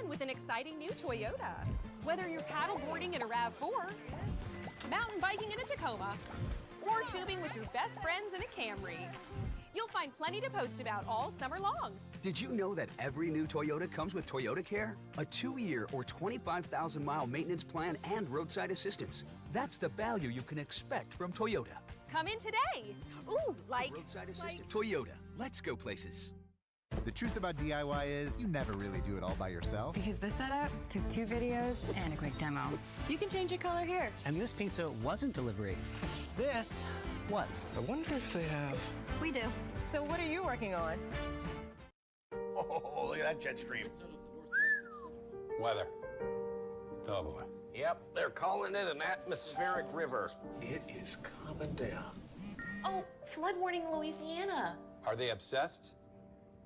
fun with an exciting new Toyota. Whether you're paddleboarding in a RAV4, mountain biking in a Tacoma, or tubing with your best friends in a Camry, you'll find plenty to post about all summer long. Did you know that every new Toyota comes with Toyota Care? A 2-year or 25,000-mile maintenance plan and roadside assistance. That's the value you can expect from Toyota. Come in today. Ooh, like... Roadside assistance. Toyota. Let's go places. The truth about DIY is you never really do it all by yourself. Because this setup took 2 videos and a quick demo. You can change your color here. And this pizza wasn't delivery. This was. I wonder if they have... We do. So what are you working on? Oh, look at that jet stream. Weather. Oh, boy. Yep, they're calling it an atmospheric river. It is coming down. Oh, flood warning in Louisiana. Are they obsessed?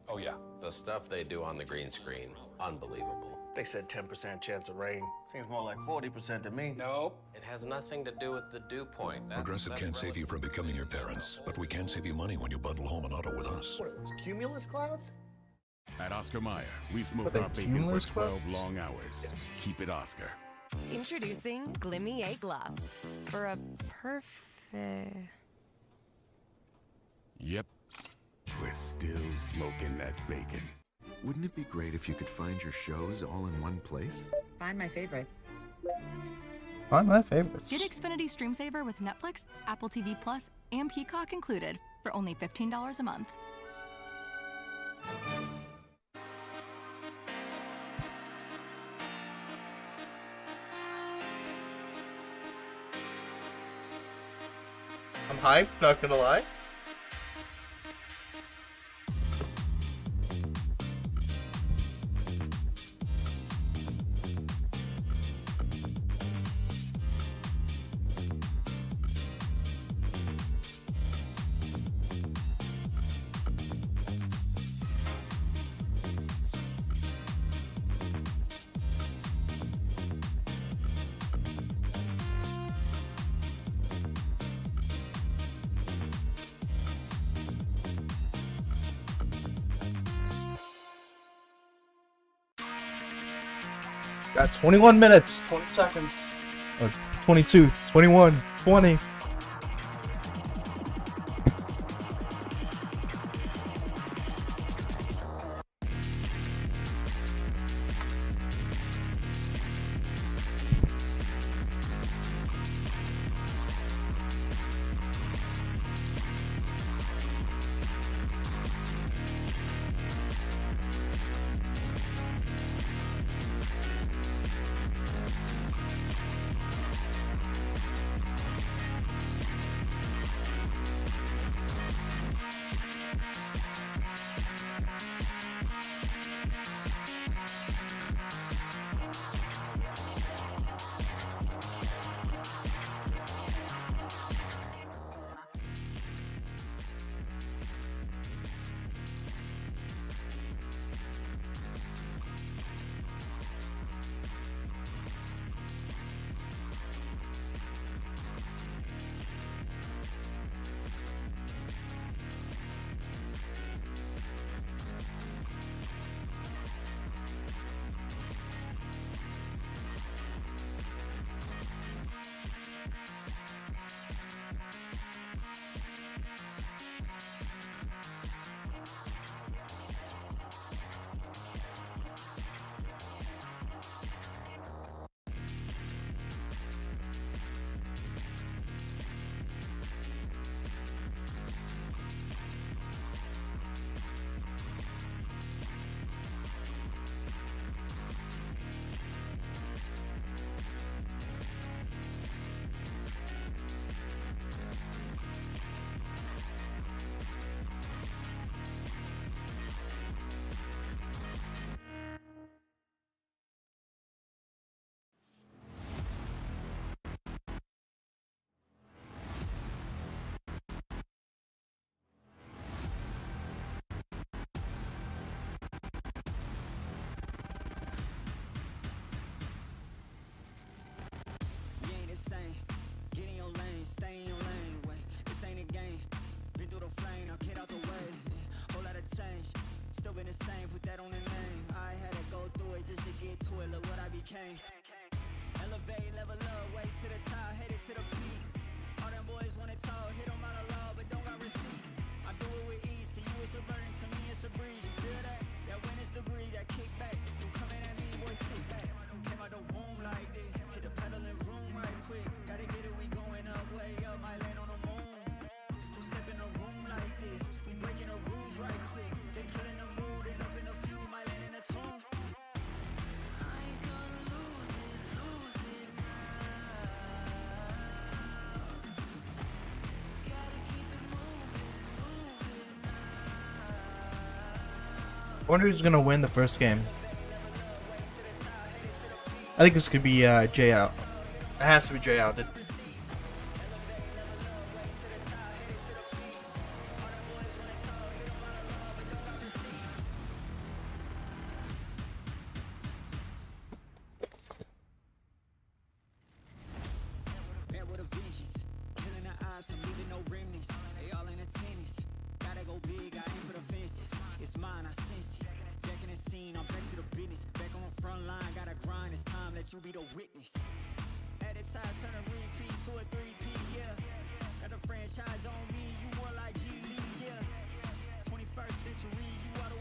Oh, yeah. The stuff they do on the green screen, unbelievable. They said 10% chance of rain. Seems more like 40% to me. Nope. It has nothing to do with the dew point. Progressive can't save you from becoming your parents, but we can save you money when you bundle home and auto with us. What are those, cumulus clouds? At Oscar Mayer, we smoke our bacon for 12 long hours. Yes. Keep it Oscar. Introducing Glimmy Gloss for a perfect... Yep. We're still smoking that bacon. Wouldn't it be great if you could find your shows all in one place? Find my favorites. Find my favorites. Get Xfinity Stream Saver with Netflix, Apple TV Plus, and Peacock included for only $15 a month. I'm hyped, not gonna lie. Got 21 minutes, 20 seconds. Or 22, 21, 20. it, look what I became. Elevate, level up, way to the top, headed to the peak. All them boys wanna talk, hit them out of law, but don't got receipts. I do it with ease, to you it's a burden, to me it's a breeze. You feel that? That winner's degree, that kickback. You coming at me, boy, sit back. Came out the womb like this, hit the pedal and vroom right quick. Gotta get it, we going up, way up, might land on the moon. Who step in a room like this? We breaking the rules right quick. They killing the mood and up in a few, might land in a tomb. I wonder who's gonna win the first game. I think this could be Jay out. It has to be Jay out.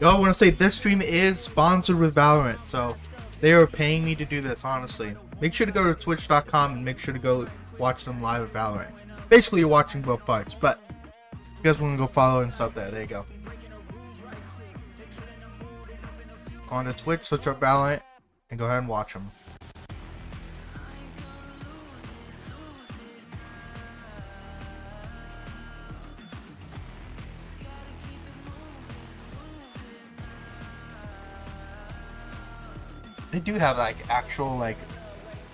Y'all want to say this stream is sponsored with Valorant, so they are paying me to do this, honestly. Make sure to go to twitch.com and make sure to go watch them live with Valorant. Basically, you're watching both parts, but if you guys want to go follow and stuff there you go. Go on to Twitch, search up Valorant, and go ahead and watch them. They do have like actual like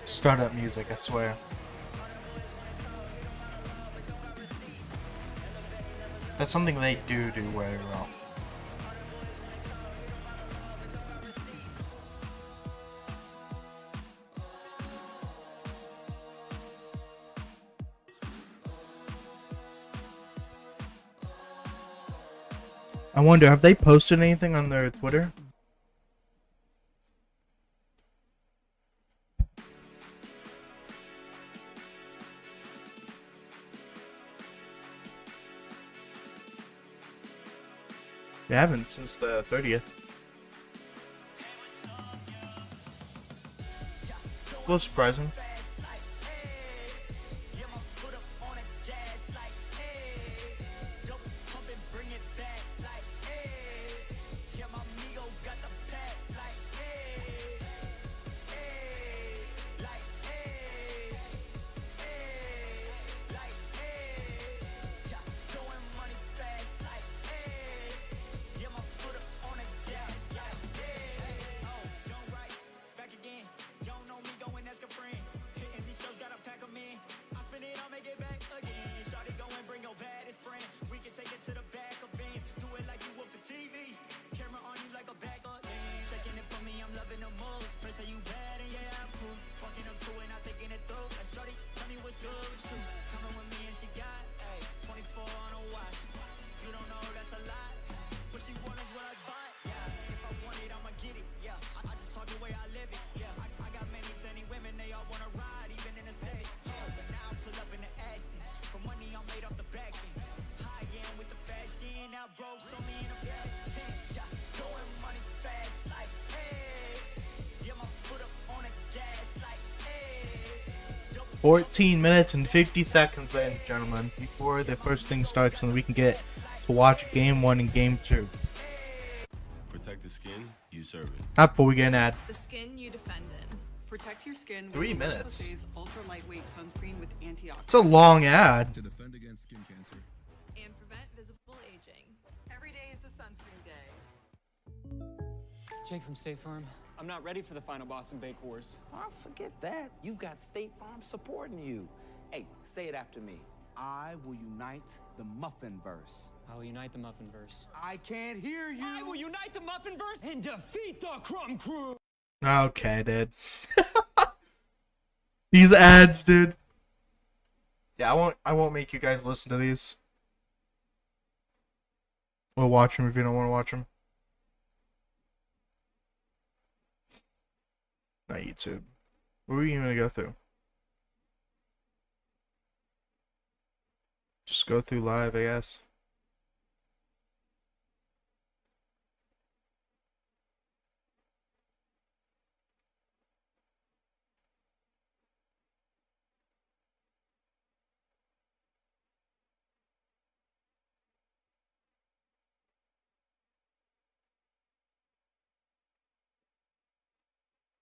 startup music, I swear. That's something they do very well. I wonder, have they posted anything on their Twitter? They haven't since the 30th. A little surprising. bro, so me in the past tense, yeah, going money fast, like, hey, yeah, my foot up on the gas, like, hey. 14 minutes and 50 seconds, ladies and gentlemen, before the first thing starts and we can get to watch Game 1 and Game 2. Protect the skin, you serve it. Not before we get an ad. The skin you defend in. Protect your skin 3 with minutes. ultra lightweight sunscreen with antioxidants. It's a long ad. To defend against skin cancer. And prevent visible aging. Every day is a sunscreen day. Jake from State Farm. I'm not ready for the final boss and bake wars. Oh, forget that. You've got State Farm supporting you. Hey, say it after me. I will unite the Muffinverse. I will unite the Muffinverse. I can't hear you. I will unite the Muffinverse and defeat the Crumb Crew. Okay, dude. These ads, dude. Yeah, I won't make you guys listen to these. We'll watch them if you don't want to watch them. Not YouTube. What were you gonna go through? Just go through live, I guess.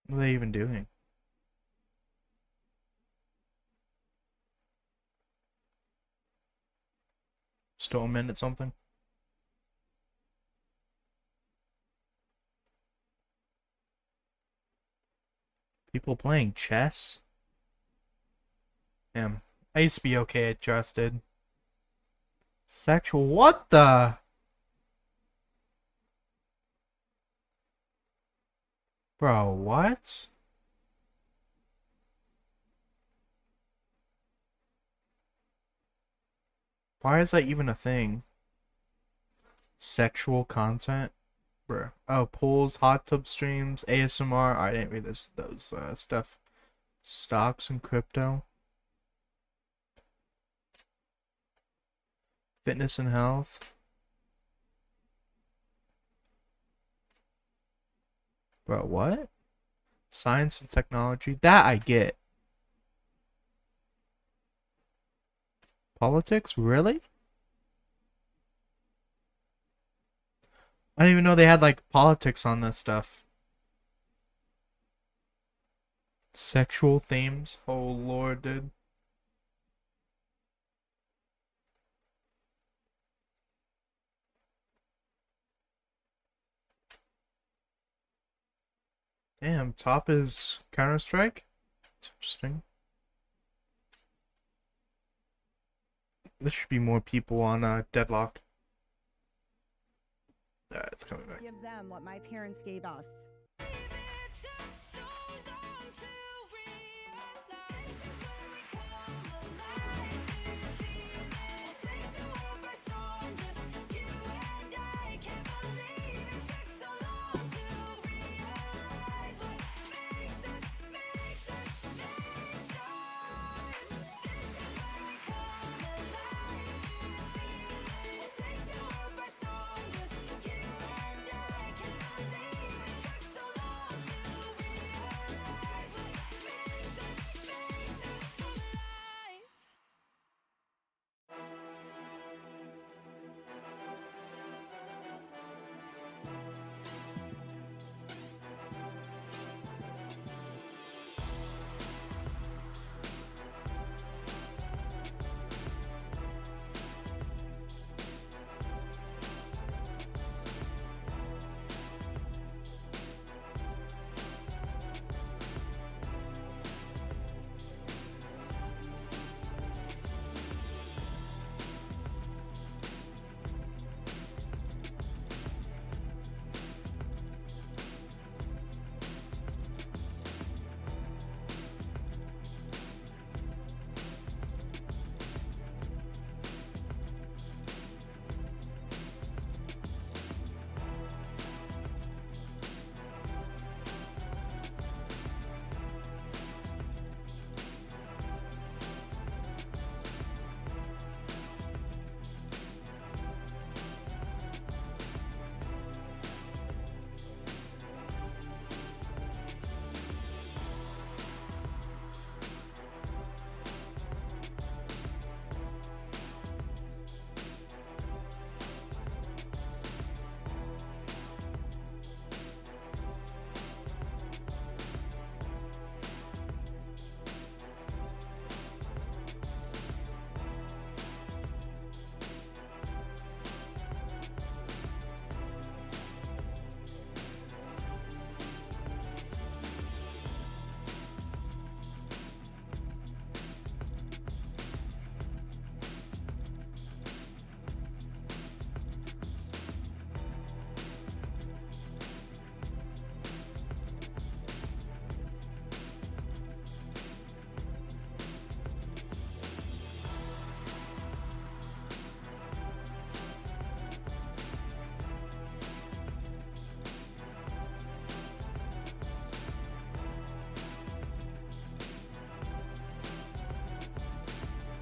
What are they even doing? Still a minute something? People playing chess? Damn. I used to be okay at Trusted. Sexual. What the? Bro, what? Why is that even a thing? Sexual content? Bruh. Oh, polls, hot tub streams, ASMR. I didn't read those stuff. Stocks and crypto. Fitness and health. Bro, what? Science and technology. That I get. Politics? Really? I didn't even know they had like politics on this stuff. Sexual themes? Oh lord, dude. Damn, top is Counter-Strike? It's interesting. There should be more people on Deadlock. It's coming back. Give them what my parents gave us.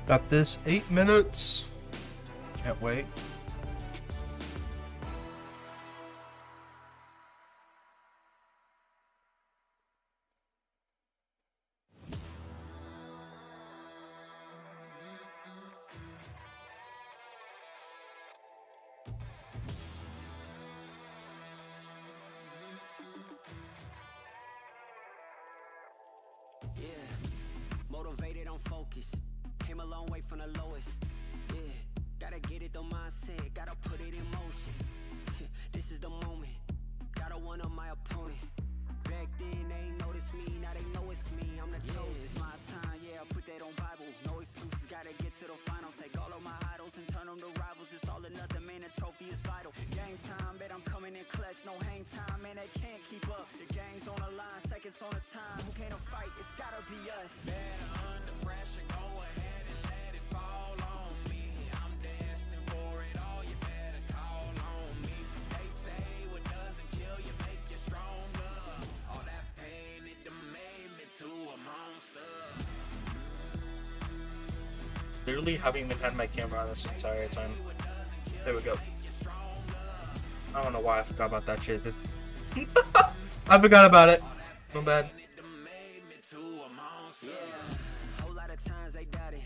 Got this 8 minutes. Can't wait. Motivated on focus. Came a long way from the lowest. Yeah, gotta get it the mindset. Gotta put it in motion. This is the moment. Gotta one up my opponent. Back then they ain't noticed me. Now they know it's me. I'm the chosen. It's my time. Yeah, I put that on Bible. No excuses. Gotta get to the final. Take all of my idols and turn them to rivals. It's all or nothing, man. The trophy is vital. Game time, bet I'm coming in clutch. No hang time, man. They can't keep up. The game's on the line. Seconds on the time. Who can't fight? It's gotta be us. Better under pressure. Go ahead and let it fall on me. I'm destined for it all. You better call on me. They say what doesn't kill you make you stronger. All that pain, it done made me to a monster. Literally haven't even had my camera on this entire time. There we go. I don't know why I forgot about that shit, dude. I forgot about it. No bad. Whole lot of times they doubted.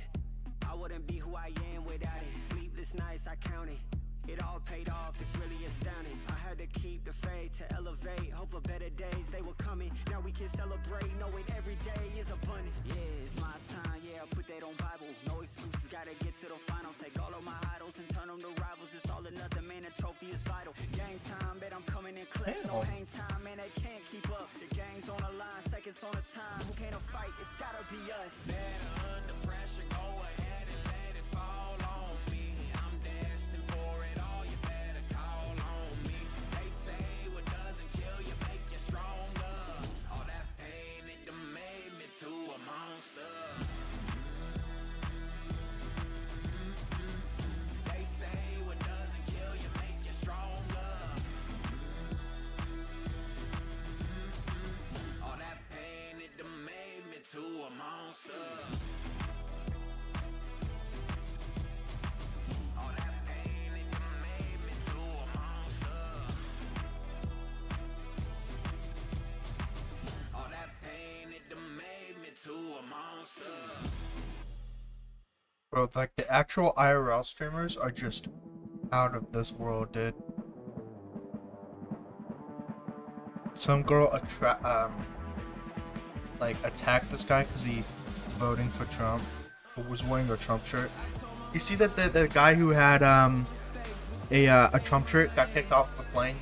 I wouldn't be who I am without it. Sleepless nights I counted. It all paid off, it's really astounding. I had to keep the faith to elevate. Hope for better days, they were coming. Now we can celebrate, knowing every day is abundant. Yeah, it's my time, yeah, I put that on Bible. No excuses, gotta get to the final. Take all of my idols and turn them to rivals. It's all or nothing, man, the trophy is vital. Game time, bet I'm coming in clutch. No hang time, man, they can't keep up. The game's on the line, seconds on the time. Who can't fight? It's gotta be us. Better under pressure, go ahead and let it fall on me. I'm destined for it all. You better call on me. They say what doesn't kill you make you stronger. All that pain, it done made me to a monster. They say what doesn't kill you make you stronger. All that pain, it done made me to a monster. All that pain, it done made me to a monster. All that pain, it done made me to a monster. Bro, like the actual IRL streamers are just out of this world, dude. Some girl attacked this guy because he voting for Trump, but was wearing a Trump shirt. You see that the guy who had a Trump shirt got kicked off the plane?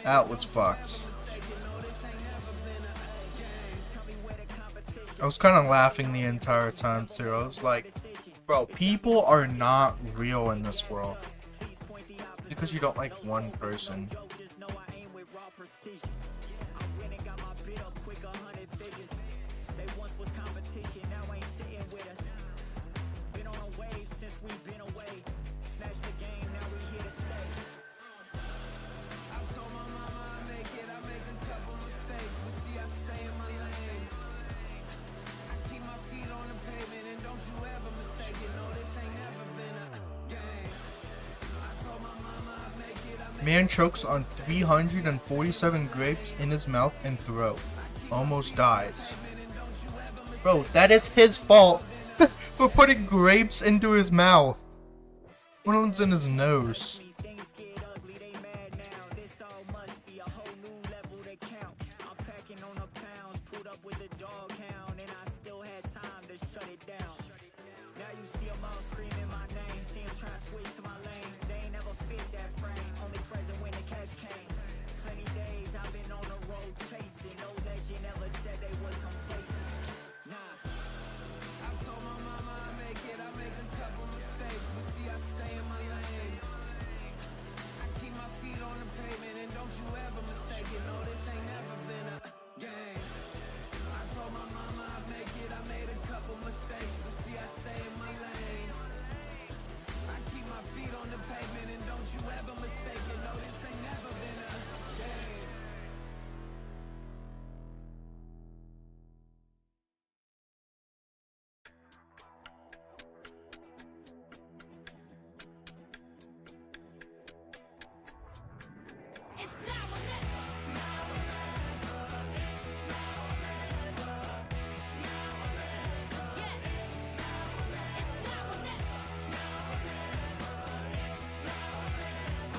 That was fucked. I was kind of laughing the entire time too. I was like, bro, people are not real in this world. Because you don't like one person. Man chokes on 347 grapes in his mouth and throat. Almost dies. Bro, that is his fault for putting grapes into his mouth. One of them's in his nose.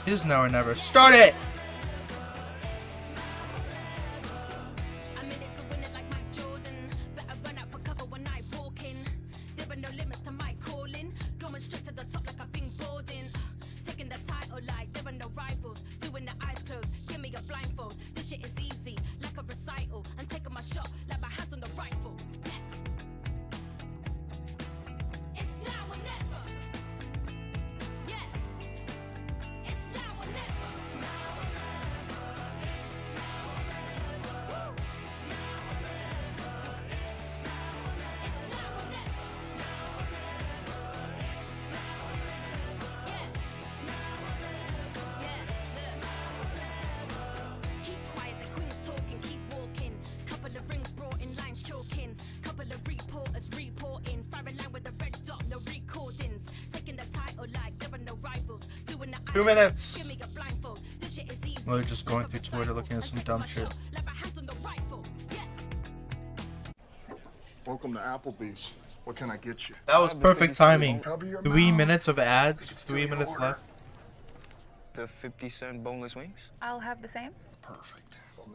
Is now or never. Start it! Two minutes. We're just going through Twitter looking at some dumb shit. Welcome to Applebee's. What can I get you? That was perfect timing. 3 minutes of ads, 3 minutes left. The 50-cent boneless wings? I'll have the same. Perfect. I'm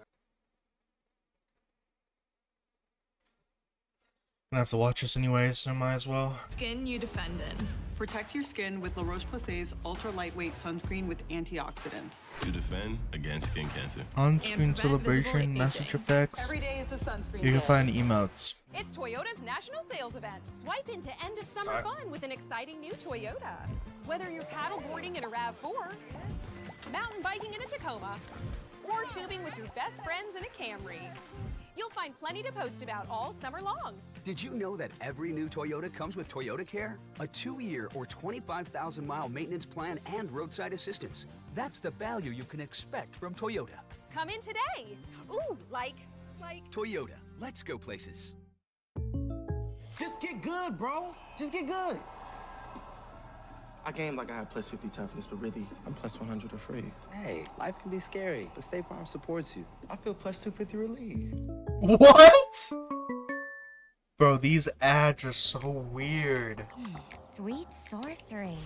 gonna have to watch this anyways, so I might as well. Skin you defend in. Protect your skin with La Roche-Posay's ultra-lightweight sunscreen with antioxidants. To defend against skin cancer. On-screen celebration, message effects. Every day is a sunscreen You can day. find emotes. It's Toyota's national sales event. Swipe into end of summer fun with an exciting new Toyota. Whether you're paddleboarding in a RAV4, mountain biking in a Tacoma, or tubing with your best friends in a Camry, you'll find plenty to post about all summer long. Did you know that every new Toyota comes with Toyota Care? A 2-year or 25,000-mile maintenance plan and roadside assistance. That's the value you can expect from Toyota. Come in today. Ooh, like. Toyota, let's go places. Just get good, bro. Just get good. I game like I had plus 50 toughness, but really, I'm plus 100 or free. Hey, life can be scary, but State Farm supports you. I feel plus 250 relief. What? Bro, these ads are so weird. Sweet sorcery.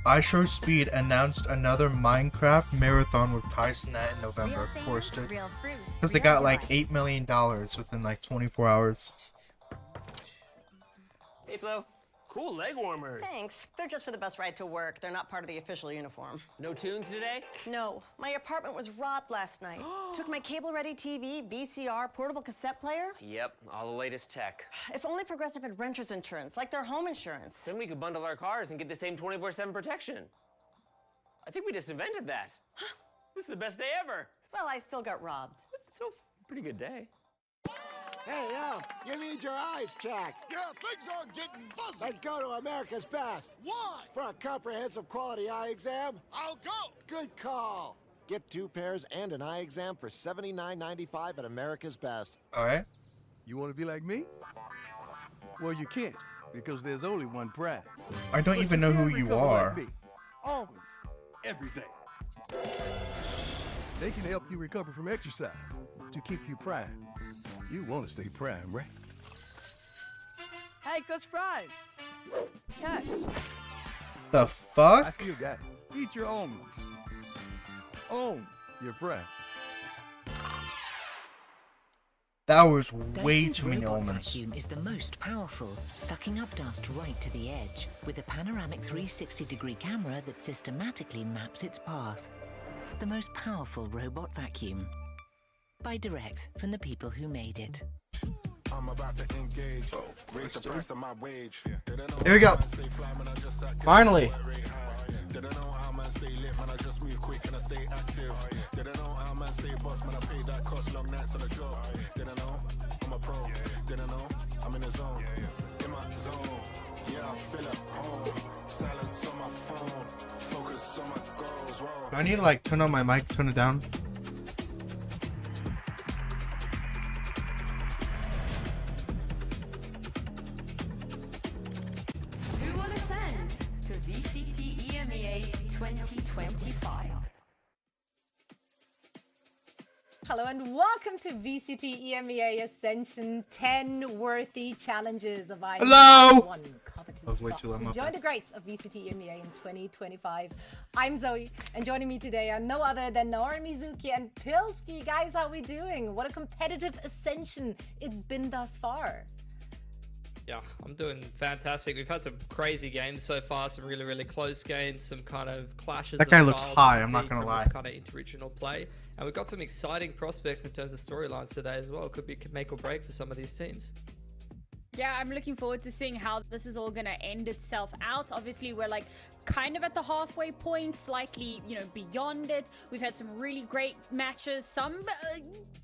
iShowSpeed announced another Minecraft marathon with Tysonet in November. Of course, did. Because they got like $8 million within like 24 hours. Hey, Flo. Cool leg warmers. Thanks. They're just for the bus ride to work. They're not part of the official uniform. No tunes today? No. My apartment was robbed last night. Took my cable-ready TV, VCR, portable cassette player. Yep, all the latest tech. If only Progressive had renter's insurance, like their home insurance. Then we could bundle our cars and get the same 24/7 protection. I think we just invented that. This is the best day ever. Well, I still got robbed. It's still a pretty good day. Hey, you need your eyes checked. Yeah, things are getting fuzzy. Then go to America's Best. Why? For a comprehensive quality eye exam. I'll go. Good call. Get 2 pairs and an eye exam for $79.95 at America's Best. All right. You want to be like me? Well, you can't, because there's only one Pride. I don't even know who you are. Like me. Always, every day. They can help you recover from exercise to keep you prime. You want to stay prime, right? Hey, Coach Prime. Catch. The fuck? I still got it. Eat your almonds. Own your prime. That was way Dyson's too many robot almonds. vacuum is the most powerful, sucking up dust right to the edge, with a panoramic 360-degree camera that systematically maps its path. The most powerful robot vacuum. Buy direct from the people who made it. I'm about to engage. Raise the price of my wage. Here we go. Finally. Didn't know how man stay lit, man. I just move quick and I stay active. Didn't know how man stay boss, man. I paid that cost, long nights on the job. Didn't know I'm a pro. Didn't know I'm in the zone. In my zone. Yeah, I feel at home. Silence on my phone. Focus on my goals. Whoa. Do I need to like turn on my mic, turn it down? Who will ascend to VCT EMEA 2025? Hello and welcome to VCT EMEA Ascension 10 worthy challenges of Hello. one coveted was way too low. My Join bad. the greats of VCT EMEA in 2025. I'm Zoe, and joining me today are no other than Naomi Mizuki and Pilski. Guys, how are we doing? What a competitive ascension it's been thus far. Yeah, I'm doing fantastic. We've had some crazy games so far, some really, really close games, some kind of clashes. That guy of looks styles high, we I'm not see gonna from lie. this kind of inter-regional play, and we've got some exciting prospects in terms of storylines today as well. Could be make or break for some of these teams. Yeah, I'm looking forward to seeing how this is all going to end itself out. Obviously, we're like kind of at the halfway point, slightly, beyond it. We've had some really great matches. Some,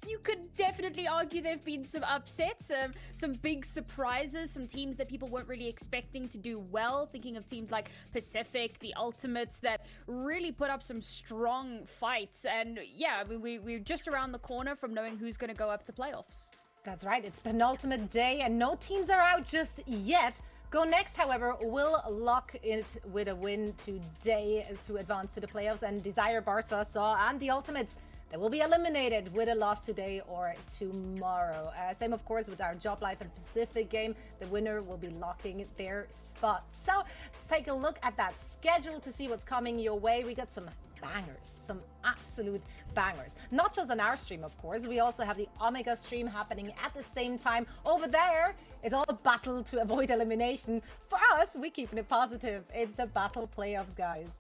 you could definitely argue there've been some upsets, some big surprises, some teams that people weren't really expecting to do well. Thinking of teams like Pacific, the Ultimates, that really put up some strong fights. And yeah, we're just around the corner from knowing who's going to go up to playoffs. That's right, it's penultimate day and no teams are out just yet. Go Next, however, will lock it with a win today to advance to the playoffs, and Desire, Barca, Saw, and the Ultimates, they will be eliminated with a loss today or tomorrow. Same, of course, with our Job Life and Pacific game. The winner will be locking their spot. So let's take a look at that schedule to see what's coming your way. We got some bangers, some absolute bangers. Not just on our stream, of course. We also have the Omega stream happening at the same time. Over there, it's all a battle to avoid elimination. For us, we're keeping it positive. It's the battle playoffs, guys.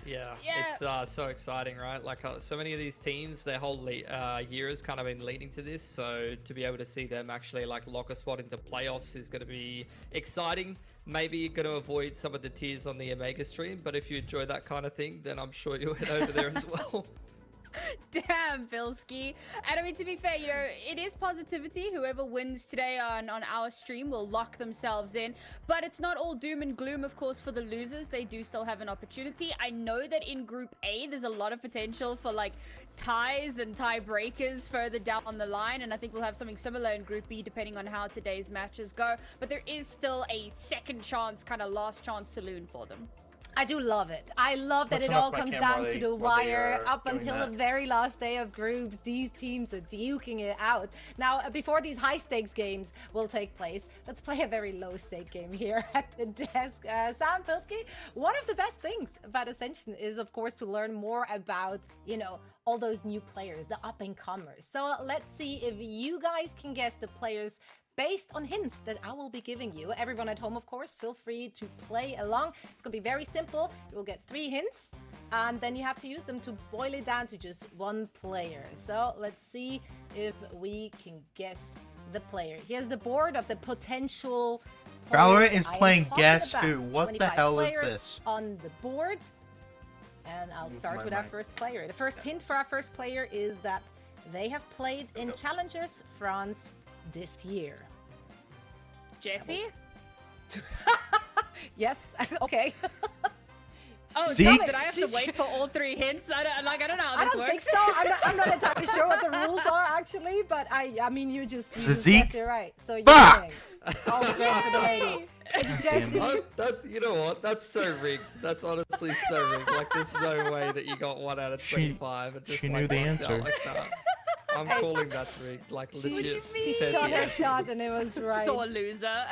Yeah, it's so exciting, right? Like so many of these teams, their whole year has kind of been leading to this. So to be able to see them actually like lock a spot into playoffs is going to be exciting. Maybe you're going to avoid some of the tears on the Omega stream, but if you enjoy that kind of thing, then I'm sure you'll head over there as well. Damn, Bilski. And I mean, to be fair, it is positivity. Whoever wins today on our stream will lock themselves in. But it's not all doom and gloom, of course, for the losers. They do still have an opportunity. I know that in Group A, there's a lot of potential for like ties and tiebreakers further down the line. And I think we'll have something similar in Group B, depending on how today's matches go. But there is still a second chance, kind of last chance saloon for them. I do love it. I love that it all comes down to the wire up until the very last day of groups. These teams are duking it out. Now, before these high stakes games will take place, let's play a very low stake game here at the desk. Sam Pilski, one of the best things about Ascension is, of course, to learn more about, all those new players, the up and comers. So let's see if you guys can guess the players based on hints that I will be giving you. Everyone at home, of course, feel free to play along. It's going to be very simple. You'll get 3 hints, and then you have to use them to boil it down to just one player. So let's see if we can guess the player. Here's the board of the potential Valorant is playing Guess Who. What the hell is this? On the board. And I'll start with our first player. The first hint for our first player is that they have played in Challengers France this year. Jesse? Yes. Okay. Oh, Zeke? did I have to wait for all 3 hints? I don't know how this works. Think so. I'm not entirely sure what the rules are actually, but I mean you just Zeke? guessed it right. So you're Fuck! winning. All good for the lady. It's Jesse. You know what? That's so rigged. That's honestly so rigged. Like, there's no way that you got 1 out of 25. And just, she knew the answer. Like that. I'm calling that's rigged. Like, legit. She shot her shot and it was right. Sore loser.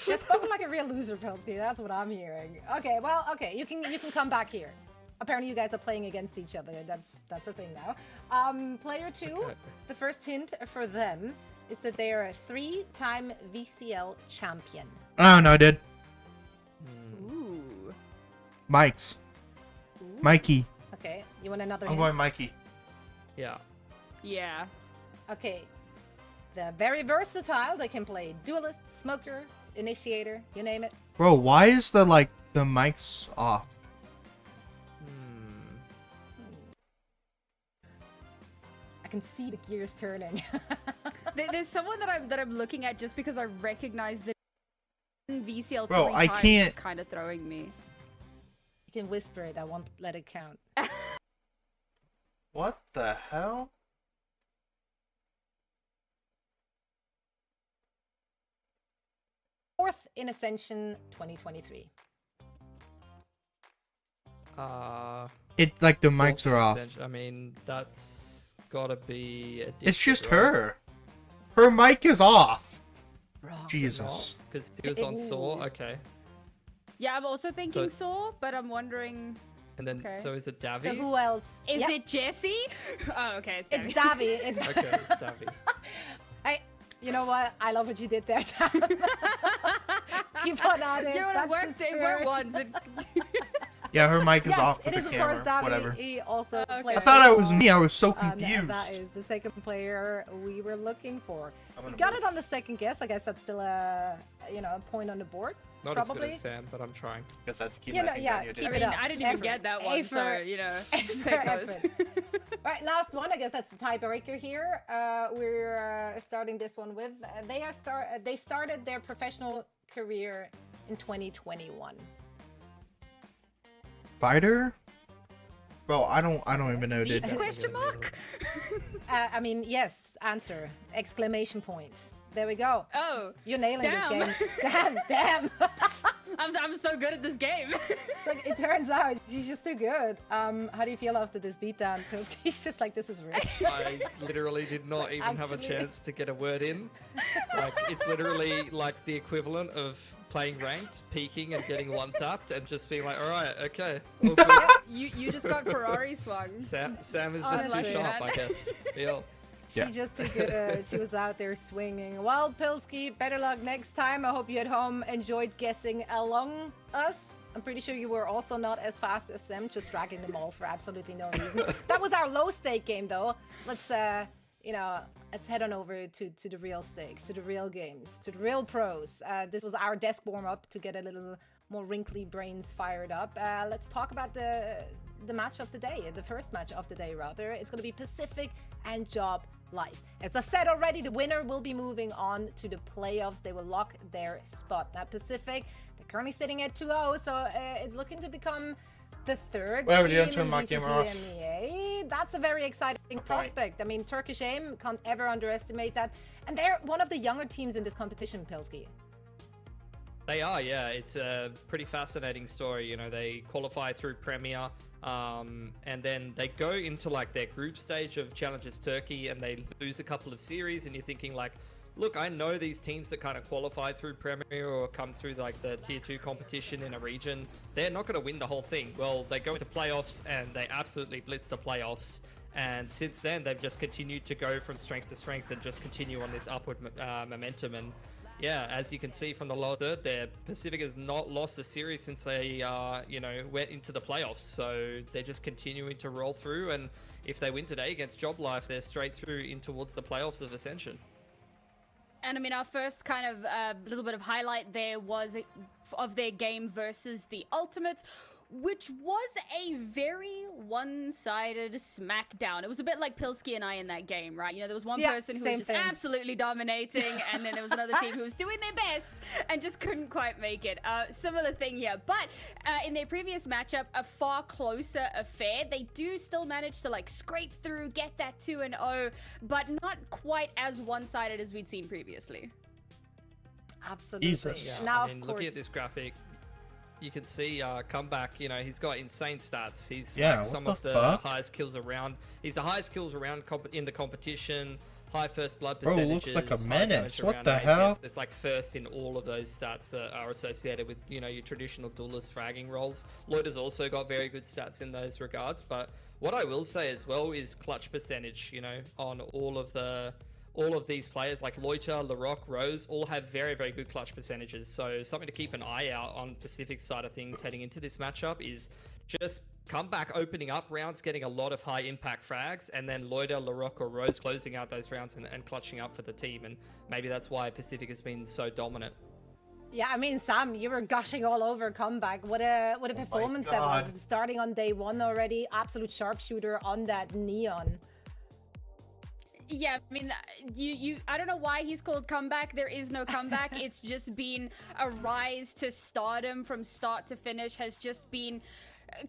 You're spoken like a real loser, Pilski. That's what I'm hearing. Okay, well, okay, you can come back here. Apparently, you guys are playing against each other. That's a thing now. Player 2, the first hint for them is that they are a 3-time VCL champion. Oh no, dude. Ooh. Mike's. Mikey. Okay, you want another I'm hint? going Mikey. Yeah. Yeah. Okay. They're very versatile. They can play Duelist, Smoker, Initiator, you name it. Bro, why is the mics off? I can see the gears turning. There's someone that I'm looking at just because I recognize the VCL. Bro, I can't. Kind of throwing me. You can whisper it. I won't let it count. What the hell? Fourth in Ascension 2023. It like the mics are off. I mean, that's gotta be. It's just right? her. Her mic is off. Jesus. Because he was on Saw. Okay. Yeah, I'm also thinking Saw, but I'm wondering. And then, so is it Davy? So who else? Is it Jesse? Oh, okay. It's Davy. It's okay, it's Davy. You know what? I love what you did there, Tam. Keep on at it. You know what? It worked once. Yeah, her mic is off for it the is, of camera. courst Davy. Whatever. He also I thought it was me. I was so confused. That is the second player we were looking for. You got it on the second guess. I guess that's still a a point on the board. Not probably. as good as Sam, but I'm trying. Guess I have to keep keep it up. I didn't even get that one, so take those. All right, last one. I guess that's the tiebreaker here. We're starting this one with. They started their professional career in 2021. Fighter? Bro, I don't even know, dude. Question mark? I mean, yes. Answer! Exclamation point. There we go. Oh, you're nailing this game, Sam. Damn. I'm so good at this game. So it turns out she's just too good. How do you feel after this beatdown? Because he's just like, this is rigged. I literally did not even have a chance to get a word in. Like, it's literally like the equivalent of playing ranked, peeking and getting one tapped, and just being like, all right, okay. You just got Ferrari swung. Sam is just too sharp, I guess. Feel. She's just too good. She was out there swinging. Well, Pilsky, better luck next time. I hope you at home enjoyed guessing along us. I'm pretty sure you were also not as fast as Sam, just dragging them all for absolutely no reason. That was our low stake game, though. Let's, let's head on over to the real stakes, to the real games, to the real pros. This was our desk warm up to get a little more wrinkly brains fired up. Let's talk about the match of the day, the first match of the day, rather. It's going to be Pacific and Job Life. As I said already, the winner will be moving on to the playoffs. They will lock their spot. Now, Pacific, they're currently sitting at 2-0, so it's looking to become the third team in VCT. That's a very exciting prospect. I mean, Turkish Aim, can't ever underestimate that. And they're one of the younger teams in this competition, Pilsky. They are, yeah. It's a pretty fascinating story. You know, they qualify through Premier, and then they go into like their group stage of Challengers Turkey, and they lose a couple of series. And you're thinking like, look, I know these teams that kind of qualify through Premier or come through like the Tier 2 competition in a region. They're not going to win the whole thing. Well, they go into playoffs and they absolutely blitz the playoffs. And since then, they've just continued to go from strength to strength and just continue on this upward momentum. And yeah, as you can see from the lower third there, Pacific has not lost a series since they, went into the playoffs. So they're just continuing to roll through. And if they win today against Job Life, they're straight through in towards the playoffs of Ascension. And I mean, our first kind of little bit of highlight there was of their game versus the Ultimates, which was a very one-sided smackdown. It was a bit like Pilsky and I in that game, right? You know, there was one person who was just absolutely dominating, and then there was another team who was doing their best and just couldn't quite make it. Similar thing here. But in their previous matchup, a far closer affair. They do still manage to like scrape through, get that 2-0, but not quite as one-sided as we'd seen previously. Absolutely. Jesus. Yeah, now, I mean, looking at this graphic, you can see Comeback, you know, he's got insane stats. He's like some of the highest kills around. He's the highest kills around in the competition, high first blood percentages. Bro, looks like a menace. What the hell? It's like first in all of those stats that are associated with, you know, your traditional duelist fragging roles. Lloyd has also got very good stats in those regards. But what I will say as well is clutch percentage, you know, on all of these players like Loiter, Larocque, Rose, all have very, very good clutch percentages. So something to keep an eye out on Pacific's side of things heading into this matchup is just Comeback opening up rounds, getting a lot of high impact frags, and then Loiter, Larocque, or Rose closing out those rounds and clutching up for the team. And maybe that's why Pacific has been so dominant. Yeah, I mean, Sam, you were gushing all over Comeback. What a performance that was. Starting on day one already, absolute sharpshooter on that Neon. Yeah, I mean, I don't know why he's called Comeback. There is no comeback. It's just been a rise to stardom from start to finish, has just been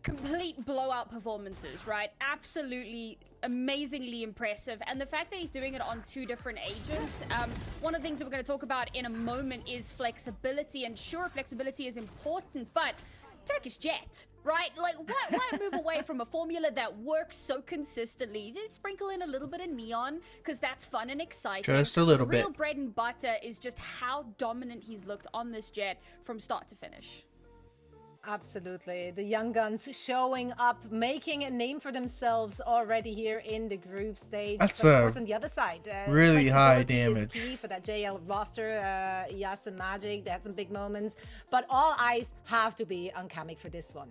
complete blowout performances, right? Absolutely amazingly impressive. And the fact that he's doing it on 2 different agents, one of the things that we're going to talk about in a moment is flexibility. And sure, flexibility is important, but Turkish Jet, right? Like, why move away from a formula that works so consistently? Just sprinkle in a little bit of neon, because that's fun and exciting. Just a little The real bit. bread and butter is just how dominant he's looked on this Jet from start to finish. Absolutely. The young guns showing up, making a name for themselves already here in the group stage. That's but of course, on the other side, really high flexibility damage is key for that JL roster. Yas and Magic, they had some big moments, but all eyes have to be on Kamek for this one.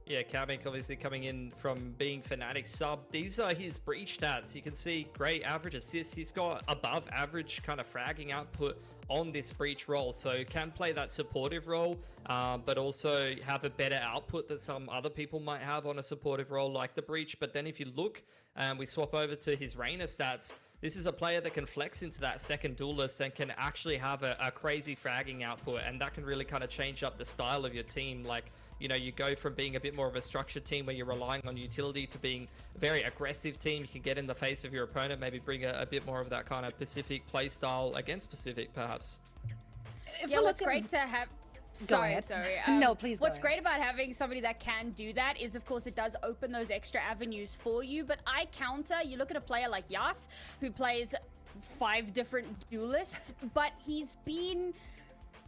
Yeah, Kamek obviously coming in from being Fnatic sub. These are his breach stats. You can see great average assists. He's got above average kind of fragging output on this breach role, so can play that supportive role, but also have a better output that some other people might have on a supportive role like the breach. But then if you look and we swap over to his Reyna stats, this is a player that can flex into that second duelist and can actually have a crazy fragging output, and that can really kind of change up the style of your team. Like, you know, you go from being a bit more of a structured team where you're relying on utility to being a very aggressive team. You can get in the face of your opponent, maybe bring a bit more of that kind of Pacific play style against Pacific, perhaps. Yeah, what's great to have... Sorry. No, please. What's great about having somebody that can do that is, of course, it does open those extra avenues for you. But I counter, you look at a player like Yas, who plays 5 different duelists, but he's been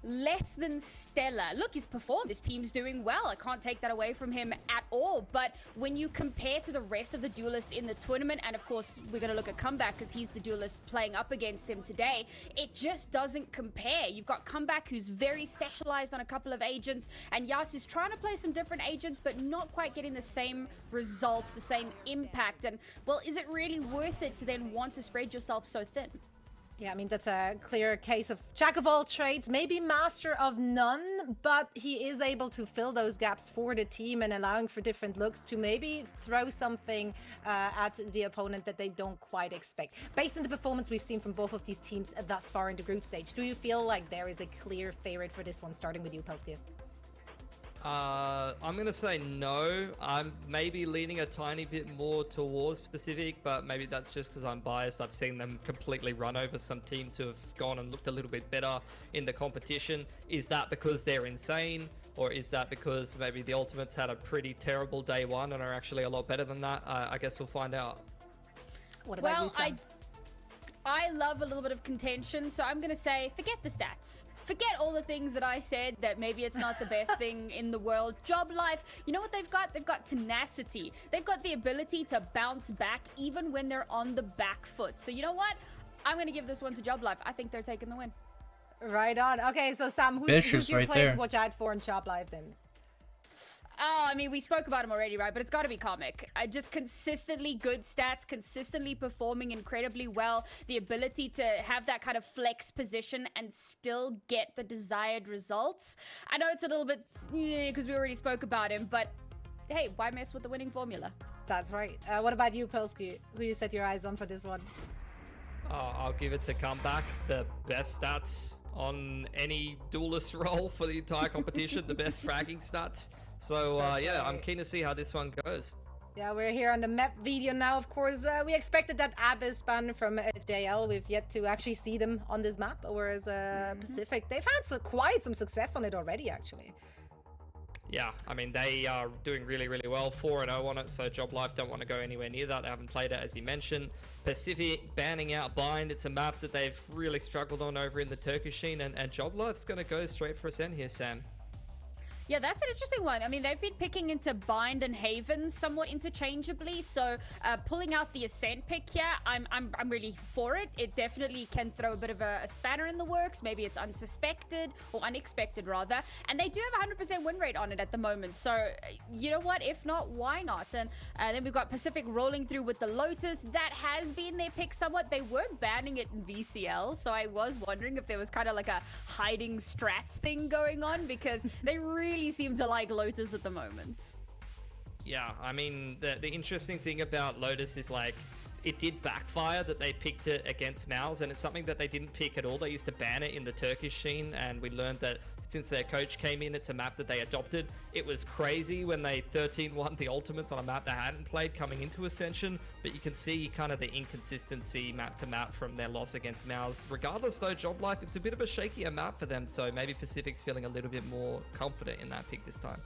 less than stellar. Look, he's performed. His team's doing well. I can't take that away from him at all. But when you compare to the rest of the duelists in the tournament, and of course, we're going to look at Comeback because he's the duelist playing up against him today, it just doesn't compare. You've got Comeback, who's very specialized on a couple of agents, and Yas is trying to play some different agents, but not quite getting the same results, the same impact. And, well, is it really worth it to then want to spread yourself so thin? Yeah, I mean, that's a clear case of jack of all trades, maybe master of none, but he is able to fill those gaps for the team and allowing for different looks to maybe throw something at the opponent that they don't quite expect. Based on the performance we've seen from both of these teams thus far in the group stage, do you feel like there is a clear favorite for this one, starting with you, Pelski? I'm going to say no. I'm maybe leaning a tiny bit more towards Pacific, but maybe that's just because I'm biased. I've seen them completely run over some teams who have gone and looked a little bit better in the competition. Is that because they're insane? Or is that because maybe the Ultimates had a pretty terrible day one and are actually a lot better than that? I guess we'll find out. What about you, Sam? I love a little bit of contention, so I'm going to say forget the stats. Forget all the things that I said, that maybe it's not the best thing in the world. Job life, you know what they've got? They've got tenacity. They've got the ability to bounce back even when they're on the back foot. So you know what? I'm going to give this one to Job life. I think they're taking the win. Right on. Okay, so Sam, who's your player to watch out for in Job life then? Oh, I mean, we spoke about him already, right? But it's got to be Comic. Just consistently good stats, consistently performing incredibly well. The ability to have that kind of flex position and still get the desired results. I know it's a little bit, because we already spoke about him, but hey, why mess with the winning formula? That's right. What about you, Pelski? Who you set your eyes on for this one? I'll give it to Comeback. The best stats on any duelist role for the entire competition. The best fragging stats. So, yeah, I'm keen to see how this one goes. Yeah, we're here on the map video now. Of course, we expected that Abyss ban from JL. We've yet to actually see them on this map, whereas Pacific, they've had quite some success on it already, actually. Yeah, I mean, they are doing really, really well. 4-0 on it, so Job Life don't want to go anywhere near that. They haven't played it, as you mentioned. Pacific banning out Bind. It's a map that they've really struggled on over in the Turkish scene, and Job Life's going to go straight for ascent here, Sam. Yeah, that's an interesting one. I mean, they've been picking into Bind and Haven somewhat interchangeably, so pulling out the Ascent pick here, I'm really for it. It definitely can throw a bit of a spanner in the works. Maybe it's unsuspected, or unexpected rather, and they do have a 100% win rate on it at the moment, so you know what, if not, why not? And then we've got Pacific rolling through with the Lotus. That has been their pick somewhat. They were banning it in VCL, so I was wondering if there was kind of like a hiding strats thing going on, because they really seem to like Lotus at the moment. Yeah, I mean, the interesting thing about Lotus is, like, it did backfire that they picked it against Mouse, and it's something that they didn't pick at all. They used to ban it in the Turkish scene, and we learned that since their coach came in, it's a map that they adopted. It was crazy when they 13-1 the Ultimates on a map they hadn't played coming into Ascension, but you can see kind of the inconsistency map to map from their loss against Mouse. Regardless though, Job Life, it's a bit of a shakier map for them, so maybe Pacific's feeling a little bit more confident in that pick this time.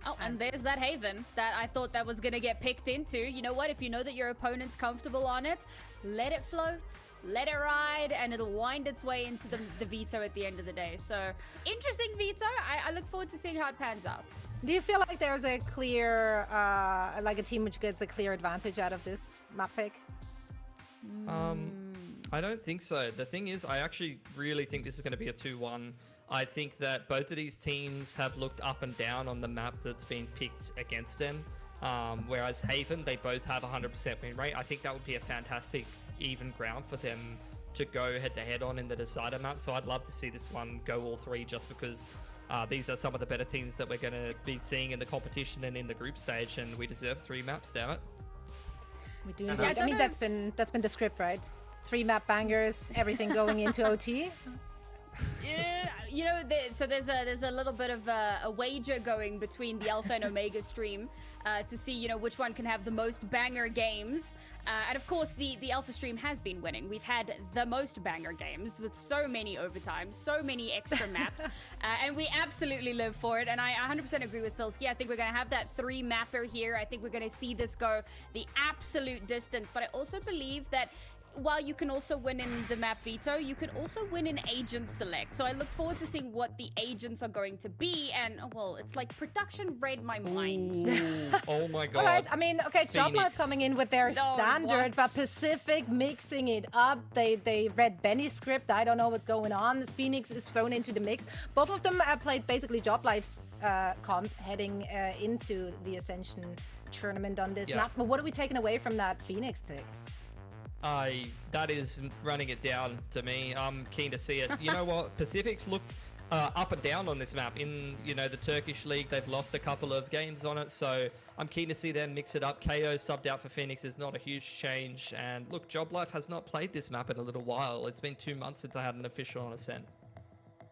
Oh, and there's that Haven that I thought that was going to get picked into. You know what? If you know that your opponent's comfortable on it, let it float, let it ride, and it'll wind its way into the veto at the end of the day. So, interesting veto. I look forward to seeing how it pans out. Do you feel like there's a clear, like a team which gets a clear advantage out of this map pick? I don't think so. The thing is, I actually really think this is going to be a 2-1. I think that both of these teams have looked up and down on the map that's been picked against them. Whereas Haven, they both have 100% win rate. I think that would be a fantastic even ground for them to go head-to-head on in the decider map. So I'd love to see this one go all three, just because these are some of the better teams that we're going to be seeing in the competition and in the group stage, and we deserve 3 maps, damn it. We do indeed. I mean, that's been the script, right? 3 map bangers, everything going into OT. Yeah, you know, so there's a little bit of a wager going between the Alpha and Omega stream to see, you know, which one can have the most banger games. And of course, the Alpha stream has been winning. We've had the most banger games with so many overtimes, so many extra maps, and we absolutely live for it. And I 100% agree with Pilsky. I think we're going to have that 3-mapper here. I think we're going to see this go the absolute distance. But I also believe that while you can also win in the map veto, you can also win in agent select. So I look forward to seeing what the agents are going to be. And, well, it's like production read my mind. Oh my god. All right, I mean, okay, Job Life coming in with their standard, but Pacific mixing it up. They read Benny's script. I don't know what's going on. Phoenix is thrown into the mix. Both of them played basically Job Life's comp heading into the Ascension tournament on this map. But what are we taking away from that Phoenix pick? That is running it down to me. I'm keen to see it. You know what? Pacific's looked up and down on this map. In, you know, the Turkish league, they've lost a couple of games on it, so I'm keen to see them mix it up. KO subbed out for Phoenix is not a huge change, and look, Job Life has not played this map in a little while. It's been 2 months since I had an official on Ascent.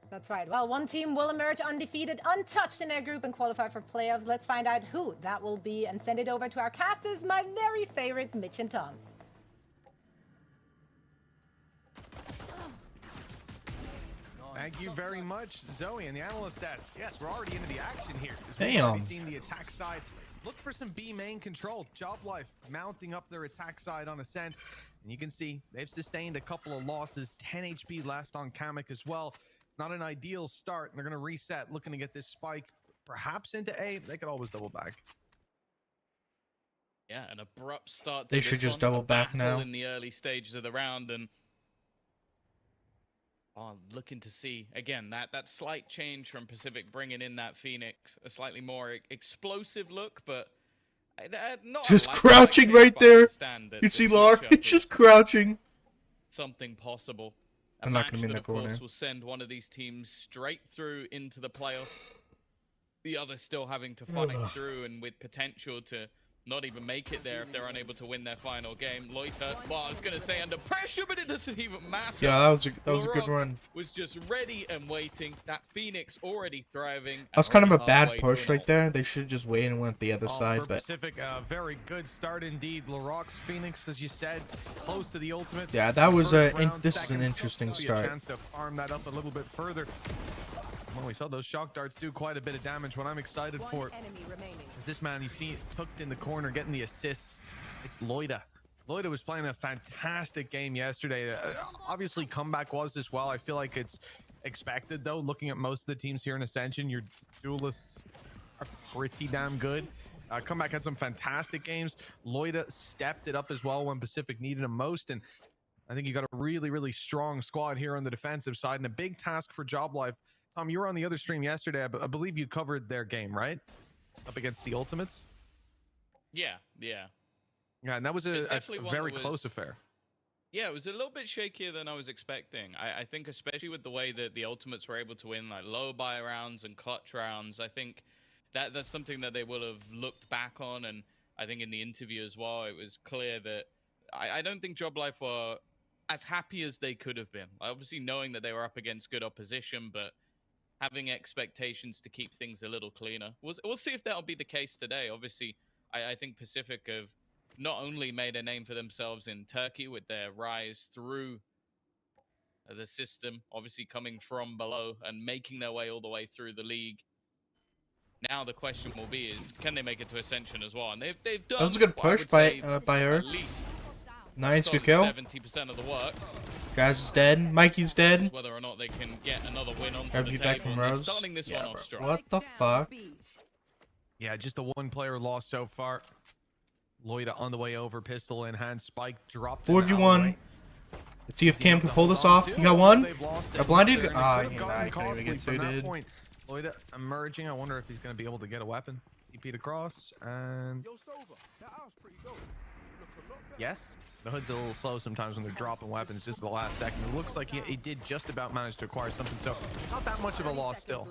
That's right. Well, one team will emerge undefeated, untouched in their group and qualify for playoffs. Let's find out who that will be and send it over to our casters, my very favorite Mitch and Tom. Thank you very much, Zoe, and the analyst desk. Yes, we're already into the action here. Damn. We've already seen the attack side. Look for some B main control. Job Life mounting up their attack side on Ascent. And you can see they've sustained a couple of losses. 10 HP left on Kamek as well. It's not an ideal start. And they're going to reset, looking to get this spike perhaps into A. They could always double back. Yeah, an abrupt start. They should just double back now. In the early stages of the round, and looking to see again that slight change from Pacific, bringing in that Phoenix, a slightly more explosive look, but not just crouching right there. You see Lar? It's just crouching. Something possible. I'm not going to be in the corner. Of course, will send one of these teams straight through into the playoffs. The other still having to fight through, and with potential to not even make it there if they're unable to win their final game. Loiter, well, I was going to say under pressure, but it doesn't even matter. Yeah, that was a good run. Was just ready and waiting. That Phoenix already thriving. That was kind of a bad push right there. They should just wait and went the other side. But Pacific, very good start indeed. Larox Phoenix, as you said, close to the ultimate. Yeah, that was this is an interesting start. A chance to farm that up a little bit further. Well, we saw those shock darts do quite a bit of damage. What I'm excited for is this man you see tucked in the corner getting the assists. It's Loida. Loida was playing a fantastic game yesterday. Obviously, comeback was as well. I feel like it's expected, though, looking at most of the teams here in Ascension. Your duelists are pretty damn good. Comeback had some fantastic games. Loida stepped it up as well when Pacific needed him most. And I think you got a really, really strong squad here on the defensive side and a big task for Job Life. Tom, you were on the other stream yesterday. I believe you covered their game, right? Up against the Ultimates? Yeah. Yeah, and that was a very close affair. Yeah, it was a little bit shakier than I was expecting. I think especially with the way that the Ultimates were able to win like low buy rounds and clutch rounds, I think that's something that they will have looked back on, and I think in the interview as well, it was clear that I don't think Job Life were as happy as they could have been. Obviously, knowing that they were up against good opposition, but having expectations to keep things a little cleaner. We'll see if that'll be the case today. Obviously, I think Pacific have not only made a name for themselves in Turkey with their rise through the system, obviously coming from below and making their way all the way through the league. Now the question will be is, can they make it to Ascension as well? And they've done. That was a good push by her. At least nice, good kill. 70% of the work. Jazz is dead. Mikey's dead. Whether or not they can get another win on the table. Back from Rose. Starting this one off strong. What the fuck? Yeah, just the one player lost so far. Loida on the way over, pistol in hand, Spike dropped. 4v1. Let's see if Cam can pull this off. You got one. Got blinded. Ah, he can't even get suited. Loida emerging. I wonder if he's going to be able to get a weapon. CP'd across and yes. The hood's a little slow sometimes when they're dropping weapons just at the last second. It looks like he did just about manage to acquire something, so not that much of a loss still.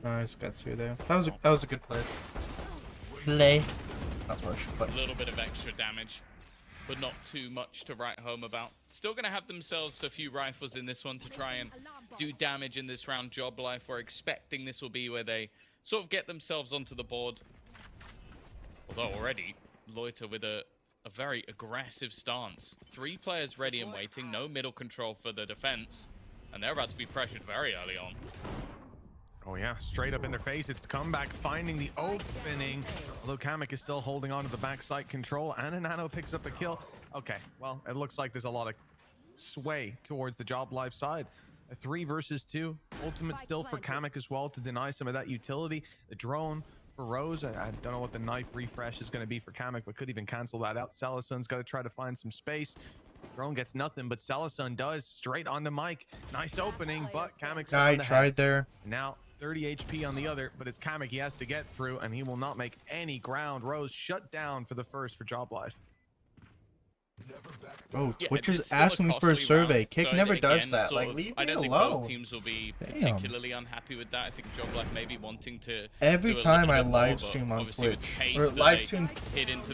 Nice, got two there. That was a good push. Play. Not push, but a little bit of extra damage, but not too much to write home about. Still going to have themselves a few rifles in this one to try and do damage in this round. Job Life, we're expecting this will be where they sort of get themselves onto the board. Although already, Loiter with a very aggressive stance. 3 players ready and waiting, no middle control for the defense, and they're about to be pressured very early on. Oh yeah, straight up in their face. It's comeback finding the opening. Although Kamek is still holding on to the backside control, and a Nano picks up a kill. Okay, well, it looks like there's a lot of sway towards the Job Life side. A 3 versus 2. Ultimate still for Kamek as well to deny some of that utility. The drone for Rose. I don't know what the knife refresh is going to be for Kamek, but could even cancel that out. Salasun's got to try to find some space. Drone gets nothing, but Salasun does. Straight onto Mike. Nice opening, but Kamek's I tried there. Now 30 HP on the other, but it's Kamek he has to get through, and he will not make any ground. Rose shut down for the first for Job Life. Oh, Twitch is asking me for a survey. Kick so never does again, that. Like, leave me I don't think alone. both teams will be particularly unhappy with that. I think Job Life may be wanting to. Every time I live stream on Twitch or live stream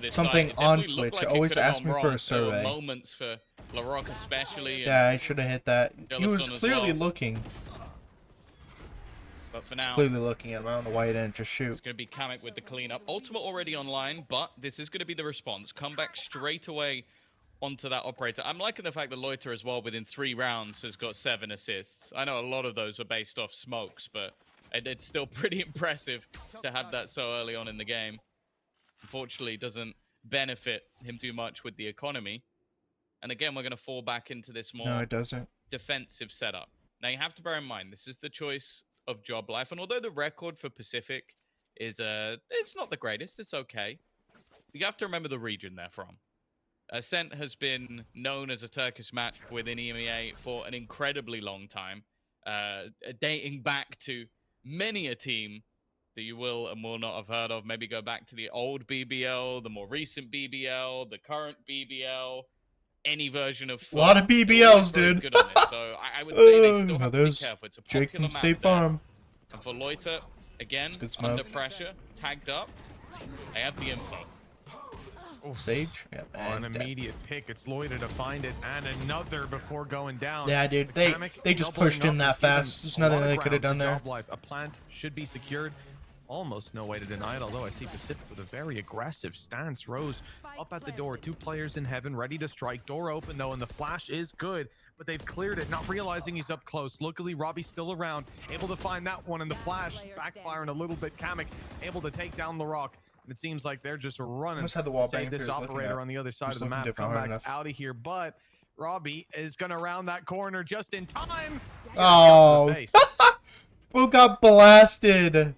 something on Twitch, I always ask me for a survey. Moments for LaRock especially. Yeah, I should have hit that. He was clearly looking. But for now, clearly looking at him. I don't know why he didn't just shoot. It's going to be Kamek with the cleanup. Ultimate already online, but this is going to be the response. Come back straight away onto that operator. I'm liking the fact that Loiter as well within 3 rounds has got 7 assists. I know a lot of those were based off smokes, but it's still pretty impressive to have that so early on in the game. Unfortunately, it doesn't benefit him too much with the economy. And again, we're going to fall back into this more defensive setup. Now, you have to bear in mind, this is the choice of Job Life. And although the record for Pacific is, it's not the greatest, it's okay. You have to remember the region they're from. Ascent has been known as a Turkish match within EMEA for an incredibly long time, dating back to many a team that you will and will not have heard of. Maybe go back to the old BBL, the more recent BBL, the current BBL, any version of... A lot of BBLs, dude. Good on it. So I would say they still have to be careful. It's a Jake popular from State map there. Farm. And for Loiter, again, under pressure, tagged up, they have the info. Sage? Yeah, an immediate pick. It's Loiter to find it, and another before going down. Yeah, dude. They just pushed in that fast. There's nothing they could have done there. A plant should be secured. Almost no way to deny it, although I see Pacific with a very aggressive stance. Rose up at the door. 2 players in heaven, ready to strike. Door open, though, and the flash is good, but they've cleared it, not realizing he's up close. Luckily, Robbie's still around, able to find that one, and the flash backfiring a little bit. Kamek able to take down LaRock. And it seems like they're just running had the wall to save this operator on the other side of the map. Comeback's out of here, but Robbie is going to round that corner just in time. Oh, who got blasted?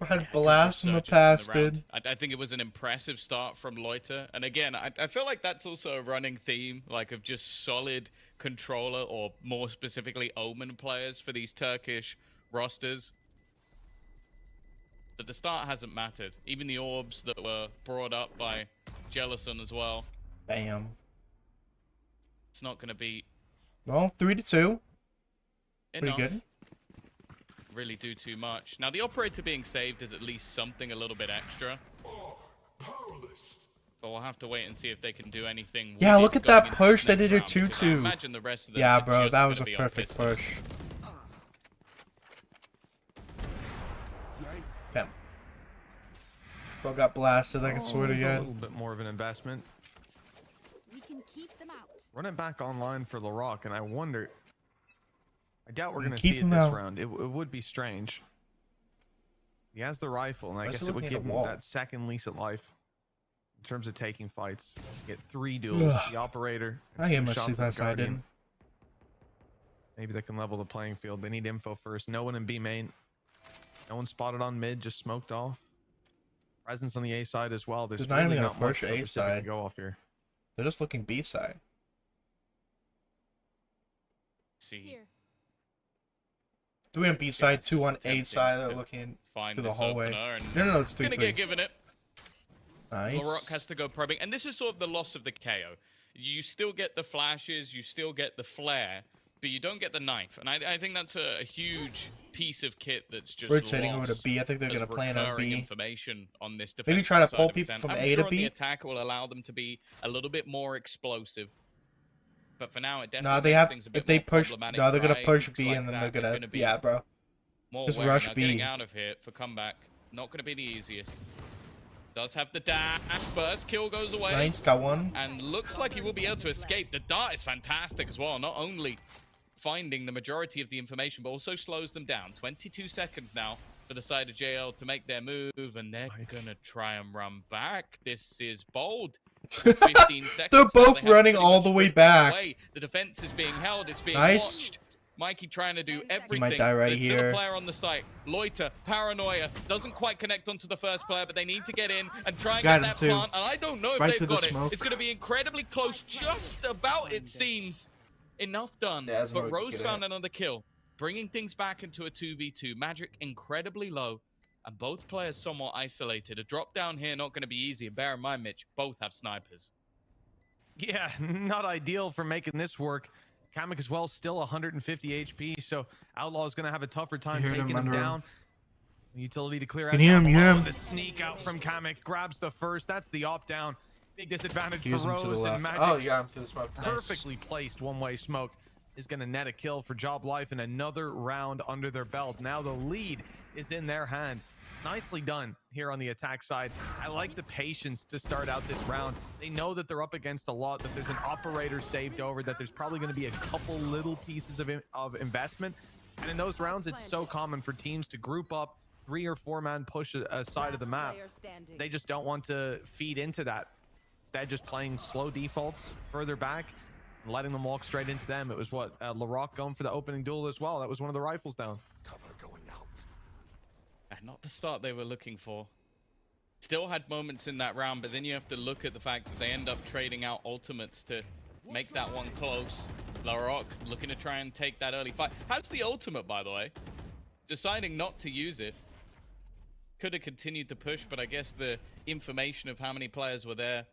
Had blast in the past, dude. I think it was an impressive start from Loiter. And again, I feel like that's also a running theme, like of just solid controller, or more specifically Omen players for these Turkish rosters. But the start hasn't mattered. Even the orbs that were brought up by Jellison as well. Bam. It's not going to be... Well, 3-2. Pretty good. really do too much. Now, the operator being saved is at least something a little bit extra. But we'll have to wait and see if they can do anything. Yeah, look at that push. They did a 2-2. Yeah, bro, that was a perfect push. Damn. Bro got blasted, I can swear to God. A little bit more of an investment. We can keep them out. Running back online for LaRock, and I wonder... I doubt we're going to see it this round. It would be strange. He has the rifle, and I guess it would give him that second lease at life. In terms of taking fights, get 3 duels. The operator. I get much sleep last night, I didn't. Maybe they can level the playing field. They need info first. No one in B main. No one spotted on mid. Just smoked off. Presence on the A side as well. There's not really even not gonna push much A side. to go off here. They're just looking B side. See. Three on B side, 2 on A side. They're looking through the hallway. No, it's 3-3. Gonna get given it. Nice. LaRock has to go probing, and this is sort of the loss of the KO. You still get the flashes, you still get the flare, but you don't get the knife, and I think that's a huge piece of kit that's just rotating over to B. I think they're gonna plan on B. Information on this maybe try to pull people from A to B. The attack will allow them to be a little bit more explosive, but for now it definitely. No, they have. If they push, no, they're gonna push B, and then they're gonna. Yeah, bro. Just rush B. Getting out of here for comeback, not gonna be the easiest. Does have the dash. First kill goes away. Nice, got one. And looks like he will be able to escape. The dart is fantastic as well. Not only finding the majority of the information, but also slows them down. 22 seconds now for the side of JL to make their move, and they're gonna try and run back. This is bold. 15 seconds. They're both running all the way back. The defense is being held. It's being nice. watched. Mikey trying to do everything. He might die right There's here. Still a player on the site. Loiter, Paranoia, doesn't quite connect onto the first player, but they need to get in and try and get that plant. And I don't know if they've got it. It's going to be incredibly close, just about, it seems. Enough done. Yeah, but Rose found another kill, bringing things back into a 2v2. Magic incredibly low, and both players somewhat isolated. A drop down here not going to be easy. Bear in mind, Mitch, both have snipers. Yeah, not ideal for making this work. Kamek as well, still 150 HP, so Outlaw is going to have a tougher time taking him down. Utility to clear out. The sneak out from Kamek, grabs the first. That's the opt down. Big disadvantage for Rose and Magic. Oh, yeah, I'm to the smoke. Perfectly placed one-way smoke is going to net a kill for Job Life and another round under their belt. Now the lead is in their hand. Nicely done here on the attack side. I like the patience to start out this round. They know that they're up against a lot, that there's an operator saved over, that there's probably going to be a couple little pieces of investment. And in those rounds, it's so common for teams to group up, 3 or 4 man push a side of the map. They just don't want to feed into that. Instead, just playing slow defaults further back and letting them walk straight into them. It was what LaRock going for the opening duel as well. That was one of the rifles down. Not the start they were looking for. Still had moments in that round, but then you have to look at the fact that they end up trading out ultimates to make that one close. LaRock looking to try and take that early fight. Has the ultimate, by the way. Deciding not to use it. Could have continued to push, but I guess the information of how many players were there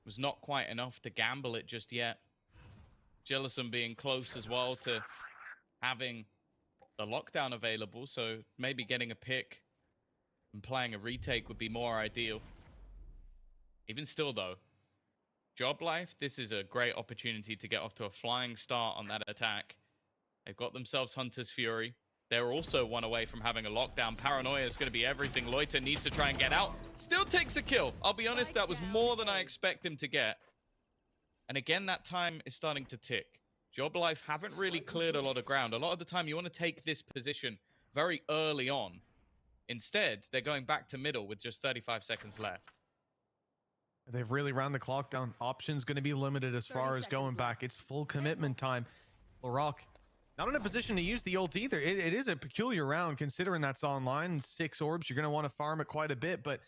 was not quite enough to gamble it just yet. Jellison being close as well to having the lockdown available, so maybe getting a pick and playing a retake would be more ideal. Even still though, Job Life, this is a great opportunity to get off to a flying start on that attack. They've got themselves Hunter's Fury. They're also one away from having a lockdown. Paranoia is going to be everything. Loiter needs to try and get out. Still takes a kill. I'll be honest, that was more than I expect him to get. And again, that time is starting to tick. Job Life haven't really cleared a lot of ground. A lot of the time, you want to take this position very early on. Instead, they're going back to middle with just 35 seconds left. They've really ran the clock down. Options going to be limited as far as going back. It's full commitment time. LaRock not in a position to use the ult either. It is a peculiar round considering that's online. 6 orbs. You're going to want to farm it quite a bit, but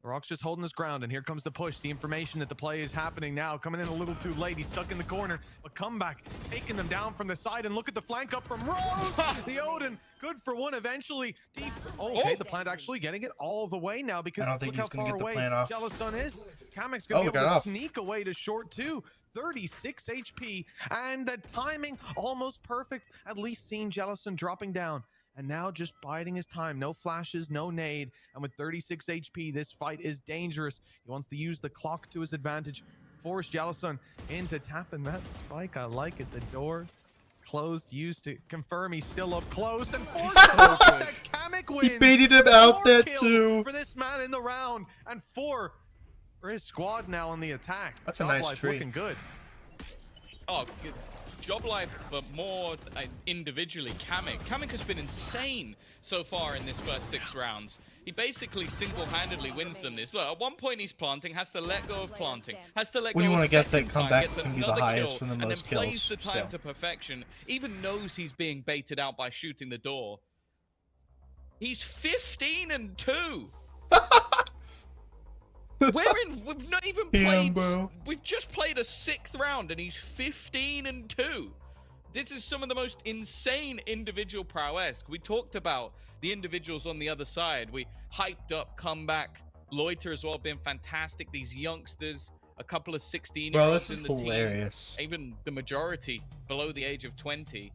LaRock's just holding his ground, and here comes the push. The information that the play is happening now. Coming in a little too late. He's stuck in the corner. But comeback, taking them down from the side, and look at the flank up from Rose. The Odin, good for one eventually. Deep. Okay, the plant actually getting it all the way now because I don't think look he's how far going to get the away plant off. Jellison is. Kamek's going to be able to sneak away to short too. 36 HP, and the timing almost perfect. At least seeing Jellison dropping down and now just biding his time. No flashes, no nade, and with 36 HP, this fight is dangerous. He wants to use the clock to his advantage. Force Jalasun into tapping that spike. I like it. The door closed, used to confirm he's still up close, and forced that Kamek wins. He baited him out there too. For this man in the round, and 4 for his squad now on the attack. That's a nice tree. Looking good. Oh, good. Job life, but more individually. Kamek has been insane so far in this first 6 rounds. He basically single-handedly wins them this. Look, at one point he's planting, has to let go of planting, has to let when go you of want to guess that time, comeback gets is going to be the another highest kill, for the most and then plays kills. the time to perfection. Even knows he's being baited out by shooting the door. He's 15-2. We've not even played. We've just played a 6th round, and he's 15-2. This is some of the most insane individual prowess. We talked about the individuals on the other side. We hyped up comeback. Loiter as well, been fantastic. These youngsters, a couple of 16-year-olds in the hilarious. team, even the majority below the age of 20.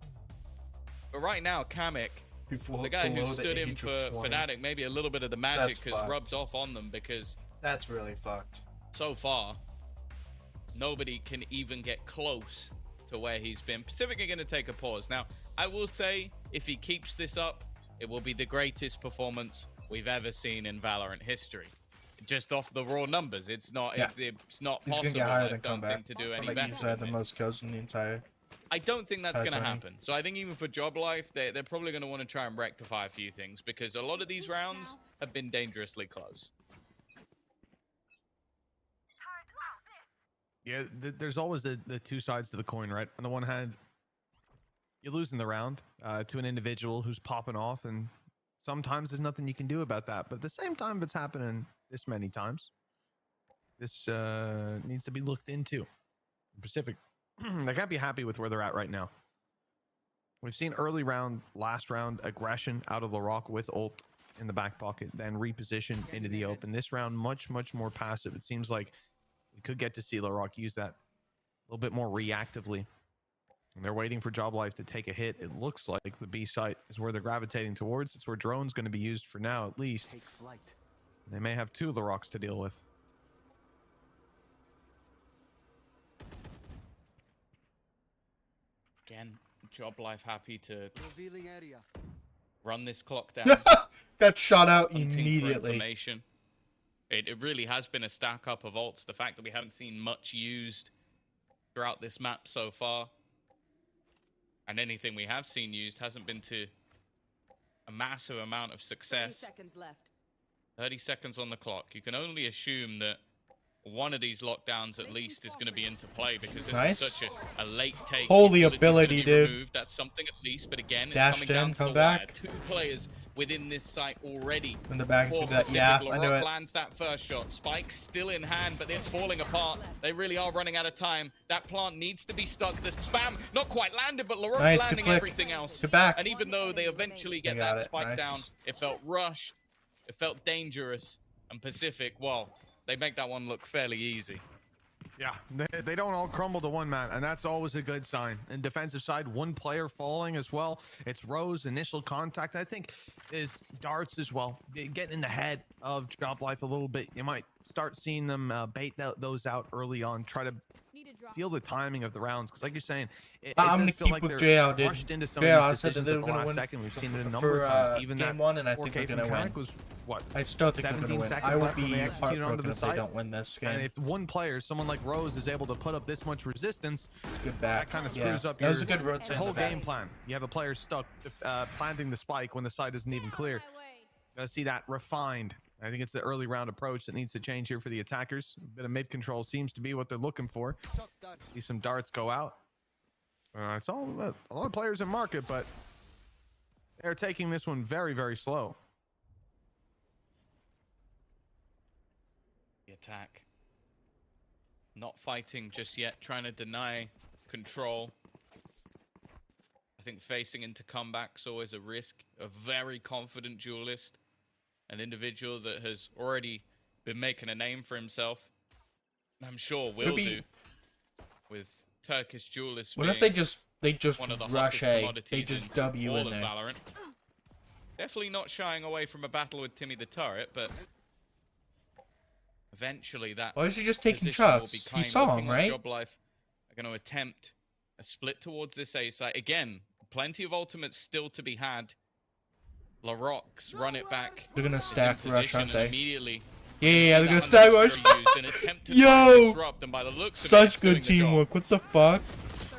But right now, Kamek, the guy who stood in for Fnatic, maybe a little bit of the magic has rubbed off on them, because that's really fucked. So far, nobody can even get close to where he's been. Pacific are going to take a pause. Now, I will say, if he keeps this up, it will be the greatest performance we've ever seen in Valorant history. Just off the raw numbers, it's not. Yeah. It's not He's possible. Gonna get higher I than don't comeback. think, to do any Like better. usually had the most kills in the entire. I don't think that's going to 20. happen. So I think even for job life, they're probably going to want to try and rectify a few things, because a lot of these rounds have been dangerously close. Yeah, there's always the 2 sides to the coin, right? On the one hand, you're losing the round to an individual who's popping off, and sometimes there's nothing you can do about that. But at the same time, if it's happening this many times, this needs to be looked into. Pacific, they can't be happy with where they're at right now. We've seen early round, last round aggression out of LaRock with ult in the back pocket, then reposition into the open. This round, much more passive. It seems like we could get to see LaRock use that a little bit more reactively. And they're waiting for Job Life to take a hit. It looks like the B site is where they're gravitating towards. It's where drone's going to be used for now, at least. Take flight. They may have 2 LaRocks to deal with. Again, Job Life happy to Revealing area. run this clock down. Got shot out Hunting for immediately. information. It really has been a stack up of ults. The fact that we haven't seen much used throughout this map so far, and anything we have seen used hasn't been to a massive amount of success. 30 seconds left. 30 seconds on the clock. You can only assume that one of these lockdowns at least is going to be into play, because this is such a late take. Holy Ability's ability, gonna be dude. removed. That's something at least, but again, it's Dashed coming down in, to come the wire. back. 2 players within this site already. In the back, For that. Pacific, Yeah, I LaRock knew it. lands that first shot. Spike still in hand, but it's falling apart. They really are running out of time. That plant needs to be stuck. The spam not quite landed, but LaRock's Nice, good landing flick. everything else. Good back. And even though they eventually get got that it. spike Nice. down, it felt rushed. It felt dangerous. And Pacific, well, they make that one look fairly easy. Yeah, they don't all crumble to one man, and that's always a good sign. And defensive side, 1 player falling as well. It's Rose, initial contact, I think, is Darts as well. Getting in the head of Job Life a little bit. You might start seeing them bait those out early on, try to feel the timing of the rounds, because like you're saying, I'm gonna keep like with they're JL, dude. rushed into some JL, I of these said that decisions they at were the gonna last win second. We've seen it a number for, of times. Even game that 1, and I think 4K they're gonna from win. Kamek was what? I still think they're 17 gonna win. seconds I would left when be they executed onto heartbroken the if they site. don't win this game. And if one player, someone like Rose, is able to put up this much resistance, good back. that kind of Yeah. screws up That was your a good rotate in whole the back. game plan. You have a player stuck planting the spike when the site isn't even clear. Gotta see that refined. I think it's the early round approach that needs to change here for the attackers. A bit of mid control seems to be what they're looking for. See some darts go out. It's all a lot of players in market, but they're taking this one very slow. The attack. Not fighting just yet, trying to deny control. I think facing into comeback's always a risk. A very confident duelist. An individual that has already been making a name for himself. I'm sure will do. With Turkish duelists. What if they just one of the rush hottest A? commodities They just in W all in of there. Valorant. Definitely not shying away from a battle with Timmy the Turret, but eventually that. Why is he just taking position will shots? be You kind. saw him, Looking like right? Job Life are going to attempt a split towards this A site. Again, plenty of ultimates still to be had. LaRock's run it back. They're gonna Is stack in rush, position aren't and they? immediately Yeah, they're gonna stack rush. Yo! Such good teamwork. What the fuck?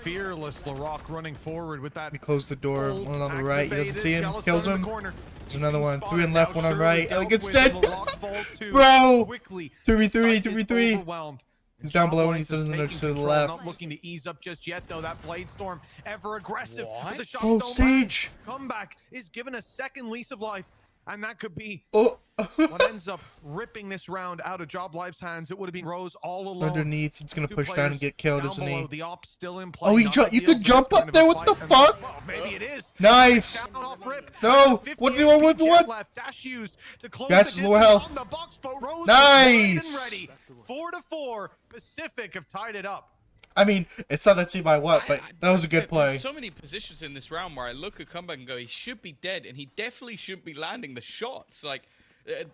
Fearless LaRock running forward with that. He closed the door. One on the right. He doesn't see him. Jealous Kills in the him. corner. There's another one. Spotted 3 on left, 1 on surely right. dealt Elegant's with. dead. LaRock falls too Bro! quickly. 2v3, Sight is 2v3. overwhelmed. He's down below and he Job Life doesn't is notice to the taking control, left. Not looking to ease up just yet, though. That Blade Storm ever aggressive. But the shots Oh, don't Sage. land. Comeback is given a second lease of life, and that could be Oh. what ends up ripping this round out of Job Life's hands. It would have been Rose all alone. Underneath, it's gonna Two push down players and get killed, down isn't below. he? The op still in play. Oh, you Not you ideal could for jump this up kind there. of a What the fight. fuck? Well, maybe it is. Nice. Down off rip. No. What do you want? What do you want? Left. Dash used to close That's the lower distance health. on the box, but Rose Nice. was wide and ready. 4-4. Pacific have tied it up. I mean, it's not that see by what, but that was a good play. There's so many positions in this round where I look at comeback and go, he should be dead, and he definitely shouldn't be landing the shots. Like,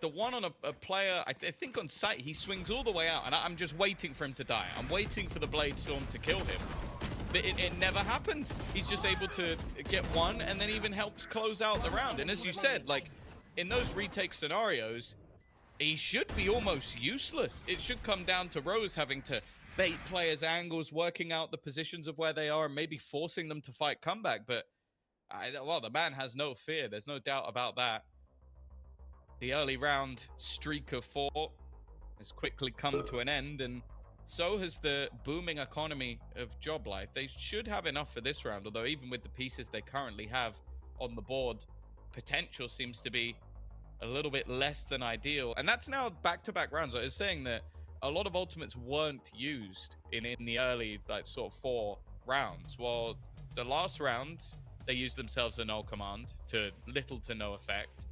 the one on a player, I think on sight, he swings all the way out, and I'm just waiting for him to die. I'm waiting for the Blade Storm to kill him. But it never happens. He's just able to get one, and then even helps close out the round. And as you said, like, in those retake scenarios, he should be almost useless. It should come down to Rose having to bait players' angles, working out the positions of where they are, and maybe forcing them to fight comeback. But, well, the man has no fear. There's no doubt about that. The early round streak of 4 has quickly come to an end, and so has the booming economy of Job Life. They should have enough for this round, although even with the pieces they currently have on the board, potential seems to be a little bit less than ideal. And that's now back-to-back rounds. I was saying that a lot of ultimates weren't used in the early, like, sort of 4 rounds. Well, the last round, they used themselves a null command to little to no effect.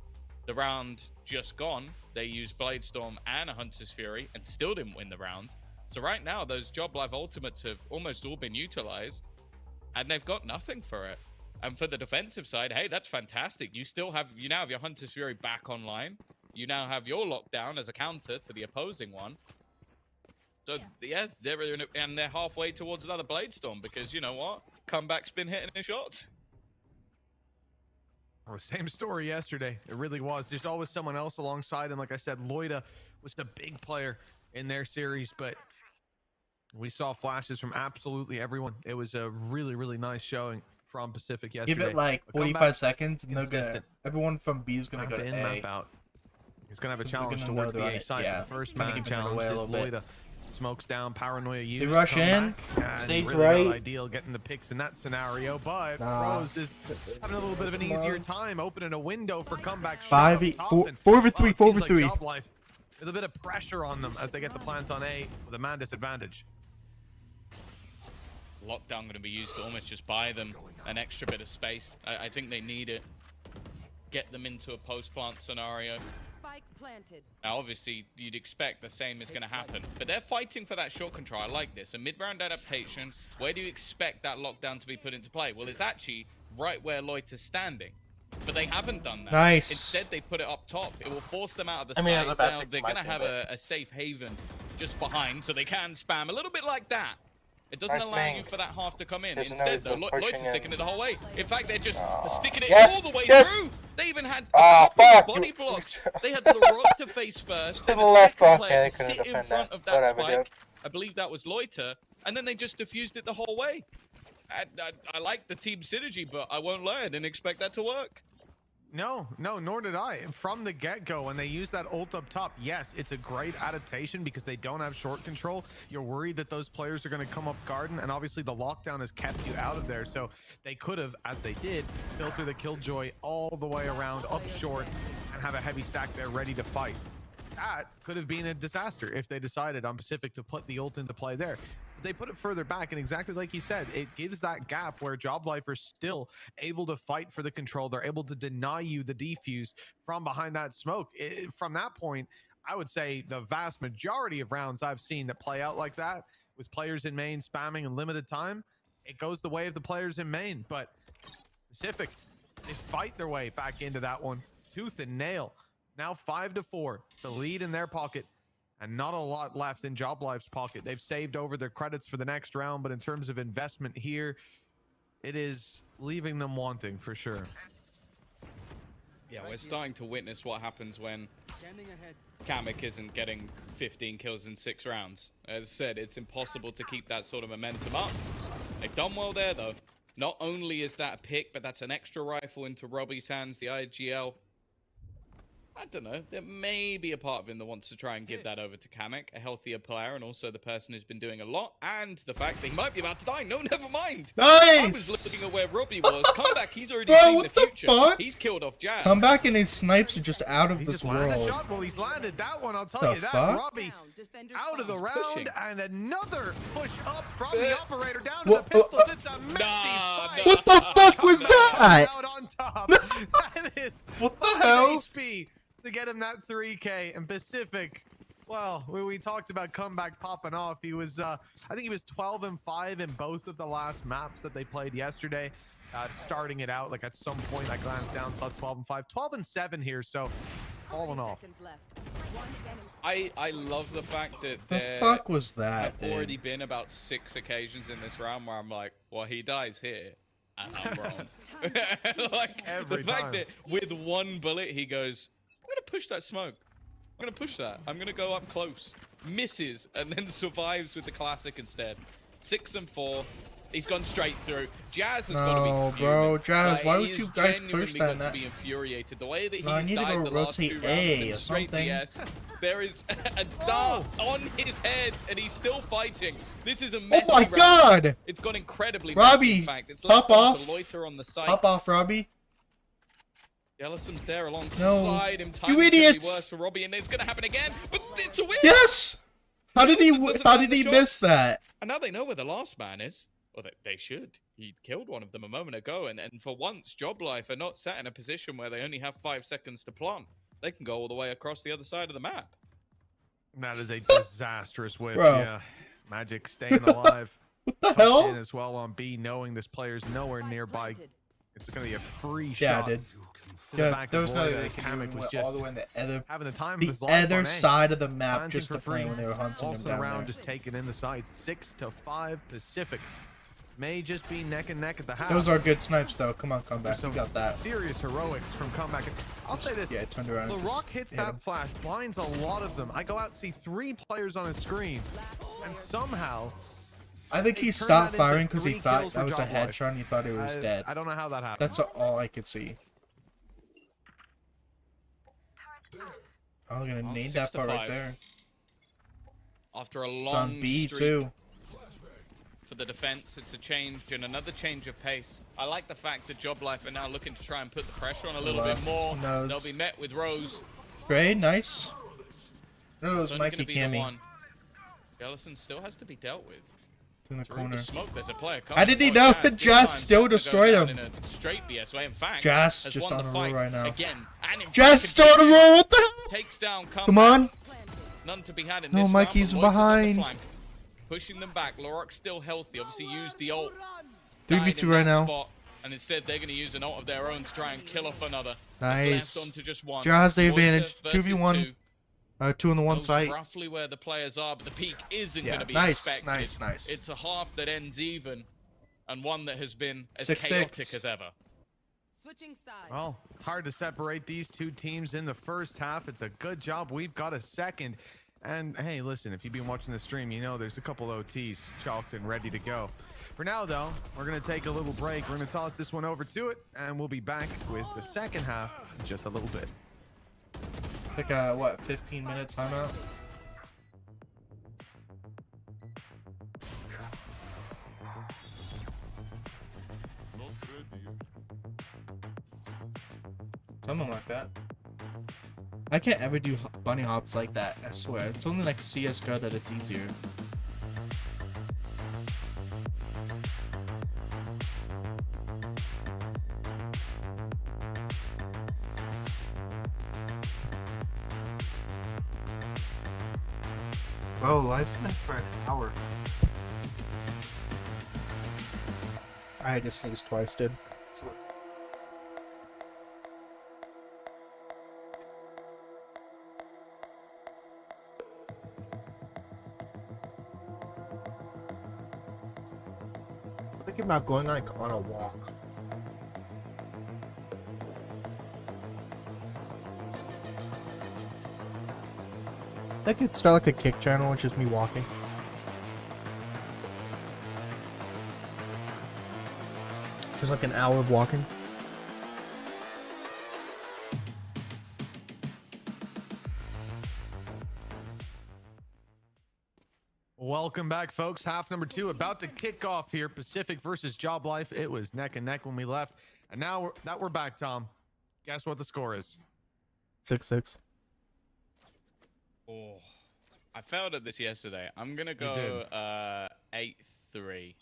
The round just gone, they used Blade Storm and a Hunter's Fury and still didn't win the round. So right now, those Job Life ultimates have almost all been utilized, and they've got nothing for it. And for the defensive side, hey, that's fantastic. You now have your Hunter's Fury back online. You now have your lockdown as a counter to the opposing one. So yeah, they're halfway towards another Blade Storm, because you know what? Comeback's been hitting his shots. Well, same story yesterday. It really was. There's always someone else alongside, and like I said, Loida was the big player in their series, but we saw flashes from absolutely everyone. It was a really, really nice showing from Pacific yesterday. Give it like 45 seconds, and they're gonna, everyone from B is gonna go to in, A. map out. He's gonna have a They're challenge gonna towards know the they're A site. yeah, The first kinda man give it away challenge a is little bit. Loida. Smokes down, paranoia used. They rush in, Sage right. Ideal getting the picks in that scenario, but Rose is having a little bit of an easier time opening a window for comeback. 4v3, 4v3. Job Life with a bit of pressure on them as they get the plant on A with a man disadvantage. Lockdown going to be used to almost just buy them an extra bit of space. I think they need it. Get them into a post-plant scenario. Spike planted. Now, obviously, you'd expect the same is going to happen. But they're fighting for that short control. I like this. A mid-round adaptation. Where do you expect that lockdown to be put into play? Well, it's actually right where Loiter's standing. But they haven't done that. Nice. Instead, they put it up top. It will force them out of the I mean, side. Now, they're going to have a safe haven just behind, so they can spam a little bit like that. It doesn't allow you for that half to come in. Instead, though, Loiter's sticking it the whole way. In fact, they're just sticking it all the way through. They even had body blocks. They had LaRock to face first. To the left, bro. To sit in front of that spike. I believe that was Loiter. And then they just diffused it the whole way. I like the team synergy, but I won't lie. I didn't expect that to work. No, nor did I. From the get-go, when they use that ult up top, yes, it's a great adaptation because they don't have short control. You're worried that those players are going to come up garden, and obviously the lockdown has kept you out of there. So they could have, as they did, filter the Killjoy all the way around up short and have a heavy stack there ready to fight. That could have been a disaster if they decided on Pacific to put the ult into play there. They put it further back, and exactly like you said, it gives that gap where Job Life are still able to fight for the control. They're able to deny you the defuse from behind that smoke. From that point, I would say the vast majority of rounds I've seen that play out like that, with players in main spamming in limited time, it goes the way of the players in main. But Pacific They fight their way back into that one. Tooth and nail. Now 5-4. The lead in their pocket. And not a lot left in Job Life's pocket. They've saved over their credits for the next round, but in terms of investment here, it is leaving them wanting for sure. Yeah, we're starting to witness what happens when Kamek isn't getting 15 kills in 6 rounds. As I said, it's impossible to keep that sort of momentum up. They've done well there, though. Not only is that a pick, but that's an extra rifle into Robbie's hands, the IGL. I don't know. There may be a part of him that wants to try and give that over to Kamek, a healthier player, and also the person who's been doing a lot, and the fact that he might be about to die. No, never mind. Nice! I was looking at where Robbie was. Comeback, he's already seen the future. Fuck? He's killed off Jazz. Comeback and his snipes are just out of He this just landed a world. shot. Well, he's landed that one. I'll tell The you that. fuck? Robbie out of the round, pushing. and another push up from the operator down to the pistols. It's a messy fight. What the fuck was that? Out on top. That is what the hell? HP to get him that 3K. And Pacific, well, we talked about Comeback popping off. He was, I think he was 12-5 in both of the last maps that they played yesterday. Starting it out, like at some point I glanced down, saw 12-5, 12-7 here. So all in all, I love the fact that The there fuck was that, have dude? already been about 6 occasions in this round where I'm like, well, he dies here. And I'm wrong. Like, Every the fact time. that with one bullet, he goes, I'm going to push that smoke. I'm going to push that. I'm going to go up close. Misses, and then survives with the classic instead. 6-4. He's gone straight through. Jazz has got to be No, fuming. bro. Jazz, why would he's you guys genuinely push that? got in to that? be infuriated. The way that No, I he's need to died go the last 2 rotate rounds A with or a straight something. DS. There is a dart on his head, and he's still fighting. This is a messy my round. God! It's gone incredibly Robbie, messy, in fact. It's pop left on off. to Loiter on the side. Hop off, Robbie. Jellisom's there alongside him. Time You is gonna be idiots! worse for Robbie, and it's going to happen again. But it's a win. Yes! How did he? Doesn't How have did the he shots. miss that? And now they know where the last man is. Well, they should. He killed one of them a moment ago, and for once, Job Life are not sat in a position where they only have 5 seconds to plant. They can go all the way across the other side of the map. that is a disastrous whip. Bro. Yeah, Magic staying alive. What the Tucked hell? in as well on B, knowing this player's nowhere nearby. It's going to be a free Yeah, shot. dude. To the Yeah, back there of was no Lloyd, way they as could Kamek do was it just all the way on the other, having the time of the his life other on A. side of the map, Planting just for to play free. when they were hunting him Pulsing down around, there. just taking in the sides. 6-5 Pacific. May just be neck and neck at the half. Those are good snipes, though. Come on, come back. Some You got that. serious heroics from Comeback. I'll say this. Yeah, it turned around. The and just Rock hits hit that him. flash, blinds a lot of them. I go out, see 3 players on his screen, and somehow I think he it turned stopped that into firing because he 3 thought kills that for was a Job Life. headshot and he thought it was dead. I don't know how that happened. That's all I could see. I'm gonna Well, name that part 6-5. right there. After a It's long on B streak too. for the defense, it's a change and another change of pace. I like the fact that Job Life are now looking to try and put the pressure on a little Left bit more. nose. They'll be met with Rose. Great, nice. No, it was It's only Mikey gonna be the Cammy one. Jellison still has to be dealt with. in the Through corner. the smoke, there's a player How coming. did he Oh, know Jazz that this Jazz time still to go destroyed down him? in a straight BSway. In fact, Jazz has just won on the a roll fight right now. again. And in Jazz fact, still on a continues. roll. What the hell? Takes down Come Comeback. on. None to be had in No, this Mikey's round, but Loiter's on the behind. flank, pushing them back. Lorok's still healthy. Obviously used the ult. 3v2 died in right that now. spot, and instead they're going to use an ult of their own to try and kill off another. It's Nice. left on to just one. Jazz the Loiter advantage. versus 2v1. 2. 2 on the one Knows site. roughly where the players are, but the peak isn't Yeah, going to be nice, expected. nice. It's a half that ends even, and one that has been as 6-6. chaotic as ever. Switching sides. Well, hard to separate these two teams in the first half. It's a good job we've got a second. And hey, listen, if you've been watching the stream, you know there's a couple OTs chalked and ready to go. For now, though, we're going to take a little break. We're going to toss this one over to it, and we'll be back with the second half in just a little bit. Like a, what, 15-minute timeout? Something like that. I can't ever do bunny hops like that, I swear. It's only like CSGO that it's easier. Bro, life's been for an hour. I just sneezed twice, dude. Thinking about going like on a walk. I could start like a kick channel, it's just me walking. Just like an hour of walking. Welcome back, folks. Half number 2 about to kick off here. Pacific versus Job Life. It was neck and neck when we left. And now we're back, Tom. Guess what the score is? 6-6. Oh, I failed at this yesterday. I'm going to go 8-3.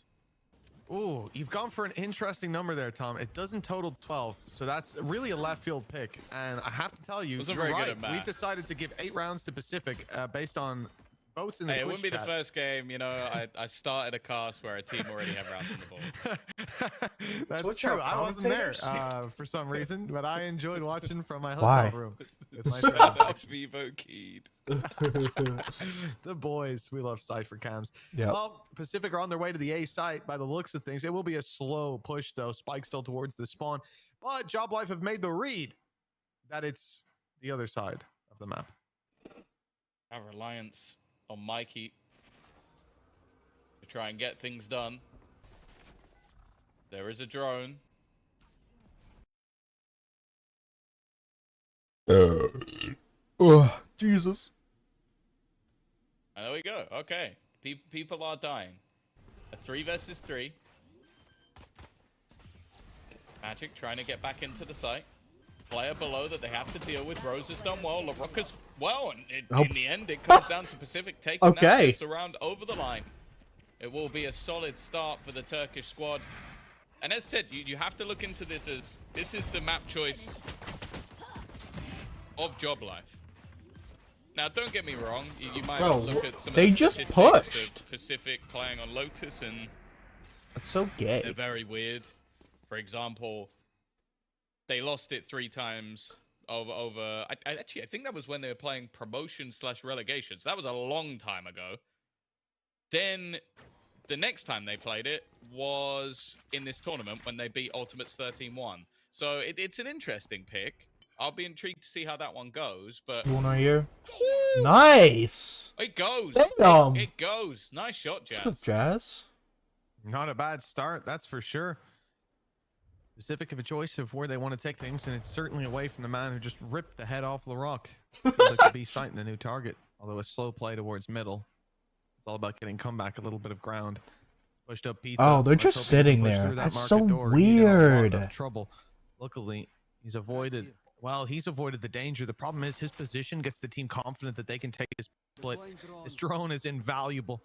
Ooh, you've gone for an interesting number there, Tom. It doesn't total 12, so that's really a left field pick. And I have to tell you, Wasn't you're very right. good at math. We've decided to give 8 rounds to Pacific based on votes in the Hey, it Twitch wouldn't be chat. the first game. You know, I started a cast where a team already had rounds on the board. That's Twitch true. our I wasn't there commentators? for some reason, but I enjoyed watching from my Why? hotel room with my Shout friends. out Vivo Keyed. The boys, we love Cypher cams. Yep. Well, Pacific are on their way to the A site by the looks of things. It will be a slow push, though. Spike still towards the spawn, but Job Life have made the read that it's the other side of the map. Our reliance on Mikey to try and get things done. There is a drone. Oh, Jesus. And there we go. Okay. People are dying. A 3 versus 3. Magic trying to get back into the site. Player below that they have to deal with. Rose has done well. LaRock as well. And in the end, it comes down to Pacific taking that first round over the line. It will be a solid start for the Turkish squad. And as said, you have to look into this as this is the map choice of Job Life. Now, don't get me wrong. You might look at some of the statistics of Pacific playing on Lotus, and that's so gay. they're very weird. For example, they lost it 3 times over. I think that was when they were playing promotion/relegation. So that was a long time ago. Then the next time they played it was in this tournament when they beat Ultimates 13-1. So it's an interesting pick. I'll be intrigued to see how that one goes. But One right here. Nice. it goes. Damn. It goes. Nice shot, Jazz. Let's go, Jazz. Not a bad start, that's for sure. Pacific have a choice of where they want to take things, and it's certainly away from the man who just ripped the head off LaRock. Like to be sighting a new target, although a slow play towards middle. It's all about getting comeback, a little bit of ground. Pushed up Pizza. Oh, they're just sitting there. That's so weird. Trouble. Luckily, he's avoided. Well, he's avoided the danger. The problem is his position gets the team confident that they can take his split. His drone is invaluable.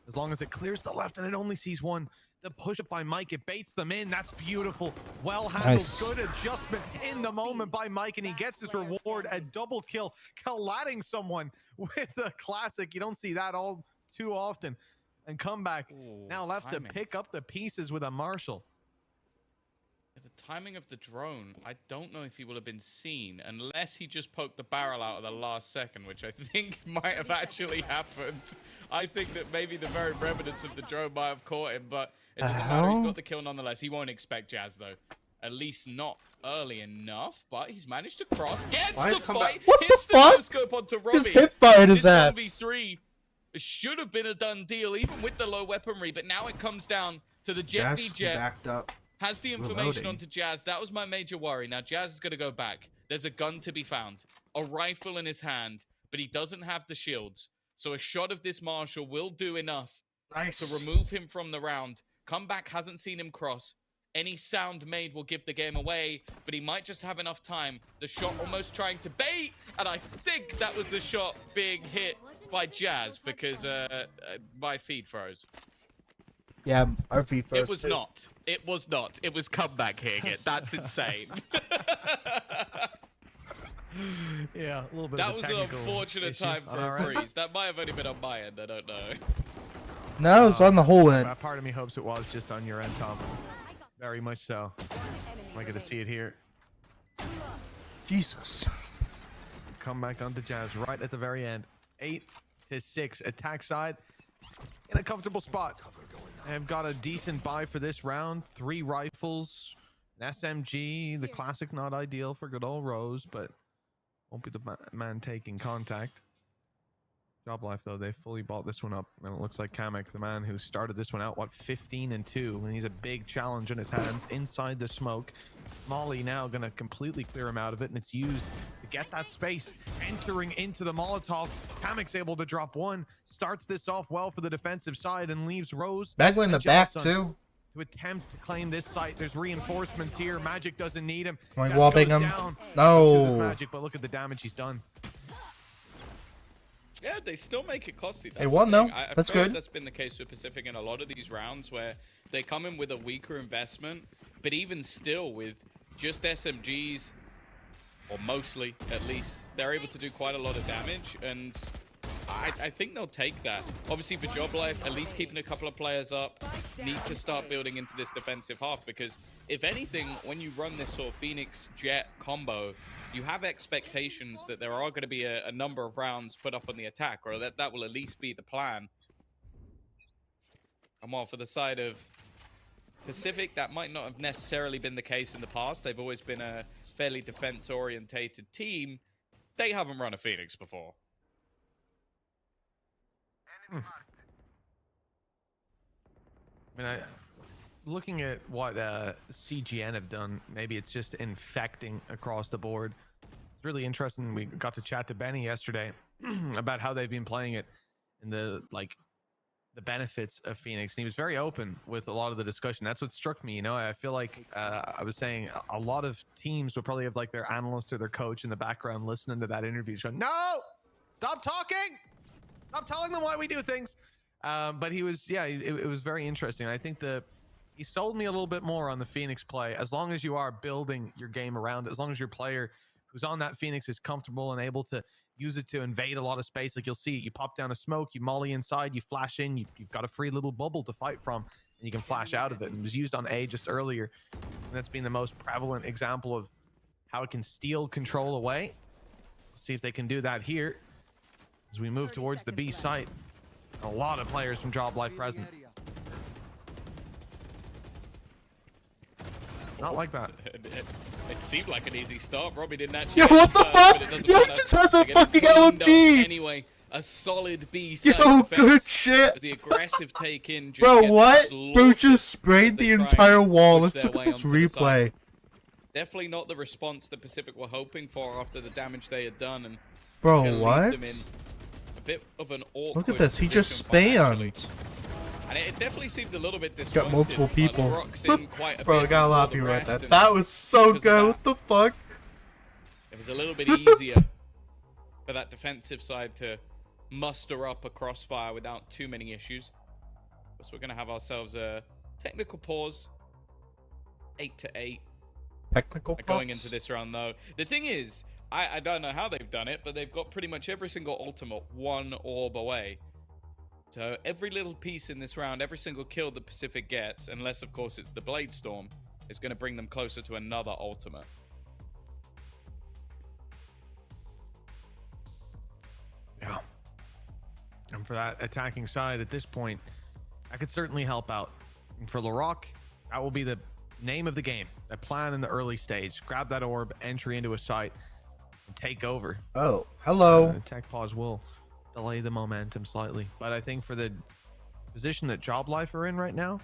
As long as it clears the left and it only sees one. The push up by Mike, it baits them in. That's beautiful. Well handled. Nice. Good adjustment in the moment by Mike, and he gets his reward. A double kill, colliding someone with a classic. You don't see that all too often. And comeback. Now left to pick up the pieces with a Marshall. The timing of the drone, I don't know if he will have been seen unless he just poked the barrel out at the last second, which I think might have actually happened. I think that maybe the very remnants of the drone might have caught him, but it doesn't matter. He's got the kill nonetheless. He won't expect Jazz, though. At least not early enough, but he's managed to cross. Gets the fight. What Hits the the fuck? no-scope onto Robbie. Just hit fired his ass. 1v3 should have been a done deal, even with the low weaponry, but now it comes down to the Jet v Jet. Backed up. Has the information onto Jazz. That was my major worry. Now, Jazz is going to go back. There's a gun to be found. A rifle in his hand, but he doesn't have the shields. So a shot of this Marshall will do enough to remove him from the round. Comeback hasn't seen him cross. Any sound made will give the game away, but he might just have enough time. The shot almost trying to bait, and I think that was the shot being hit by Jazz because my feed froze. Yeah, our feet first. It was not. It was not. It was comeback hitting it. That's insane. Yeah, a little bit. That of a was an technical unfortunate issue time on for our a end. freeze. That might have only been on my end. I don't know. No, it's on the whole end. Part of me hopes it was just on your end, Tom. Very much so. Am I going to see it here? Jesus. Come back onto Jazz right at the very end. 8-6. Attack side in a comfortable spot. I've got a decent buy for this round. 3 rifles, an SMG, the classic, not ideal for good old Rose, but won't be the man taking contact. Job Life, though, they fully bought this one up, and it looks like Kamek, the man who started this one out, what, 15-2, and he's a big challenge in his hands inside the smoke. Molly now gonna completely clear him out of it, and it's used to get that space. Entering into the Molotov, Kamek's able to drop one, starts this off well for the defensive side, and leaves Rose Bagwell in the back too to attempt to claim this site. There's reinforcements here. Magic doesn't need him. Am I wallbang him? No. No. Magic, but look at the damage he's done. Yeah, they still make it costly. They won though. That's feel good. Like that's been the case with Pacific in a lot of these rounds where they come in with a weaker investment, but even still with just SMGs, or mostly at least, they're able to do quite a lot of damage, and I think they'll take that. Obviously for Job Life, at least keeping a couple of players up, need to start building into this defensive half, because if anything, when you run this sort of Phoenix Jet combo, you have expectations that there are going to be a number of rounds put up on the attack, or that will at least be the plan. And while for the side of Pacific, that might not have necessarily been the case in the past. They've always been a fairly defense-orientated team. They haven't run a Phoenix before. I mean, looking at what CGN have done, maybe it's just infecting across the board. It's really interesting. We got to chat to Benny yesterday about how they've been playing it and the benefits of Phoenix, and he was very open with a lot of the discussion. That's what struck me. You know, I feel like I was saying a lot of teams would probably have like their analyst or their coach in the background listening to that interview, going, "No, stop talking, stop telling them why we do things." But he was, yeah, it was very interesting. I think he sold me a little bit more on the Phoenix play. As long as you are building your game around it, as long as your player who's on that Phoenix is comfortable and able to use it to invade a lot of space. Like you'll see, you pop down a smoke, you molly inside, you flash in, you've got a free little bubble to fight from, and you can flash out of it. And it was used on A just earlier, and that's been the most prevalent example of how it can steal control away. Let's see if they can do that here as we move towards the B site. A lot of players from Job Life present. Not like that. It seemed like an easy start. Robbie didn't actually. Yo, what the fuck? Yo, he just has a fucking LMG. Anyway, a solid B. Yo, good shit. The aggressive take in. Bro, what? Bro just sprayed the entire wall. Let's look at this replay. Definitely not the response the Pacific were hoping for after the damage they had done. And bro, what? A bit of an awkward look at this. He just spammed. And it definitely seemed a little bit disjointed. Got multiple people. Bro, I got a lot of people right there. That was so good. What the fuck? It was a little bit easier for that defensive side to muster up a crossfire without too many issues. So we're going to have ourselves a technical pause. 8-8. Technical pause? Going into this round, though. The thing is, I don't know how they've done it, but they've got pretty much every single ultimate one orb away. So every little piece in this round, every single kill the Pacific gets, unless of course it's the Blade Storm, is going to bring them closer to another ultimate. Yeah. And for that attacking side at this point, that could certainly help out. And for LaRock, that will be the name of the game. That plan in the early stage. Grab that orb, entry into a site, and take over. Oh, hello. Tech pause will delay the momentum slightly, but I think for the position that Job Life are in right now,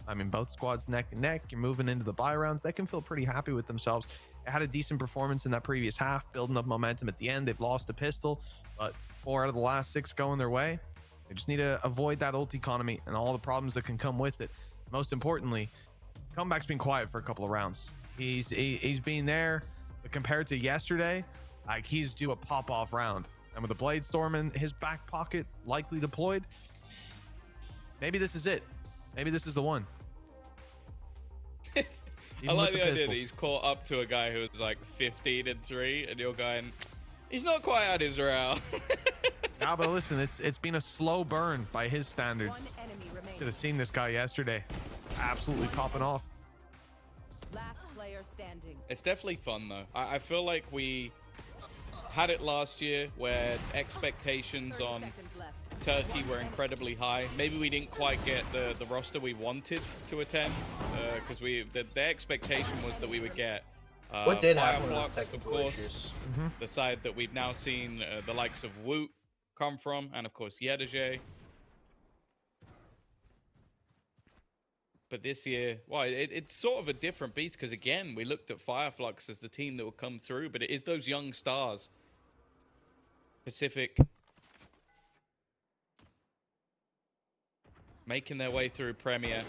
I mean, both squads neck and neck, you're moving into the buy rounds, they can feel pretty happy with themselves. They had a decent performance in that previous half, building up momentum at the end. They've lost a pistol, but 4 out of the last 6 going their way. They just need to avoid that ult economy and all the problems that can come with it. Most importantly, comeback's been quiet for a couple of rounds. He's been there, but compared to yesterday, like, he's due a pop-off round. And with the Blade Storm in his back pocket, likely deployed, maybe this is it. Maybe this is the one. I like the idea that he's caught up to a guy who was like 15-3, and you're going, he's not quite at his route. Nah, but listen, it's been a slow burn by his standards. Should have seen this guy yesterday. Absolutely popping off. Last player standing. It's definitely fun though. I feel like we had it last year where expectations on Turkey were incredibly high. Maybe we didn't quite get the roster we wanted to attend because the expectation was that we would get what did happen Fireflux, with technical of course, issues? the side that we've now seen the likes of Woot come from, and of course Yedege. But this year, well, it's sort of a different beast because, again, we looked at Fireflux as the team that will come through, but it is those young stars. Pacific making their way through Premier.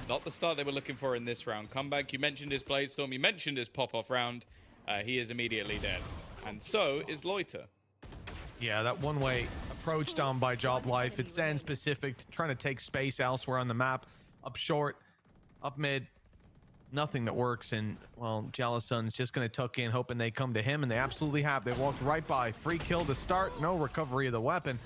Not the start they were looking for in this round. Comeback, you mentioned his Bladestorm, you mentioned his pop-off round. He is immediately dead. And so is Loiter. Yeah, that one-way approach down by Job Life. It's Zen specific, trying to take space elsewhere on the map. Up short, up mid, nothing that works. And, well, Jalasun's just going to tuck in, hoping they come to him. And they absolutely have. They walked right by. Free kill to start. No recovery of the weapon.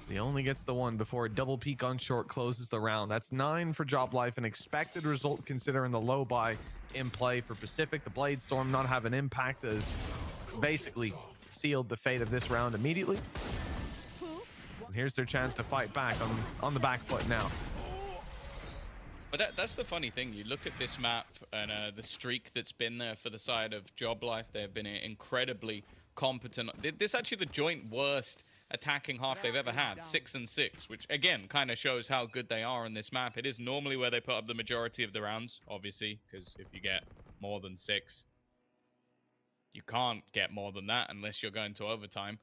He only gets the one before a double peek on short closes the round. That's 9 for Job Life, an expected result considering the low buy in play for Pacific. The Bladestorm not have an impact as basically sealed the fate of this round immediately. And here's their chance to fight back on the back foot now. But that's the funny thing. You look at this map and the streak that's been there for the side of Job Life. They've been incredibly competent. This is actually the joint worst attacking half they've ever had, 6-6, which again kind of shows how good they are on this map. It is normally where they put up the majority of the rounds, obviously, because if you get more than 6, you can't get more than that unless you're going to overtime.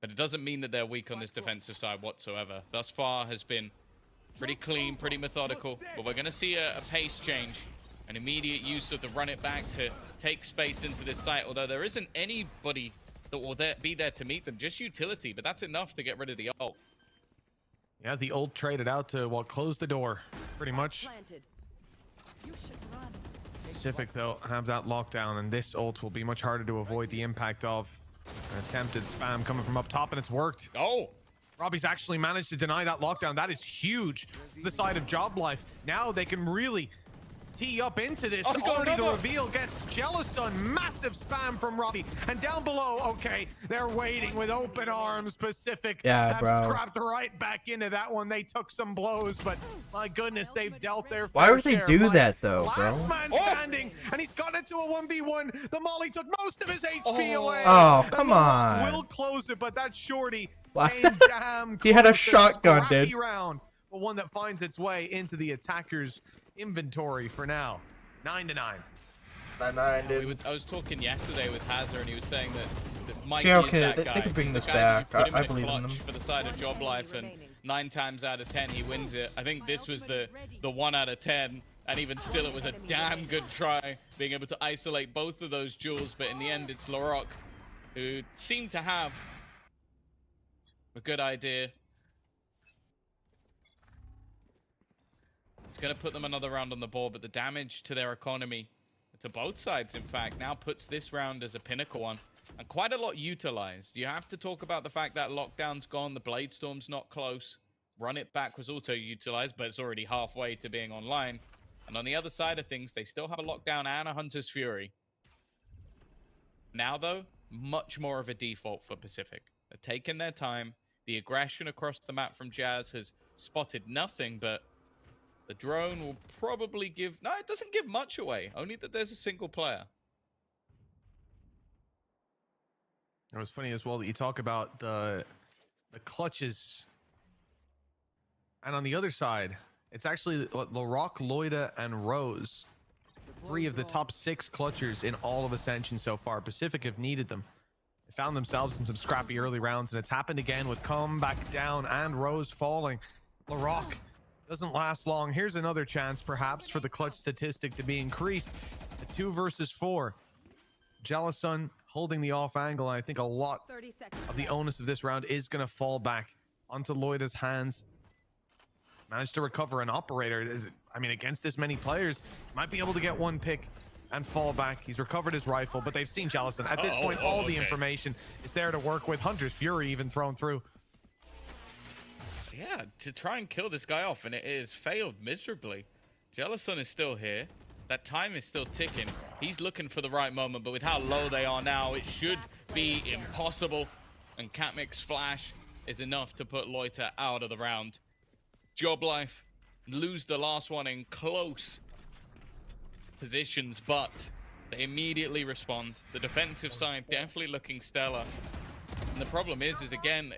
But it doesn't mean that they're weak on this defensive side whatsoever. Thus far has been pretty clean, pretty methodical, but we're going to see a pace change, an immediate use of the run it back to take space into this site, although there isn't anybody that will be there to meet them, just utility, but that's enough to get rid of the ult. Yeah, the ult traded out to, well, close the door, pretty much. Pacific, though, have that lockdown, and this ult will be much harder to avoid the impact of an attempted spam coming from up top, and it's worked. Oh! Robbie's actually managed to deny that lockdown. That is huge for the side of Job Life. Now they can really tee up into this. Already the reveal gets Jellison. Massive spam from Robbie. And down below, okay, they're waiting with open arms. Pacific have scrapped right back into that one. They took some blows, but my goodness, they've dealt their Why fair would they share. do that, though, bro? Last man standing, and he's got into a 1v1. The Molly took most of his HP away. Oh, come on. Will close it, but that shorty. He had a shotgun, dude. Round, but one that finds its way into the attacker's inventory for now. 9-9. 9-9, dude. I was talking yesterday with Hazard, and he was saying that Mike Yeah, is okay, that they guy. can bring this The guy back. who put him I in believe in clutch them. for the side of Job Life, and 9 times out of 10 he wins it. I think this was the 1 out of 10, and even still it was a damn good try, being able to isolate both of those jewels. But in the end, it's Larocque who seemed to have a good idea. It's going to put them another round on the board, but the damage to their economy, to both sides, in fact, now puts this round as a pinnacle one. And quite a lot utilized. You have to talk about the fact that lockdown's gone, the Bladestorm's not close. Run it back was also utilized, but it's already halfway to being online. And on the other side of things, they still have a lockdown and a Hunter's Fury. Now, though, much more of a default for Pacific. They're taking their time. The aggression across the map from Jazz has spotted nothing, but the drone will probably give... No, it doesn't give much away. Only that there's a single player. It was funny as well that you talk about the clutches. And on the other side, it's actually Larocque, Loida, and Rose. 3 of the top 6 clutchers in all of Ascension so far. Pacific have needed them. They found themselves in some scrappy early rounds, and it's happened again with Come back down and Rose falling. Larocque doesn't last long. Here's another chance, perhaps, for the clutch statistic to be increased. A 2 versus 4. Jellison holding the off angle. I think a lot of the onus of this round is going to fall back onto Loida's hands. Managed to recover an operator. I mean, against this many players, might be able to get one pick and fall back. He's recovered his rifle, but they've seen Jellison. At this point, all the information is there to work with. Hunter's Fury even thrown through. Yeah, to try and kill this guy off, and it is failed miserably. Jellison is still here. That time is still ticking. He's looking for the right moment, but with how low they are now, it should be impossible. And Katmik's flash is enough to put Loiter out of the round. Job Life lose the last one in close positions, but they immediately respond. The defensive side definitely looking stellar. And the problem is again,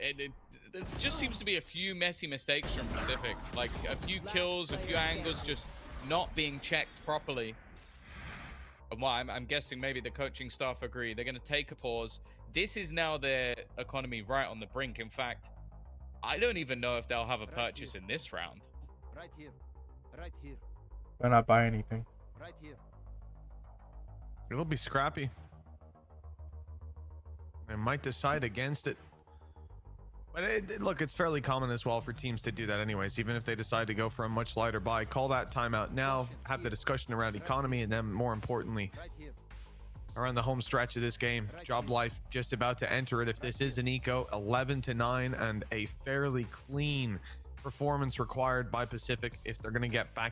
there just seems to be a few messy mistakes from Pacific. Like a few kills, a few angles just not being checked properly. And well, I'm guessing maybe the coaching staff agree. They're going to take a pause. This is now their economy right on the brink. In fact, I don't even know if they'll have a purchase in this round. Right here. Right here. Why not buy anything? Right here. It'll be scrappy. They might decide against it. But look, it's fairly common as well for teams to do that anyways, even if they decide to go for a much lighter buy. Call that timeout now, have the discussion around economy, and then more importantly, around the home stretch of this game. Job Life just about to enter it. If this is an eco, 11-9 and a fairly clean performance required by Pacific if they're going to get back.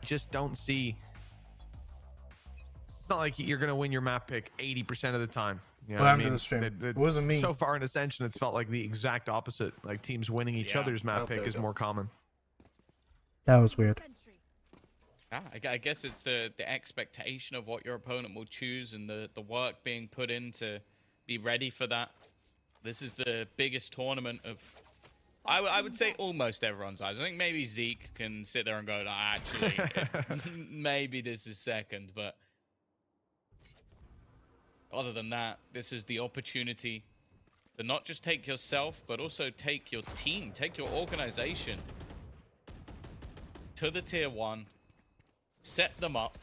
Just don't see. It's not like you're going to win your map pick 80% of the time. You know what happened to the stream? It wasn't me. So far in Ascension, it's felt like the exact opposite. Like teams winning each other's map pick is more common. That was weird. I guess it's the expectation of what your opponent will choose and the work being put in to be ready for that. This is the biggest tournament of, I would say, almost everyone's eyes. I think maybe Zeke can sit there and go, actually, maybe this is second. But other than that, this is the opportunity to not just take yourself, but also take your team, take your organization to the tier 1, set them up.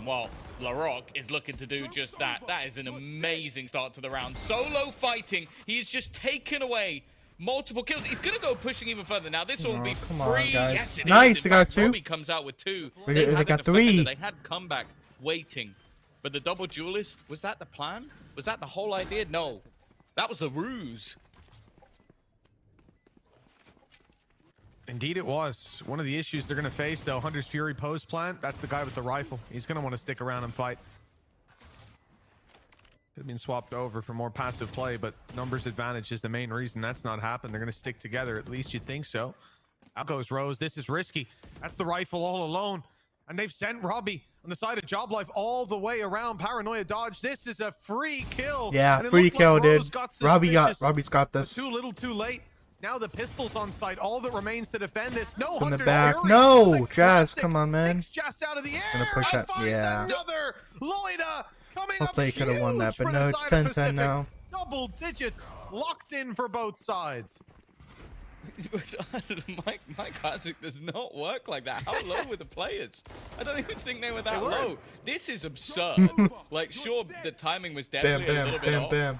Well, Larocque is looking to do just that. That is an amazing start to the round. Solo fighting. He's just taken away multiple kills. He's going to go pushing even further. Now, this will be come free. on, guys. Yes, Nice, they got 2. Robbie comes out with 2. They got 3. They had comeback waiting. But the double duelist, was that the plan? Was that the whole idea? No. That was a ruse. Indeed it was. One of the issues they're going to face, though, Hunter's Fury post plant, that's the guy with the rifle. He's going to want to stick around and fight. Could have been swapped over for more passive play, but numbers advantage is the main reason that's not happened. They're going to stick together. At least you'd think so. Out goes Rose. This is risky. That's the rifle all alone. And they've sent Robbie on the side of Job Life all the way around. Paranoia dodge. This is a free kill. Yeah, free kill, like dude. Robbie's got this. Too little, too late. Now the pistol's on site. All that remains to defend this. No From the Hunter's back. Fury. No, Jazz, come on, man. Jazz out of the air. Gonna push that. Yeah. Another Loida coming Hope up they could have won that, but no, it's 10-10 now. Double digits locked in for both sides. My classic does not work like that. How low were the players? I don't even think they were that low. This is absurd. Like, sure, the timing was definitely a little bit off.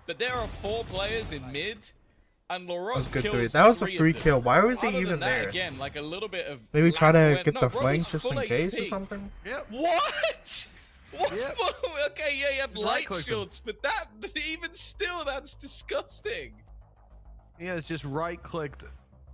But there are 4 players in mid, and Larocque that was a good kills 3. That was a 3 free of them. kill. Why was he Other even than that, there? Again, like a little bit of Maybe try to get no, the Robbie's flank just in full case or HP. something? Yep. What? What? Yep. Okay, yeah, you have light right-clicked him. shields, but that, even still, that's disgusting. He has just right-clicked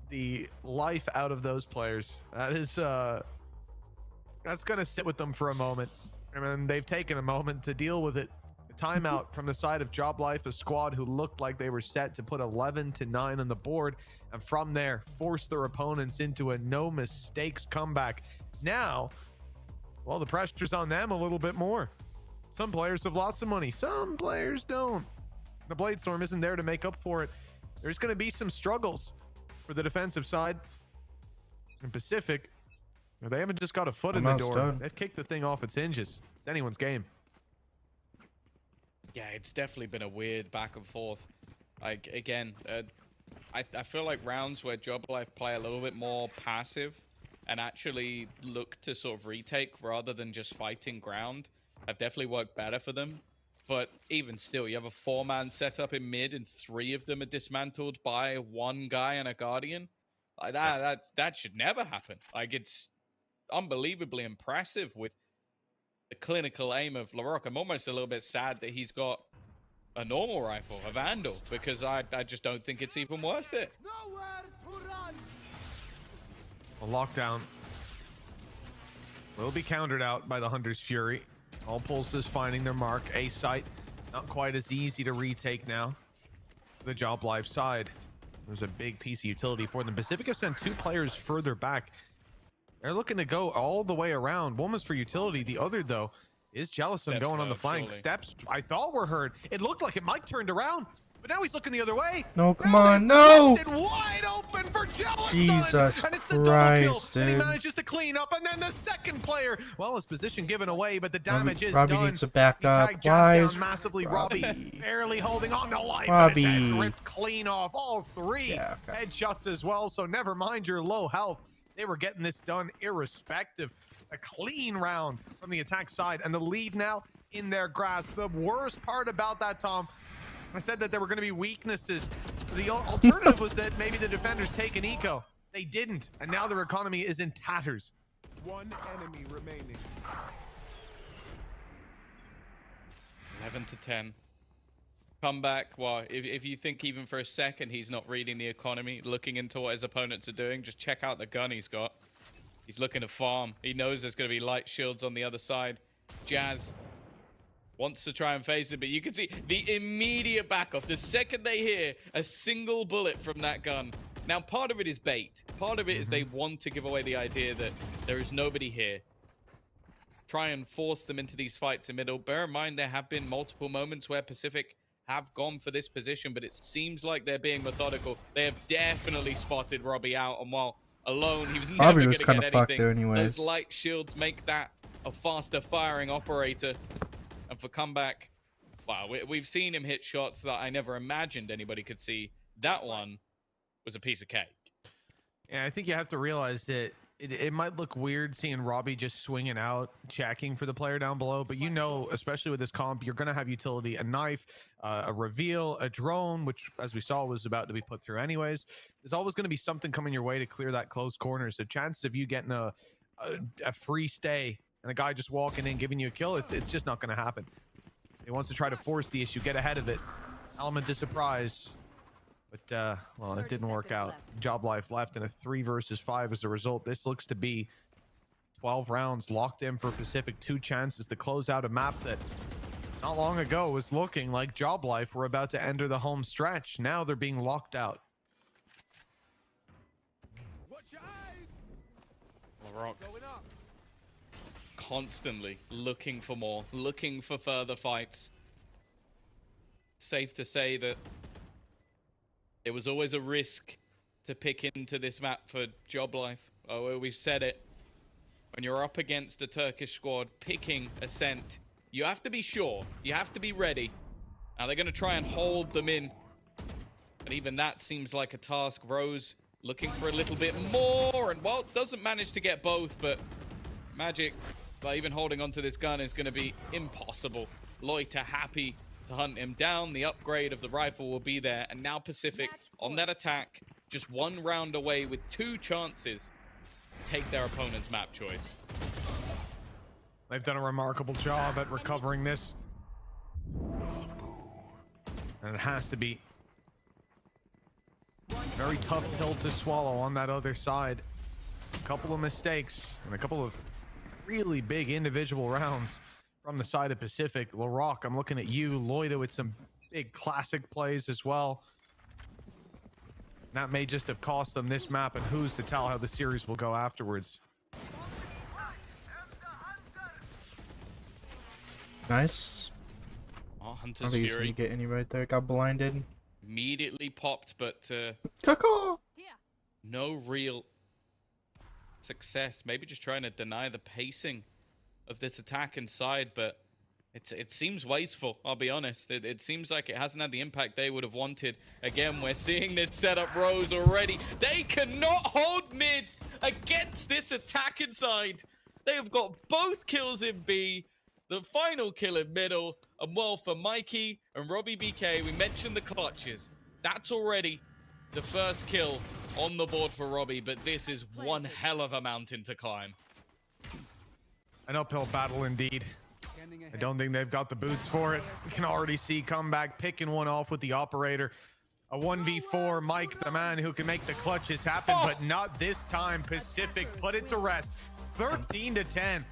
the life out of those players. That is, that's gonna sit with them for a moment. I mean, they've taken a moment to deal with it. The timeout from the side of Job Life, a squad who looked like they were set to put 11-9 on the board, and from there, force their opponents into a no mistakes comeback. Now, well, the pressure's on them a little bit more. Some players have lots of money. Some players don't. The Bladestorm isn't there to make up for it. There's going to be some struggles for the defensive side. In Pacific, they haven't just got a foot in the door. They've kicked the thing off its hinges. It's anyone's game. Yeah, it's definitely been a weird back and forth. Like, again, I feel like rounds where Job Life play a little bit more passive and actually look to sort of retake rather than just fighting ground have definitely worked better for them. But even still, you have a 4-man setup in mid and 3 of them are dismantled by 1 guy and a Guardian. Like that should never happen. Like, it's unbelievably impressive with the clinical aim of Larocque. I'm almost a little bit sad that he's got a normal rifle, a Vandal, because I just don't think it's even worth it. A lockdown will be countered out by the Hunter's Fury. All pulses finding their mark. A site, not quite as easy to retake now. The Job Life side. There's a big piece of utility for them. Pacific have sent 2 players further back. They're looking to go all the way around. One was for utility. The other, though, is Jellison going on the flank. Surely. Steps, I thought were heard. It looked like it might turned around, but now he's looking the other way. No, come on, no! Wide open for Jellison. Jesus and it's the Christ, double kill, and he dude. manages to clean up, and then the second player. Well, his position given away, but the damage is Robbie done. needs to back He up. tagged Jazz Why down is massively. Robbie barely holding on to life. Robbie. And his head's ripped clean off. All 3 Yeah, okay. headshots as well. So never mind your low health. They were getting this done irrespective. A clean round from the attack side, and the lead now in their grasp. The worst part about that, Tom, I said that there were going to be weaknesses. The alternative was that maybe the defenders take an eco. They didn't, and now their economy is in tatters. 1 enemy remaining. 11-10. Comeback. Well, if you think even for a second he's not reading the economy, looking into what his opponents are doing, just check out the gun he's got. He's looking to farm. He knows there's going to be light shields on the other side. Jazz wants to try and face it, but you can see the immediate back off. The second they hear a single bullet from that gun. Now, part of it is bait. Part of it is they want to give away the idea that there is nobody here. Try and force them into these fights in middle. Bear in mind, there have been multiple moments where Pacific have gone for this position, but it seems like they're being methodical. They have definitely spotted Robbie out, and while alone, he was never Robbie going was to kinda get fucked anything. there anyways. Those light shields make that a faster firing operator. And for comeback, wow, we've seen him hit shots that I never imagined anybody could see. That one was a piece of cake. And I think you have to realize that it might look weird seeing Robbie just swinging out, checking for the player down below, but you know, especially with this comp, you're going to have utility, a knife, a reveal, a drone, which, as we saw, was about to be put through anyways. There's always going to be something coming your way to clear that close corner. So chances of you getting a free stay and a guy just walking in, giving you a kill, it's just not going to happen. He wants to try to force the issue, get ahead of it. Element of surprise. But, well, it didn't work out. Job Life left in a 3 versus 5 as a result. This looks to be 12 rounds locked in for Pacific. 2 chances to close out a map that not long ago was looking like Job Life were about to enter the home stretch. Now they're being locked out. LaRock constantly looking for more, looking for further fights. Safe to say that it was always a risk to pick into this map for Job Life. Oh, we've said it. When you're up against a Turkish squad picking Ascent, you have to be sure. You have to be ready. Now they're going to try and hold them in. But even that seems like a task. Rose looking for a little bit more. And, well, doesn't manage to get both. But Magic, by even holding onto this gun, is going to be impossible. Loiter happy to hunt him down. The upgrade of the rifle will be there. And now Pacific on that attack, just 1 round away with 2 chances to take their opponent's map choice. They've done a remarkable job at recovering this. And it has to be a very tough pill to swallow on that other side. A couple of mistakes and a couple of really big individual rounds from the side of Pacific. LaRock, I'm looking at you. Loida with some big classic plays as well. That may just have cost them this map, and who's to tell how the series will go afterwards. Nice. Oh, I Hunter's don't think he's Fury gonna get any right there. Got blinded. immediately popped, but no real success. Maybe just trying to deny the pacing of this attack inside, but it seems wasteful, I'll be honest. It seems like it hasn't had the impact they would have wanted. Again, we're seeing this setup Rose already. They cannot hold mid against this attack inside. They have got both kills in B, the final kill in middle, and well, for Mikey and Robbie BK, we mentioned the clutches. That's already the first kill on the board for Robbie, but this is one hell of a mountain to climb. An uphill battle indeed. I don't think they've got the boots for it. We can already see Comeback picking one off with the operator. A 1v4, Mike, the man who can make the clutches happen, but not this time. Pacific put it to rest, 13-10.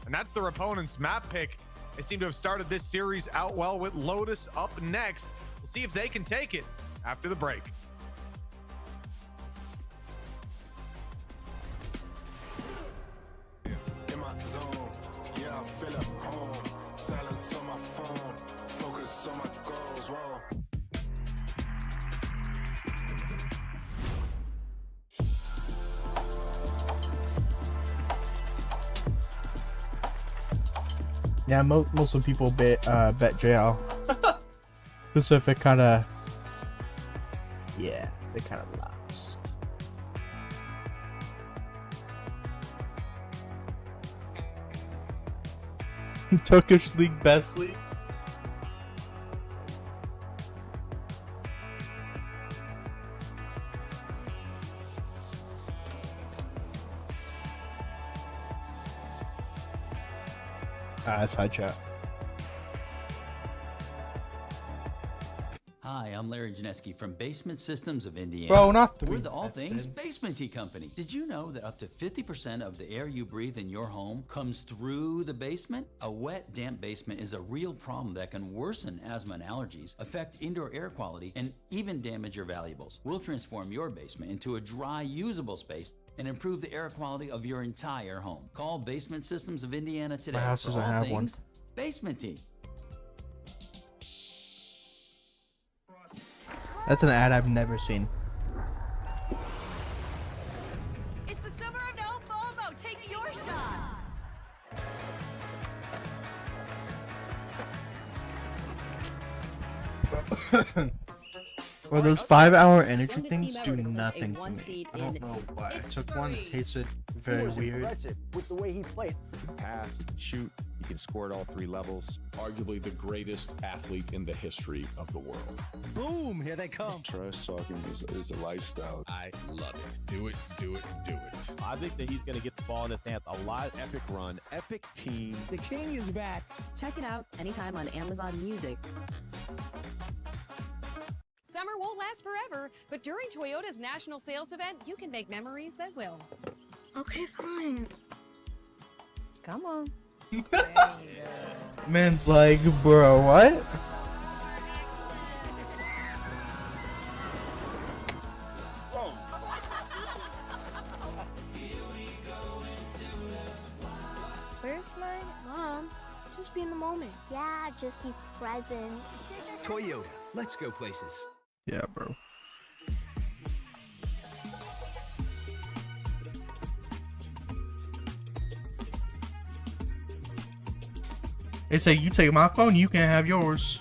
And that's their opponent's map pick. They seem to have started this series out well with Lotus up next. We'll see if they can take it after the break. In my zone, yeah, I feel at home. Silence on my phone, focus on my goals. Whoa. Yeah, most of the people bet JL. Pacific kind of, yeah, they kind of lost. Turkish League best league. That's high chat. Hi, I'm Larry Janeski from Basement Systems of Indiana. Bro, not three. We're the all That's things dead. basement-y company. Did you know that up to 50% of the air you breathe in your home comes through the basement? A wet, damp basement is a real problem that can worsen asthma and allergies, affect indoor air quality, and even damage your valuables. We'll transform your basement into a dry, usable space and improve the air quality of your entire home. Call Basement Systems of Indiana today. My house for doesn't all have one. things basement-y. That's an ad I've never seen. It's the summer of no FOMO. Take your shot. Well, those 5-hour energy things do nothing for me. I don't know why. I took one, it tasted very weird. With the way he played. He can pass, he can shoot, he can score at all 3 levels. Arguably the greatest athlete in the history of the world. Boom, here they come. Trash talking is a lifestyle. I love it. Do it, do it, do it. I think that he's going to get the ball in his hands a lot. Epic run, epic team. The king is back. Check it out anytime on Amazon Music. Summer won't last forever, but during Toyota's national sales event, you can make memories that will. Okay, fine. Come on. Man's like, bro, what? Where's my mom? Just be in the moment. Yeah, just be present. Toyota, let's go places. Yeah, bro. They say, you take my phone, you can have yours.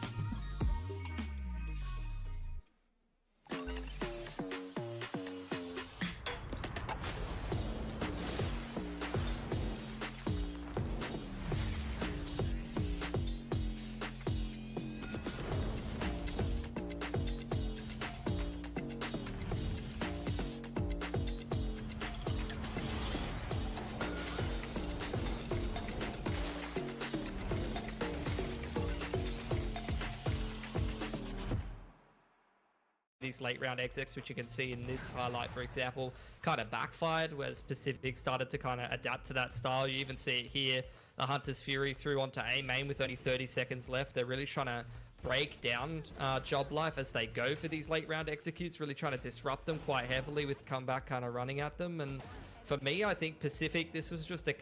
These late round exits, which you can see in this highlight, for example, kind of backfired, whereas Pacific started to kind of adapt to that style. You even see it here, the Hunter's Fury through onto A main with only 30 seconds left. They're really trying to break down Job Life as they go for these late round executes, really trying to disrupt them quite heavily with Comeback kind of running at them. And for me, I think Pacific, this was just a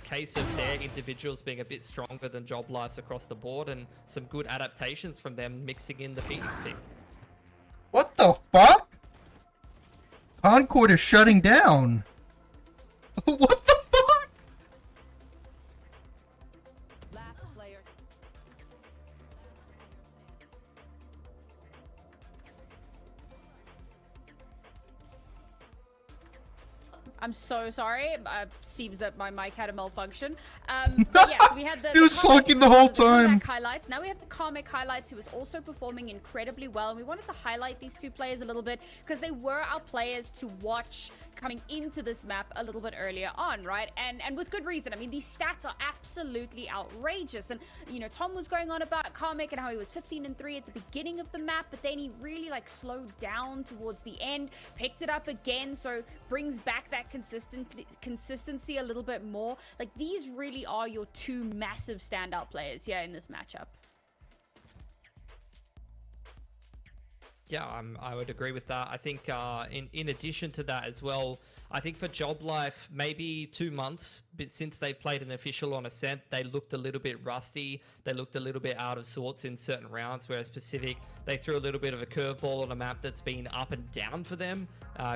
case of their individuals being a bit stronger than Job Life's across the board, and some good adaptations from them mixing in the Phoenix pick. What the fuck? Concord is shutting down. What the fuck? Last player. I'm so sorry. Seems that my mic had a malfunction. But yeah, so we had the He was sulking the whole time. Highlights. Now we have the Karmic highlights, who is also performing incredibly well. And we wanted to highlight these two players a little bit because they were our players to watch coming into this map a little bit earlier on, right? And with good reason. I mean, these stats are absolutely outrageous. And, you know, Tom was going on about Karmic and how he was 15-3 at the beginning of the map, but then he really like slowed down towards the end, picked it up again, so brings back that consistency a little bit more. Like, these really are your two massive standout players here in this matchup. Yeah, I would agree with that. I think in addition to that as well, I think for Job Life, maybe 2 months but since they've played an official on Ascent, they looked a little bit rusty. They looked a little bit out of sorts in certain rounds, whereas Pacific, they threw a little bit of a curveball on a map that's been up and down for them,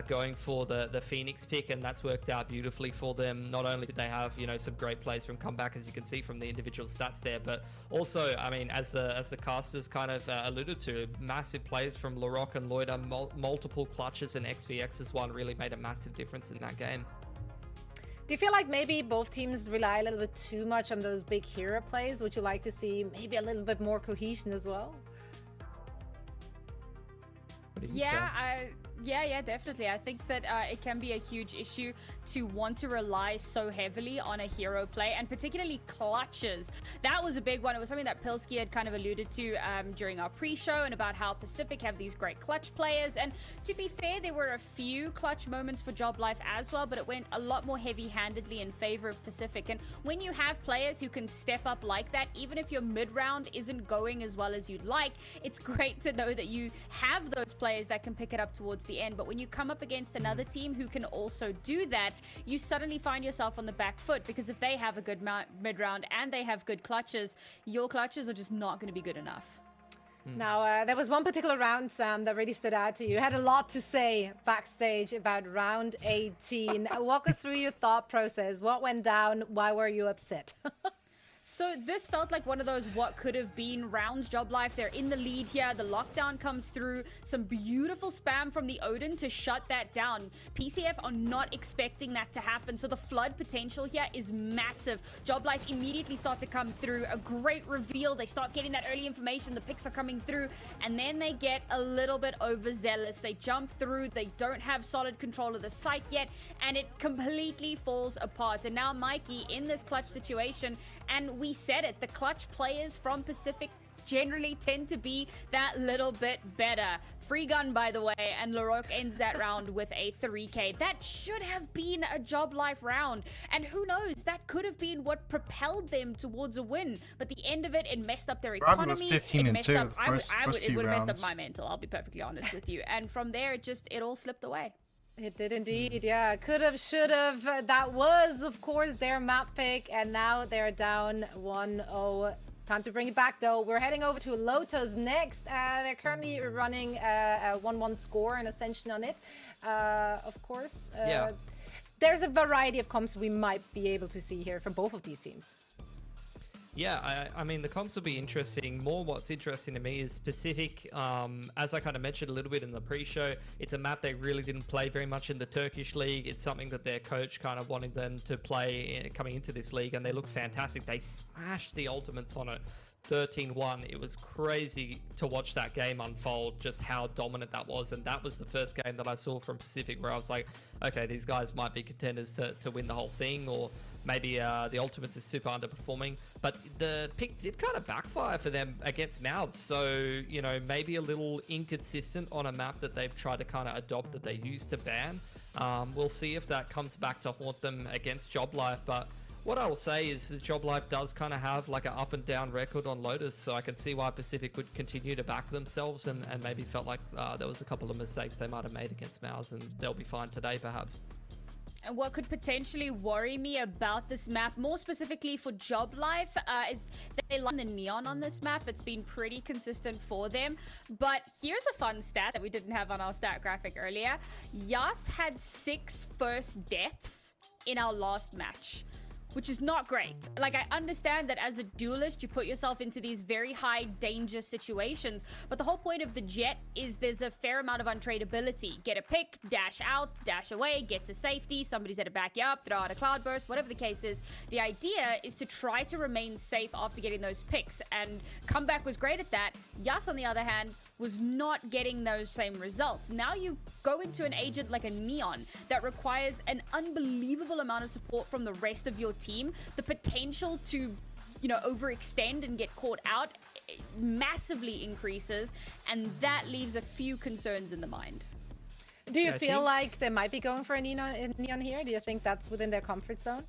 going for the Phoenix pick, and that's worked out beautifully for them. Not only did they have, you know, some great plays from comeback, as you can see from the individual stats there, but also, I mean, as the casters kind of alluded to, massive plays from Larocque and Loida, multiple clutches, and XVX's one really made a massive difference in that game. Do you feel like maybe both teams rely a little bit too much on those big hero plays? Would you like to see maybe a little bit more cohesion as well? Yeah, definitely. I think that it can be a huge issue to want to rely so heavily on a hero play, and particularly clutches. That was a big one. It was something that Pilsky had kind of alluded to during our pre-show, and about how Pacific have these great clutch players. And to be fair, there were a few clutch moments for Job Life as well, but it went a lot more heavy-handedly in favor of Pacific. And when you have players who can step up like that, even if your mid-round isn't going as well as you'd like, it's great to know that you have those players that can pick it up towards the end. But when you come up against another team who can also do that, you suddenly find yourself on the back foot, because if they have a good mid-round and they have good clutches, your clutches are just not going to be good enough. Now, there was one particular round, Sam, that really stood out to you. You had a lot to say backstage about round 18. Walk us through your thought process. What went down? Why were you upset? So this felt like one of those what could have been rounds. Job Life, they're in the lead here. The lockdown comes through. Some beautiful spam from the Odin to shut that down. PCF are not expecting that to happen, so the flood potential here is massive. Job Life immediately start to come through. A great reveal. They start getting that early information. The picks are coming through, and then they get a little bit overzealous. They jump through. They don't have solid control of the site yet, and it completely falls apart. And now Mikey in this clutch situation, and we said it, the clutch players from Pacific generally tend to be that little bit better. Free gun, by the way, and Larocque ends that round with a 3K. That should have been a Job Life round, and who knows, that could have been what propelled them towards a win. But the end of it, it messed up their economy. Was 15-2 It would have messed up my mental, I'll be perfectly honest with you. And from there, it all slipped away. It did indeed, yeah. Could have, should have. That was, of course, their map pick, and now they're down 1-0. Time to bring it back, though. We're heading over to Lotus next. They're currently running a 1-1 score and Ascension on it, of course. Yeah. There's a variety of comps we might be able to see here from both of these teams. Yeah, I mean, the comps will be interesting. More what's interesting to me is Pacific. As I kind of mentioned a little bit in the pre-show, it's a map they really didn't play very much in the Turkish league. It's something that their coach kind of wanted them to play coming into this league, and they look fantastic. They smashed the ultimates on it. 13-1. It was crazy to watch that game unfold, just how dominant that was. And that was the first game that I saw from Pacific where I was like, okay, these guys might be contenders to win the whole thing, or maybe the ultimates is super underperforming. But the pick did kind of backfire for them against Mouths, so, you know, maybe a little inconsistent on a map that they've tried to kind of adopt that they used to ban. We'll see if that comes back to haunt them against Job Life. But what I will say is that Job Life does kind of have like an up and down record on Lotus, so I can see why Pacific would continue to back themselves, and maybe felt like there was a couple of mistakes they might have made against Mouse, and they'll be fine today perhaps. And what could potentially worry me about this map, more specifically for Job Life, is they line the neon on this map. It's been pretty consistent for them. But here's a fun stat that we didn't have on our stat graphic earlier. Yas had 6 first deaths in our last match, which is not great. Like, I understand that as a duelist, you put yourself into these very high danger situations, but the whole point of the Jet is there's a fair amount of untradeability. Get a pick, dash out, dash away, get to safety, somebody's gonna back you up, throw out a cloudburst, whatever the case is. The idea is to try to remain safe after getting those picks, and Comeback was great at that. Yas, on the other hand, was not getting those same results. Now you go into an agent like a Neon that requires an unbelievable amount of support from the rest of your team. The potential to, overextend and get caught out massively increases, and that leaves a few concerns in the mind. Do you feel like they might be going for a Neon here? Do you think that's within their comfort zone?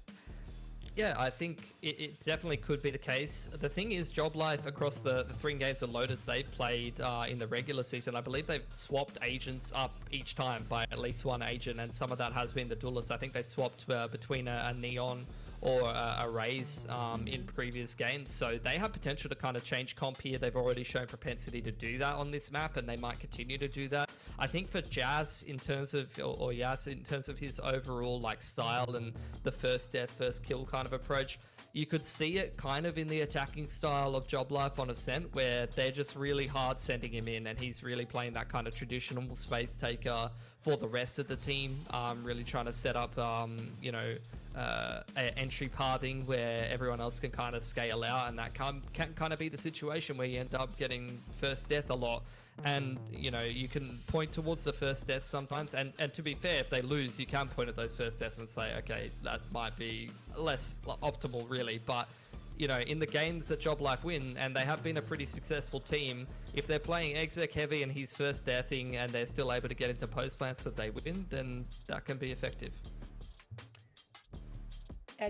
Yeah, I think it definitely could be the case. The thing is, Job Life across the 3 games of Lotus they've played in the regular season, I believe they've swapped agents up each time by at least one agent, and some of that has been the duelist. I think they swapped between a Neon or a Raze in previous games, so they have potential to kind of change comp here. They've already shown propensity to do that on this map, and they might continue to do that. I think for Jazz, in terms of, or Yas, in terms of his overall like style and the first death, first kill kind of approach, you could see it kind of in the attacking style of Job Life on Ascent, where they're just really hard sending him in, and he's really playing that kind of traditional space taker for the rest of the team, really trying to set up, entry pathing where everyone else can kind of scale out, and that can kind of be the situation where you end up getting first death a lot. And you can point towards the first death sometimes, and to be fair, if they lose, you can point at those first deaths and say, okay, that might be less optimal really, but in the games that Job Life win, and they have been a pretty successful team, if they're playing exec heavy and he's first deathing and they're still able to get into post plants that they win, then that can be effective.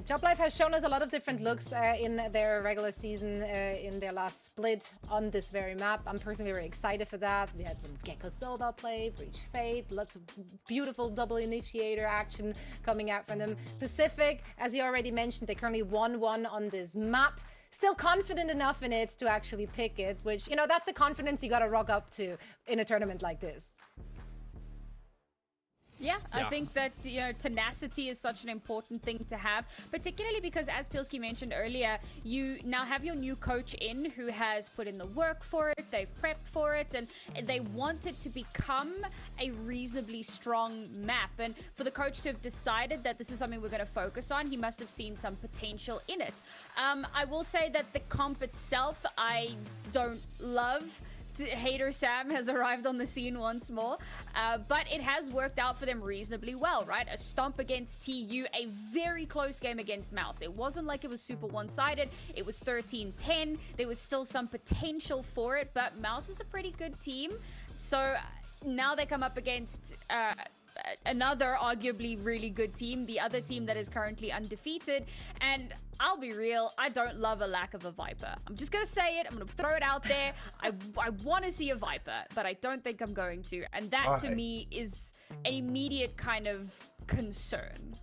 Job Life has shown us a lot of different looks in their regular season, in their last split on this very map. I'm personally very excited for that. We had some Gecko Soba play, Breach Fate, lots of beautiful double initiator action coming out from them. Pacific, as you already mentioned, they currently 1-1 on this map. Still confident enough in it to actually pick it, which, that's a confidence you got to rock up to in a tournament like this. Yeah, I think that tenacity is such an important thing to have, particularly because, as Pilsky mentioned earlier, you now have your new coach in who has put in the work for it, they've prepped for it, and they want it to become a reasonably strong map. And for the coach to have decided that this is something we're going to focus on, he must have seen some potential in it. I will say that the comp itself, I don't love. Hater Sam has arrived on the scene once more, but it has worked out for them reasonably well, right? A stomp against TU, a very close game against Mouse. It wasn't like it was super one-sided. It was 13-10. There was still some potential for it, but Mouse is a pretty good team. So now they come up against another arguably really good team, the other team that is currently undefeated, and I'll be real, I don't love a lack of a Viper. I'm just gonna say it, I'm gonna throw it out there. I want to see a Viper, but I don't think I'm going to, and that to me is an immediate kind of concern.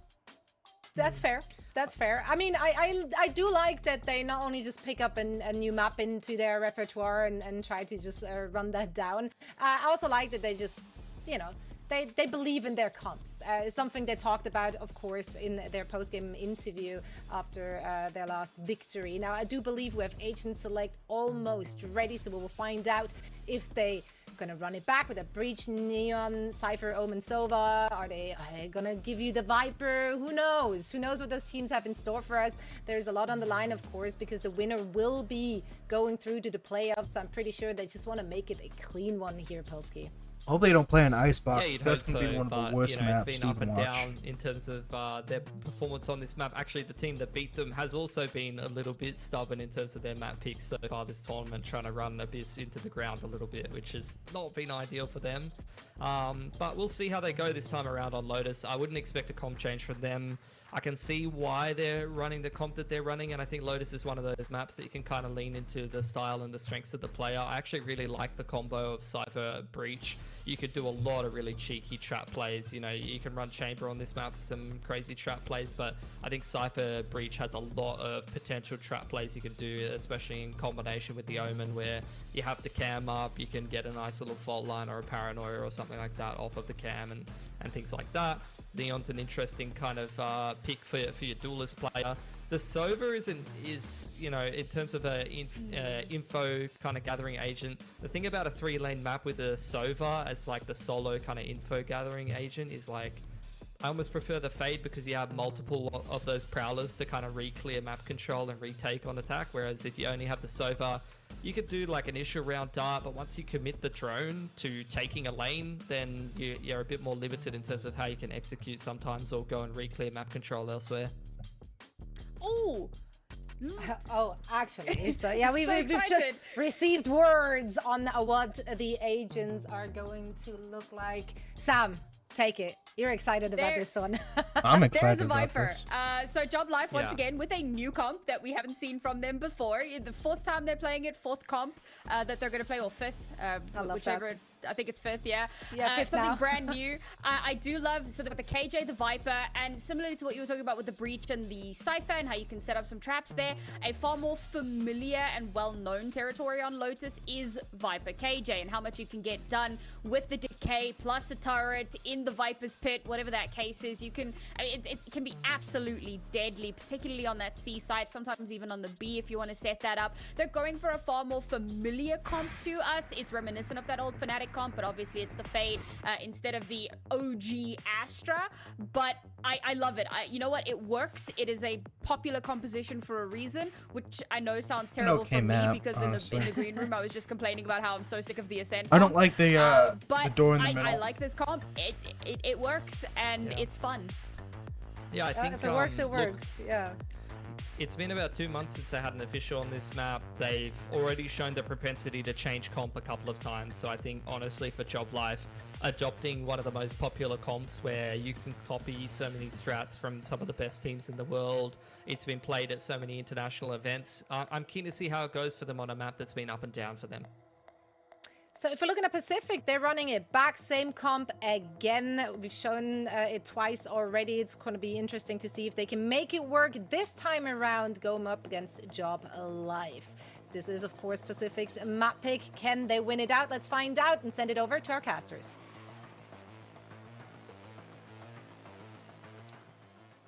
That's fair. That's fair. I mean, I do like that they not only just pick up a new map into their repertoire and try to just run that down. I also like that they just, they believe in their comps. Something they talked about, of course, in their post-game interview after their last victory. Now, I do believe we have Agent Select almost ready, so we will find out if they gonna run it back with a Breach, Neon, Cypher, Omen, Sova. Are they gonna give you the Viper? Who knows? Who knows what those teams have in store for us? There's a lot on the line, of course, because the winner will be going through to the playoffs. So I'm pretty sure they just want to make it a clean one here, Pilsky. I hope they don't play an Icebox. Yeah, That's going to be one of the worst maps it's to been up even and watch. down in terms of their performance on this map. Actually, the team that beat them has also been a little bit stubborn in terms of their map picks so far this tournament, trying to run Abyss into the ground a little bit, which has not been ideal for them. But we'll see how they go this time around on Lotus. I wouldn't expect a comp change from them. I can see why they're running the comp that they're running, and I think Lotus is one of those maps that you can kind of lean into the style and the strengths of the player. I actually really like the combo of Cypher Breach. You could do a lot of really cheeky trap plays. You can run Chamber on this map for some crazy trap plays, but I think Cypher Breach has a lot of potential trap plays you can do, especially in combination with the Omen, where you have the cam up, you can get a nice little fault line or a paranoia or something like that off of the cam and things like that. Neon's an interesting kind of pick for your duelist player. The Sova is in terms of a info kind of gathering agent. The thing about a 3-lane map with a Sova as like the solo kind of info gathering agent is like, I almost prefer the Fade because you have multiple of those prowlers to kind of re-clear map control and retake on attack. Whereas if you only have the Sova, you could do like initial round dart, but once you commit the drone to taking a lane, then you're a bit more limited in terms of how you can execute sometimes, or go and re-clear map control elsewhere. Oh. Oh, actually, so yeah, we've just excited. received words on what the agents are going to look like. Sam, take it. You're excited about this one. I'm excited There's a about Viper. this. So Job Life, once again, with a new comp that we haven't seen from them before. The fourth time they're playing it, fourth comp that they're going to play, or fifth, whichever. That. I think it's fifth, yeah. Fifth something now. brand new. I do love, so they've got the KJ, the Viper, and similarly to what you were talking about with the Breach and the Cypher and how you can set up some traps there, a far more familiar and well-known territory on Lotus is Viper KJ, and how much you can get done with the decay plus the turret in the Viper's pit, whatever that case is. You can, I mean, it can be absolutely deadly, particularly on that C site, sometimes even on the B if you want to set that up. They're going for a far more familiar comp to us. It's reminiscent of that old Fnatic comp, but obviously it's the Fade instead of the OG Astra. But I love it. You know what? It works. It is a popular composition for a reason, which I know sounds terrible for me because in the green room I was just complaining about how I'm so sick of the Ascent. I don't like the door in the middle. I like this comp. It works and it's fun. Yeah, I think if it works, it works. Yeah. It's been about 2 months since they had an official on this map. They've already shown the propensity to change comp a couple of times. So I think, honestly, for Job Life, adopting one of the most popular comps where you can copy so many strats from some of the best teams in the world. It's been played at so many international events. I'm keen to see how it goes for them on a map that's been up and down for them. So if we're looking at Pacific, they're running it back, same comp again. We've shown it twice already. It's going to be interesting to see if they can make it work this time around, going up against Job Life. This is, of course, Pacific's map pick. Can they win it out? Let's find out and send it over to our casters.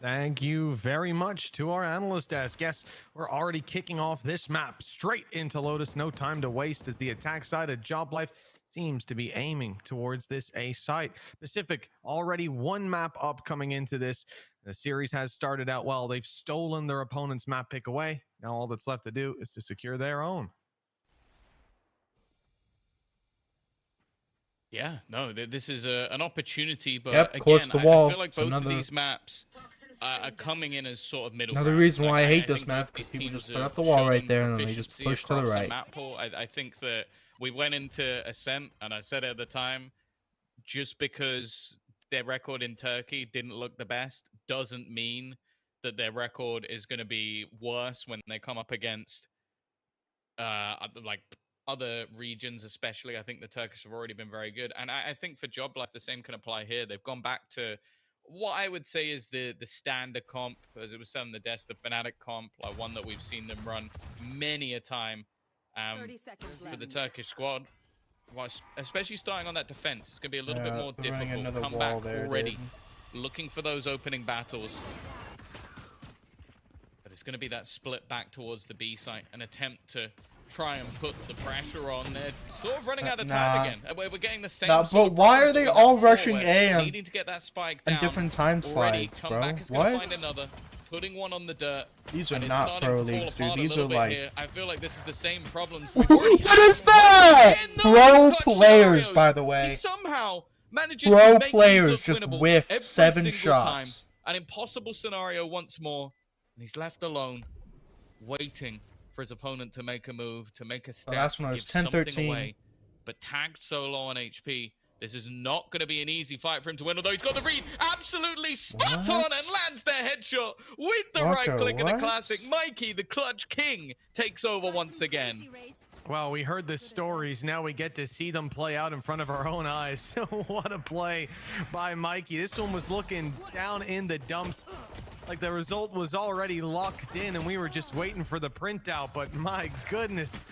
Thank you very much to our analyst desk. Yes, we're already kicking off this map straight into Lotus. No time to waste as the attack side of Job Life seems to be aiming towards this A site. Pacific already one map up coming into this. The series has started out well. They've stolen their opponent's map pick away. Now all that's left to do is to secure their own. Yeah, no, this is an opportunity, but yep, again, the wall. I feel like both of these maps are coming in as sort of middle. Another reason why I hate this map, because people just put up the wall right there and then they just push to the right. Map pool. I think that we went into Ascent, and I said at the time, just because their record in Turkey didn't look the best doesn't mean that their record is going to be worse when they come up against like other regions, especially. I think the Turkish have already been very good, and I think for Job Life the same can apply here. They've gone back to what I would say is the standard comp, as it was said on the desk, the Fnatic comp, like one that we've seen them run many a time for the Turkish squad. Especially starting on that defense, it's going to be a little bit more difficult. Come back already, looking for those opening battles. But it's going to be that split back towards the B site, an attempt to try and put the pressure on. They're sort of running out of time again. We're getting the same. But why are they all rushing A and needing to get that spike down different time slides, bro? What? Putting one on the dirt. These are not pro leagues, dude. These are like. Here. I feel like this is the same problems. What is that? Pro players, by the way. He somehow manages pro to make players just whiffed 7 Time. shots. An impossible scenario once more, and he's left alone, waiting for his opponent to make a move, to make a step. The last one was 10-13. But tagged so low on HP. This is not going to be an easy fight for him to win, although he's got the read absolutely spot on and lands their headshot with the right click of the classic. Mikey, the clutch king, takes over once again. Well, we heard the stories. Now we get to see them play out in front of our own eyes. What a play by Mikey. This one was looking down in the dumps. Like the result was already locked in and we were just waiting for the printout. But my goodness.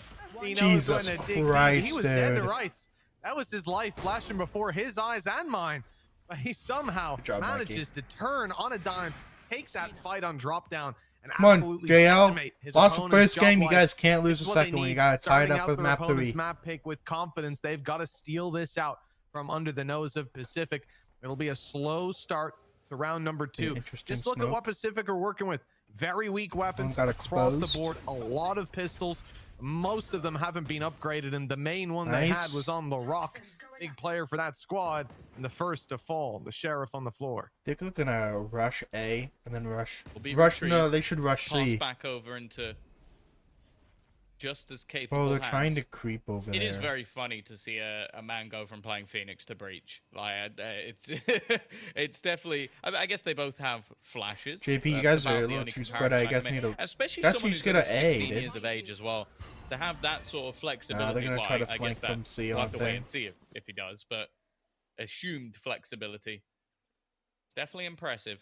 Jesus Christ, he was dead to rights. That was his life flashing before his eyes and mine. But he somehow manages to turn on a dime, take that fight on drop down, and come on, absolutely JL. Lost the first game, you guys can't lose the second one. You got to tie it up with map 3. Map pick with confidence. They've got to steal this out from under the nose of Pacific. It'll be a slow start to round number 2. Just look at what Pacific are working with. Very weak weapons got across the exposed. board. A lot of pistols. Most of them haven't been upgraded, and the main one they had was on the rock. Big player for that squad, and the first to fall, the sheriff on the floor. They're gonna rush A and then rush. Rush. No, they should rush C. Pass back over into just as capable. Oh, they're hands. trying to creep over It there. is very funny to see a man go from playing Phoenix to Breach. Like it's it's definitely. I guess they both have flashes. JP, you guys are a little too spread out. You guys need to. Especially That's someone who's who's gonna 16 A. years of age as well. To have that sort of flexibility. They're gonna try to I flank guess from C, we'll have aren't to wait they? and see if he does. But assumed flexibility. It's definitely impressive.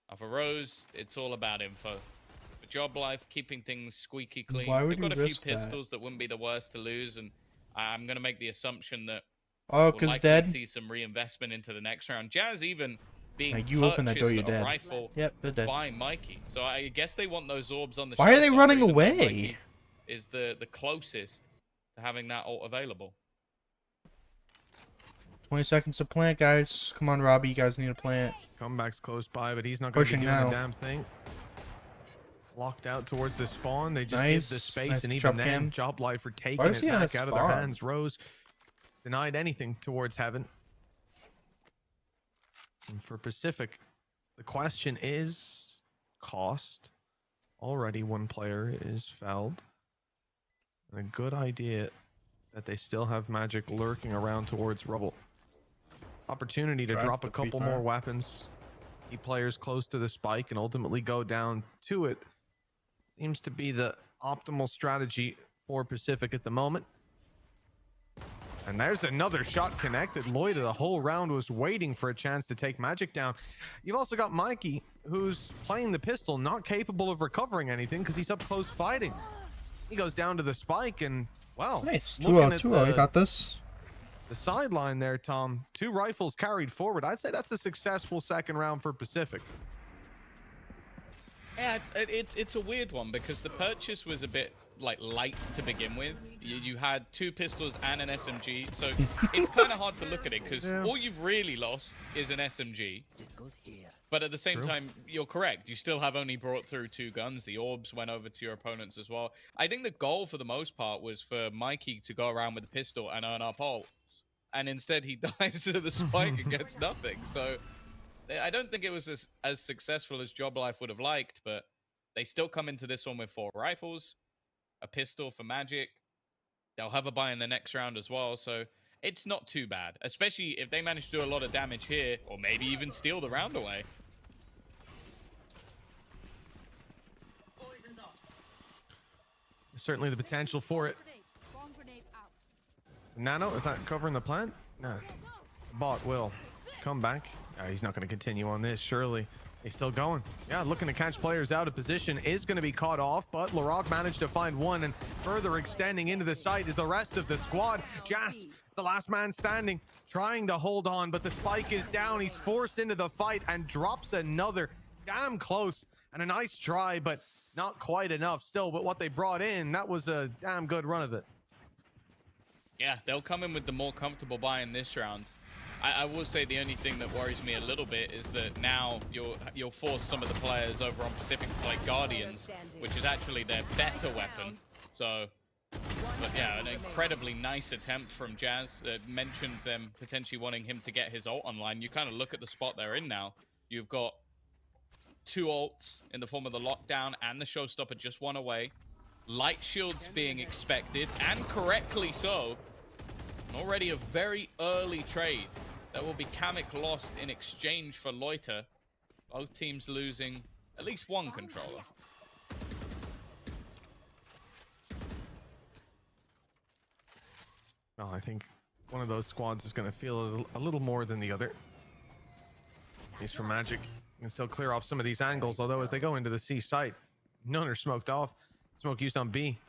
Now for Rose, it's all about info. For Job Life, keeping things squeaky clean. Why would They've got you a few risk that? pistols that wouldn't be the worst to lose, and I'm going to make the assumption that Oh, we'll 'cause likely dead? see some reinvestment into the next round. Jazz even being Like, you open that door, purchased you're a dead. rifle Yep, they're dead. by Mikey. So I guess they want those orbs on the Why are they showstopper, running even though away? Mikey is the closest to having that ult available. 20 seconds to plant, guys. Come on, Robbie. You guys need to plant. Comeback's close by, but he's not going to be Pushing doing now. a damn thing. Locked out towards the spawn. They just Nice. give the space, Nice and even drop then, cam. Job Life for taking Why was it he on a back out of their spawn? hands. Rose denied anything towards heaven. And for Pacific, the question is cost. Already one player is fouled. And a good idea that they still have Magic lurking around towards rubble. Opportunity to Drive drop a the couple pre-fire. more weapons. Keep players close to the spike and ultimately go down to it. Seems to be the optimal strategy for Pacific at the moment. And there's another shot connected. Lloyd, the whole round was waiting for a chance to take Magic down. You've also got Mikey, who's playing the pistol, not capable of recovering anything because he's up close fighting. He goes down to the spike and, well, Nice. looking 2-0, at 2-0. You got this. the sideline there, Tom. 2 rifles carried forward. I'd say that's a successful second round for Pacific. Yeah, it's a weird one because the purchase was a bit like light to begin with. You had 2 pistols and an SMG, so it's kind of hard to look at it because all you've really lost is an SMG. But at the same time, you're correct. You still have only brought through 2 guns. The orbs went over to your opponents as well. I think the goal for the most part was for Mikey to go around with a pistol and earn up ults. And instead he dies to the spike and gets nothing. So I don't think it was as successful as Job Life would have liked, but they still come into this one with 4 rifles, a pistol for Magic. They'll have a buy in the next round as well, so it's not too bad, especially if they manage to do a lot of damage here, or maybe even steal the round away. Certainly the potential for it. Nano, is that covering the plant? No. Bot will come back. He's not going to continue on this, surely. He's still going. Yeah, looking to catch players out of position. Is going to be caught off, but Larocque managed to find one, and further extending into the site is the rest of the squad. Jas, the last man standing, trying to hold on, but the spike is down. He's forced into the fight and drops another. Damn close, and a nice try, but not quite enough still. But what they brought in, that was a damn good run of it. Yeah, they'll come in with the more comfortable buy in this round. I will say the only thing that worries me a little bit is that now you'll force some of the players over on Pacific to play Guardians, which is actually their better weapon. So, but yeah, an incredibly nice attempt from Jazz. Mentioned them potentially wanting him to get his ult online. You kind of look at the spot they're in now. You've got 2 ults in the form of the lockdown and the showstopper just one away. Light shields being expected, and correctly so. And already a very early trade. That will be Kamek lost in exchange for Loiter. Both teams losing at least 1 controller. Well, I think one of those squads is going to feel a little more than the other. At least for Magic, you can still clear off some of these angles, although as they go into the C site, none are smoked off. Smoke used on B.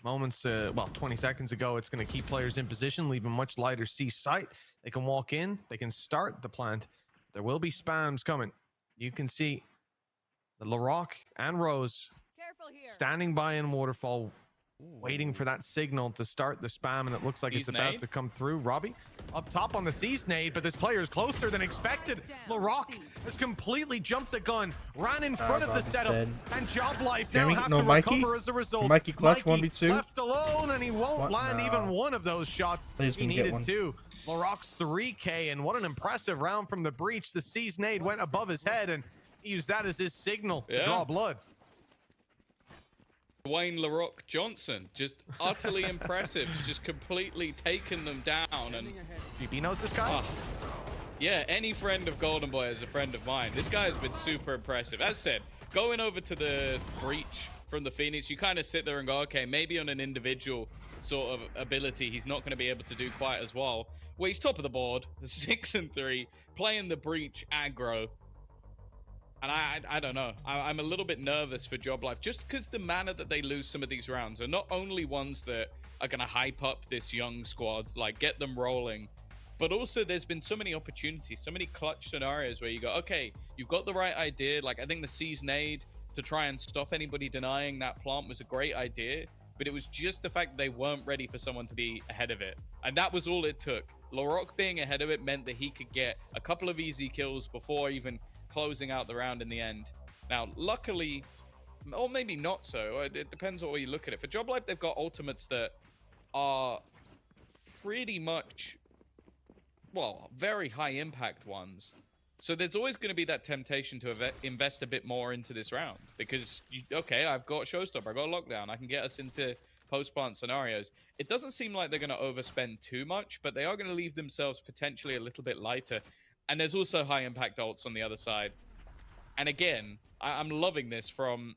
Moments, 20 seconds ago, it's going to keep players in position, leave a much lighter C site. They can walk in, they can start the plant. There will be spams coming. You can see the Larocque and Rose standing by in Waterfall, waiting for that signal to start the spam, and it looks like it's about to come through. Robbie, up top on the C-Snade, but this player is closer than expected. LaRock has completely jumped the gun, ran in front of the setup, and Job Life now have to recover as a result. Mikey clutch, Mikey 1v2. left alone, and he won't land even one of those shots. He needed two. LaRock's 3K, and what an impressive round from the breach. The C-Snade went above his head, and he used that as his signal to draw blood. Dwayne LaRock Johnson, just utterly impressive, just completely taken them down. And GP knows this guy? Yeah, any friend of Golden Boy is a friend of mine. This guy has been super impressive. As said, going over to the breach from the Phoenix, you kind of sit there and go, okay, maybe on an individual sort of ability, he's not going to be able to do quite as well. Well, he's top of the board, 6-3, playing the breach aggro. And I don't know. I'm a little bit nervous for Job Life just because the manner that they lose some of these rounds are not only ones that are going to hype up this young squad, like get them rolling, but also there's been so many opportunities, so many clutch scenarios where you go, okay, you've got the right idea. Like I think the C-Snade to try and stop anybody denying that plant was a great idea, but it was just the fact that they weren't ready for someone to be ahead of it. And that was all it took. LaRock being ahead of it meant that he could get a couple of easy kills before even closing out the round in the end. Now, luckily, or maybe not so, it depends on where you look at it. For Job Life, they've got ultimates that are pretty much, well, very high impact ones. So there's always going to be that temptation to invest a bit more into this round because, okay, I've got Showstopper, I've got Lockdown, I can get us into post-plant scenarios. It doesn't seem like they're going to overspend too much, but they are going to leave themselves potentially a little bit lighter. And there's also high impact ults on the other side. And again, I'm loving this from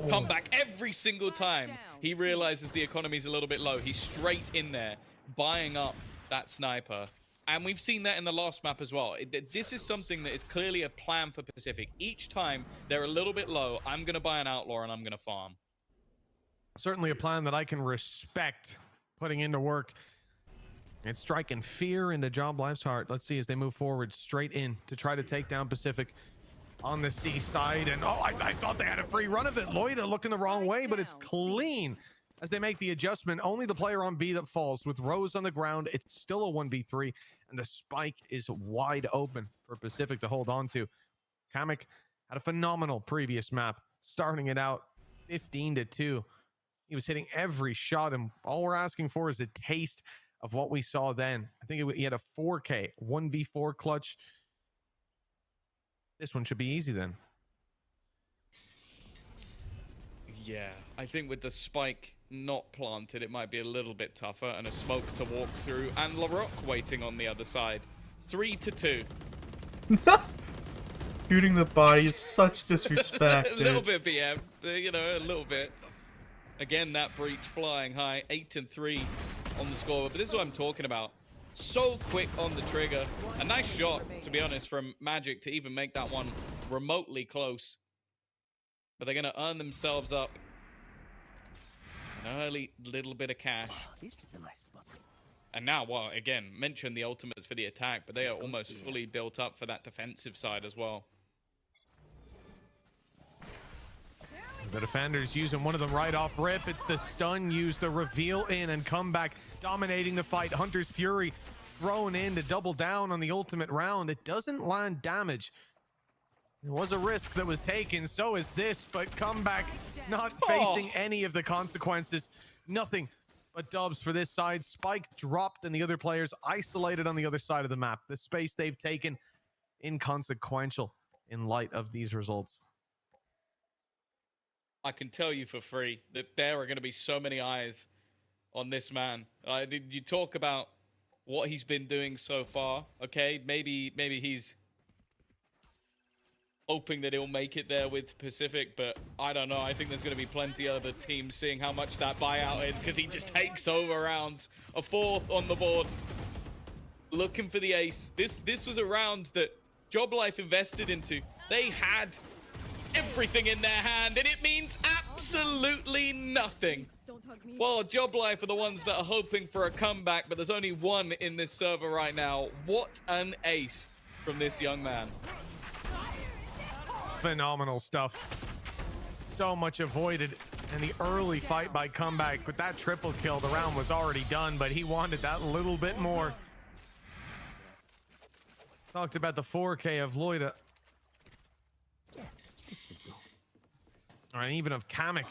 Comeback. Every single time he realizes the economy's a little bit low, he's straight in there, buying up that sniper. And we've seen that in the last map as well. This is something that is clearly a plan for Pacific. Each time they're a little bit low, I'm going to buy an Outlaw and I'm going to farm. Certainly a plan that I can respect putting into work. And striking fear into Job Life's heart. Let's see as they move forward straight in to try to take down Pacific on the C side. And oh, I thought they had a free run of it. Loida looking the wrong way, but it's clean as they make the adjustment. Only the player on B that falls. With Rose on the ground, it's still a 1v3, and the spike is wide open for Pacific to hold on to. Kamek had a phenomenal previous map, starting it out 15-2. He was hitting every shot, and all we're asking for is a taste of what we saw then. I think he had a 4K 1v4 clutch. This one should be easy then. Yeah, I think with the spike not planted, it might be a little bit tougher, and a smoke to walk through, and LaRock waiting on the other side. 3-2. Shooting the body is such disrespect. A little bit, BM. You know, a little bit. Again, that breach flying high. 8-3 on the score. But this is what I'm talking about. So quick on the trigger. A nice shot, to be honest, from Magic to even make that one remotely close. But they're going to earn themselves up an early little bit of cash. This is a nice spot. And now, well, again, mention the ultimates for the attack, but they are almost fully built up for that defensive side as well. The defenders using one of them right off rip. It's the stun used, the reveal in and comeback, dominating the fight. Hunter's Fury thrown in to double down on the ultimate round. It doesn't land damage. It was a risk that was taken, so is this, but comeback not facing any of the consequences. Nothing but dubs for this side. Spike dropped and the other players isolated on the other side of the map. The space they've taken inconsequential in light of these results. I can tell you for free that there are going to be so many eyes on this man. Did you talk about what he's been doing so far? Okay, maybe he's hoping that he'll make it there with Pacific, but I don't know. I think there's going to be plenty of other teams seeing how much that buyout is, because he just takes over rounds. A fourth on the board, looking for the ace. This was a round that Job Life invested into. They had everything in their hand, and it means absolutely nothing. Well, Job Life are the ones that are hoping for a comeback, but there's only one in this server right now. What an ace from this young man. Phenomenal stuff. So much avoided in the early fight by Comeback. With that triple kill, the round was already done, but he wanted that little bit more. Talked about the 4K of Loida. And even of Kamek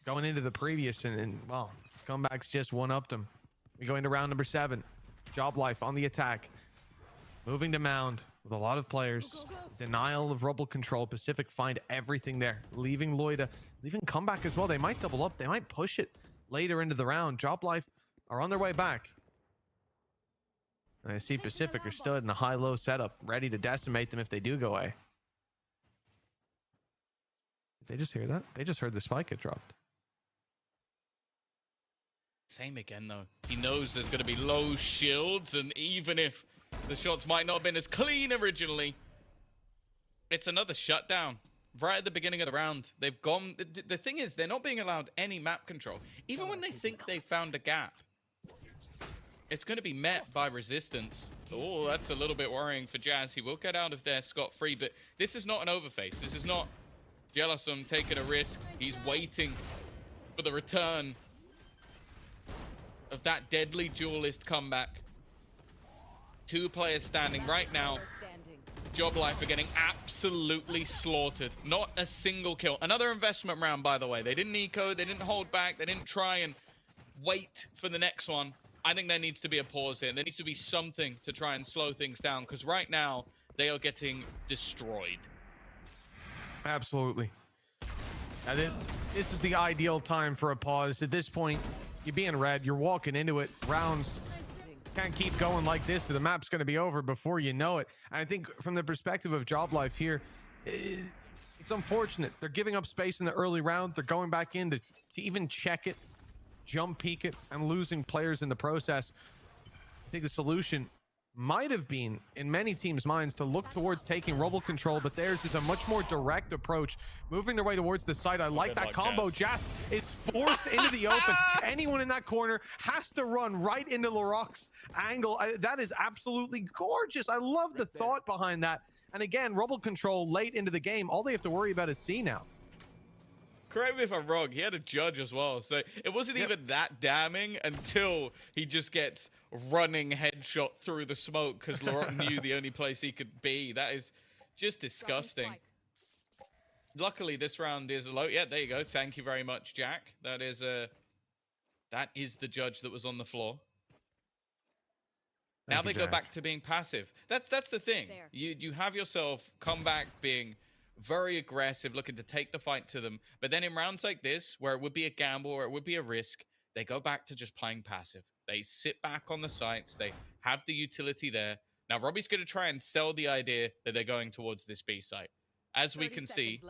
going into the previous, and well, comebacks just one-upped them. We go into round number 7. Job Life on the attack. Moving to Mound with a lot of players. Denial of rubble control. Pacific find everything there. Leaving Loida. Leaving Comeback as well. They might double up. They might push it later into the round. Job Life are on their way back. And I see Pacific are still in a high-low setup, ready to decimate them if they do go away. Did they just hear that? They just heard the spike get dropped. Same again, though. He knows there's going to be low shields, and even if the shots might not have been as clean originally, it's another shutdown. Right at the beginning of the round, they've gone... The thing is, they're not being allowed any map control. Even when they think they found a gap, it's going to be met by resistance. Oh, that's a little bit worrying for Jazz. He will get out of there scot-free, but this is not an overface. This is not Jealousum taking a risk. He's waiting for the return of that deadly duelist comeback. 2 players standing right now. Job Life are getting absolutely slaughtered. Not a single kill. Another investment round, by the way. They didn't eco, they didn't hold back, they didn't try and wait for the next one. I think there needs to be a pause here. There needs to be something to try and slow things down, because right now they are getting destroyed. Absolutely. And then this is the ideal time for a pause. At this point, you're being red. You're walking into it. Rounds can't keep going like this, so the map's going to be over before you know it. And I think from the perspective of Job Life here, it's unfortunate. They're giving up space in the early round. They're going back in to even check it, jump peek it, and losing players in the process. I think the solution might have been, in many teams' minds, to look towards taking rubble control, but theirs is a much more direct approach, moving their way towards the site. I like that combo. Jazz is forced into the open. Anyone in that corner has to run right into Larocque's angle. That is absolutely gorgeous. I love the thought behind that. And again, rubble control late into the game. All they have to worry about is C now. Correct me if I'm wrong, he had a judge as well, so it wasn't even that damning until he just gets running headshot through the smoke because Larocque knew the only place he could be. That is just disgusting. Luckily, this round is low. Yeah, there you go. Thank you very much, Jack. That is the judge that was on the floor. Now they go back to being passive. That's the thing. You have yourself come back being very aggressive, looking to take the fight to them. But then in rounds like this, where it would be a gamble or it would be a risk, they go back to just playing passive. They sit back on the sites. They have the utility there. Now, Robbie's going to try and sell the idea that they're going towards this B site. As we can see...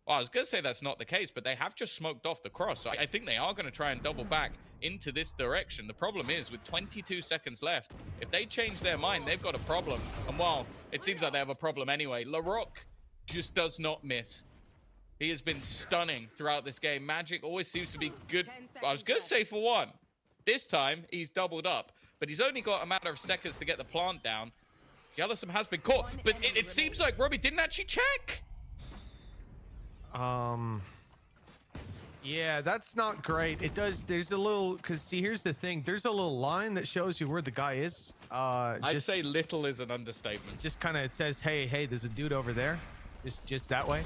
Well, I was going to say that's not the case, but they have just smoked off the cross. So I think they are going to try and double back into this direction. The problem is, with 22 seconds left, if they change their mind, they've got a problem. And while it seems like they have a problem anyway, Larocque just does not miss. He has been stunning throughout this game. Magic always seems to be good. I was going to say for one. This time, he's doubled up. But he's only got a matter of seconds to get the plant down. Jealousum has been caught. But it seems like Robbie didn't actually check. Yeah, that's not great. It does. There's a little, because see, here's the thing. There's a little line that shows you where the guy is. I'd say little is an understatement. Just kind of, it says, hey, there's a dude over there. Just that way.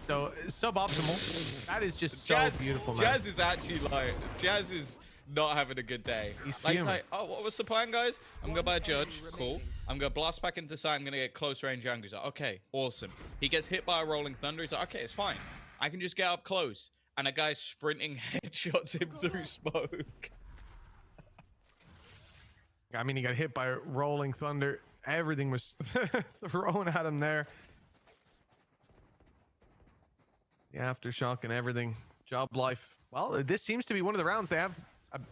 So suboptimal. That is just so beautiful, man. Jazz is actually like, Jazz is not having a good day. He's like, oh, what was the plan, guys? I'm gonna buy a judge. Cool. I'm gonna blast back into side. I'm gonna get close range angle. He's like, okay, awesome. He gets hit by a rolling thunder. He's like, okay, it's fine. I can just get up close. And a guy's sprinting headshots him through smoke. I mean, he got hit by rolling thunder. Everything was thrown at him there. The aftershock and everything. Job Life. Well, this seems to be one of the rounds they have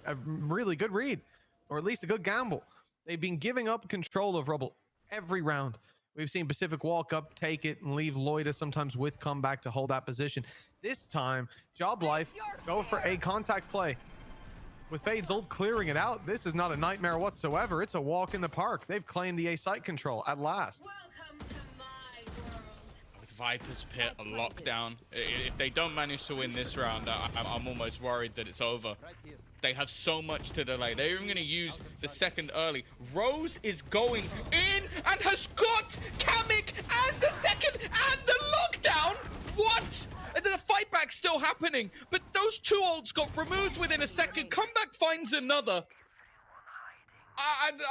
a really good read, or at least a good gamble. They've been giving up control of rubble every round. We've seen Pacific walk up, take it, and leave Loida sometimes with comeback to hold that position. This time, Job Life go for a contact play. With Fade's ult clearing it out, this is not a nightmare whatsoever. It's a walk in the park. They've claimed the A site control at last. Viper's Pit, a lockdown. If they don't manage to win this round, I'm almost worried that it's over. They have so much to delay. They're even going to use the second early. Rose is going in and has got Kamik and the second and the lockdown. What? And the fight back's still happening, but those two ults got removed within a second. Comeback finds another.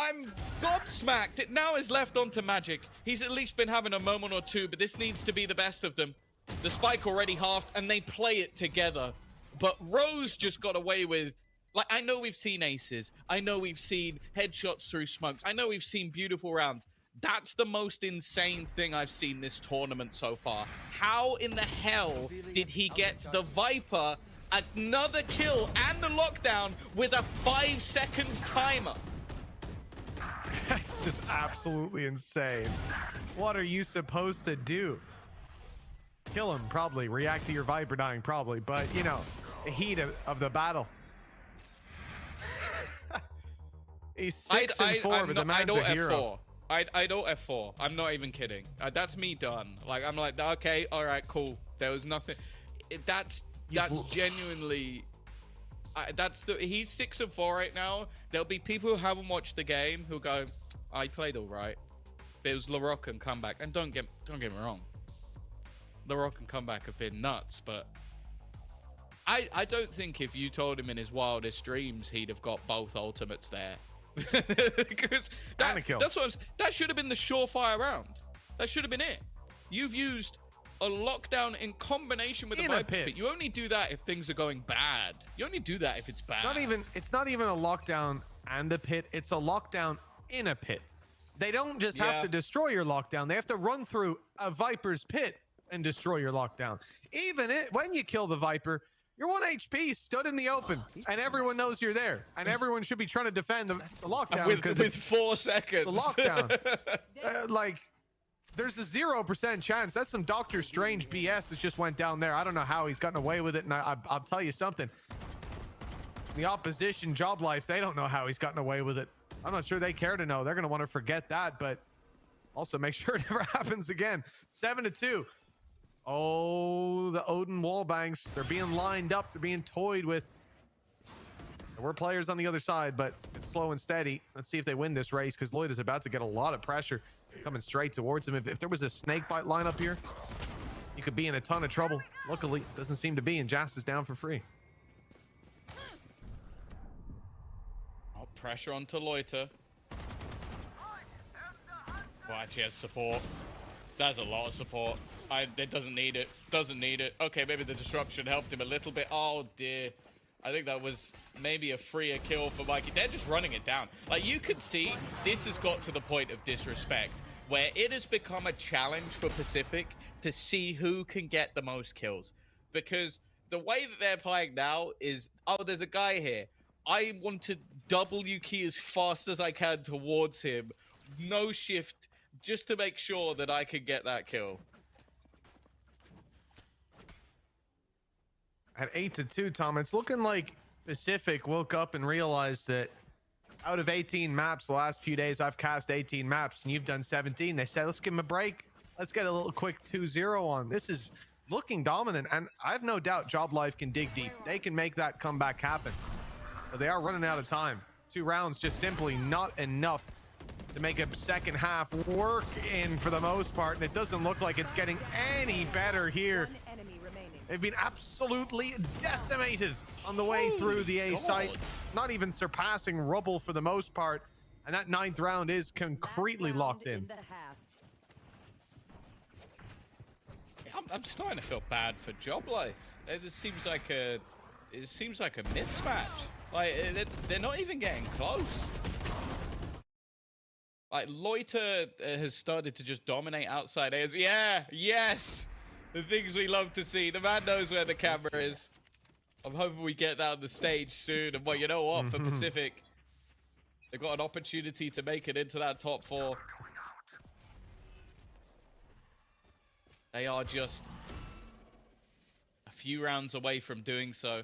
I'm gobsmacked. It now is left onto Magic. He's at least been having a moment or two, but this needs to be the best of them. The spike already halved, and they play it together. But Rose just got away with... Like, I know we've seen aces. I know we've seen headshots through smokes. I know we've seen beautiful rounds. That's the most insane thing I've seen this tournament so far. How in the hell did he get the Viper, another kill, and the lockdown with a 5-second timer? That's just absolutely insane. What are you supposed to do? Kill him, probably. React to your Viper dying, probably. But, you know, the heat of the battle. He's 6 and 4, but the man's a hero. I don't F4. I'm not even kidding. That's me done. Like, I'm like, okay, all right, cool. There was nothing. That's genuinely... he's 6 and 4 right now. There'll be people who haven't watched the game who go, I played all right. But it was LaRock and comeback. And don't get me wrong. LaRock and comeback have been nuts, but... I don't think if you told him in his wildest dreams he'd have got both ultimates there. Because that's what that should have been the surefire round. That should have been it. You've used a lockdown in combination with a Viper Pit. You only do that if things are going bad. You only do that if it's bad. It's not even a lockdown and a pit. It's a lockdown in a pit. They don't just have to destroy your lockdown. They have to run through a Viper's Pit and destroy your lockdown. Even when you kill the Viper, you're 1 HP, stood in the open, and everyone knows you're there. And everyone should be trying to defend the lockdown. With 4 seconds. The lockdown. Like, there's a 0% chance. That's some Doctor Strange BS that just went down there. I don't know how he's gotten away with it, and I'll tell you something. The opposition, Job Life, they don't know how he's gotten away with it. I'm not sure they care to know. They're going to want to forget that, but also make sure it never happens again. 7-2. Oh, the Odin wallbangs. They're being lined up. They're being toyed with. There were players on the other side, but it's slow and steady. Let's see if they win this race, because Lloyd is about to get a lot of pressure coming straight towards him. If there was a snake bite lineup here, you could be in a ton of trouble. Luckily, it doesn't seem to be, and Jas is down for free. Oh, pressure onto Loiter. Watch, he has support. That's a lot of support. It doesn't need it. Doesn't need it. Okay, maybe the disruption helped him a little bit. Oh, dear. I think that was maybe a freer kill for Mikey. They're just running it down. Like, you could see this has got to the point of disrespect where it has become a challenge for Pacific to see who can get the most kills. Because the way that they're playing now is, oh, there's a guy here. I want to W key as fast as I can towards him. No shift, just to make sure that I can get that kill. At 8-2, Tom, it's looking like Pacific woke up and realized that out of 18 maps the last few days, I've cast 18 maps and you've done 17. They said, let's give him a break. Let's get a little quick 2-0 on. This is looking dominant, and I have no doubt Job Life can dig deep. They can make that comeback happen. But they are running out of time. 2 rounds just simply not enough to make a second half work in for the most part, and it doesn't look like it's getting any better here. They've been absolutely decimated on the way through the A site, not even surpassing rubble for the most part, and that 9th round is concretely locked in. I'm starting to feel bad for Job Life. It seems like a mismatch. Like, they're not even getting close. Like, Loiter has started to just dominate outside areas. Yeah, yes! The things we love to see. The man knows where the camera is. I'm hoping we get that on the stage soon. And, well, you know what? For Pacific, they've got an opportunity to make it into that top 4. They are just a few rounds away from doing so.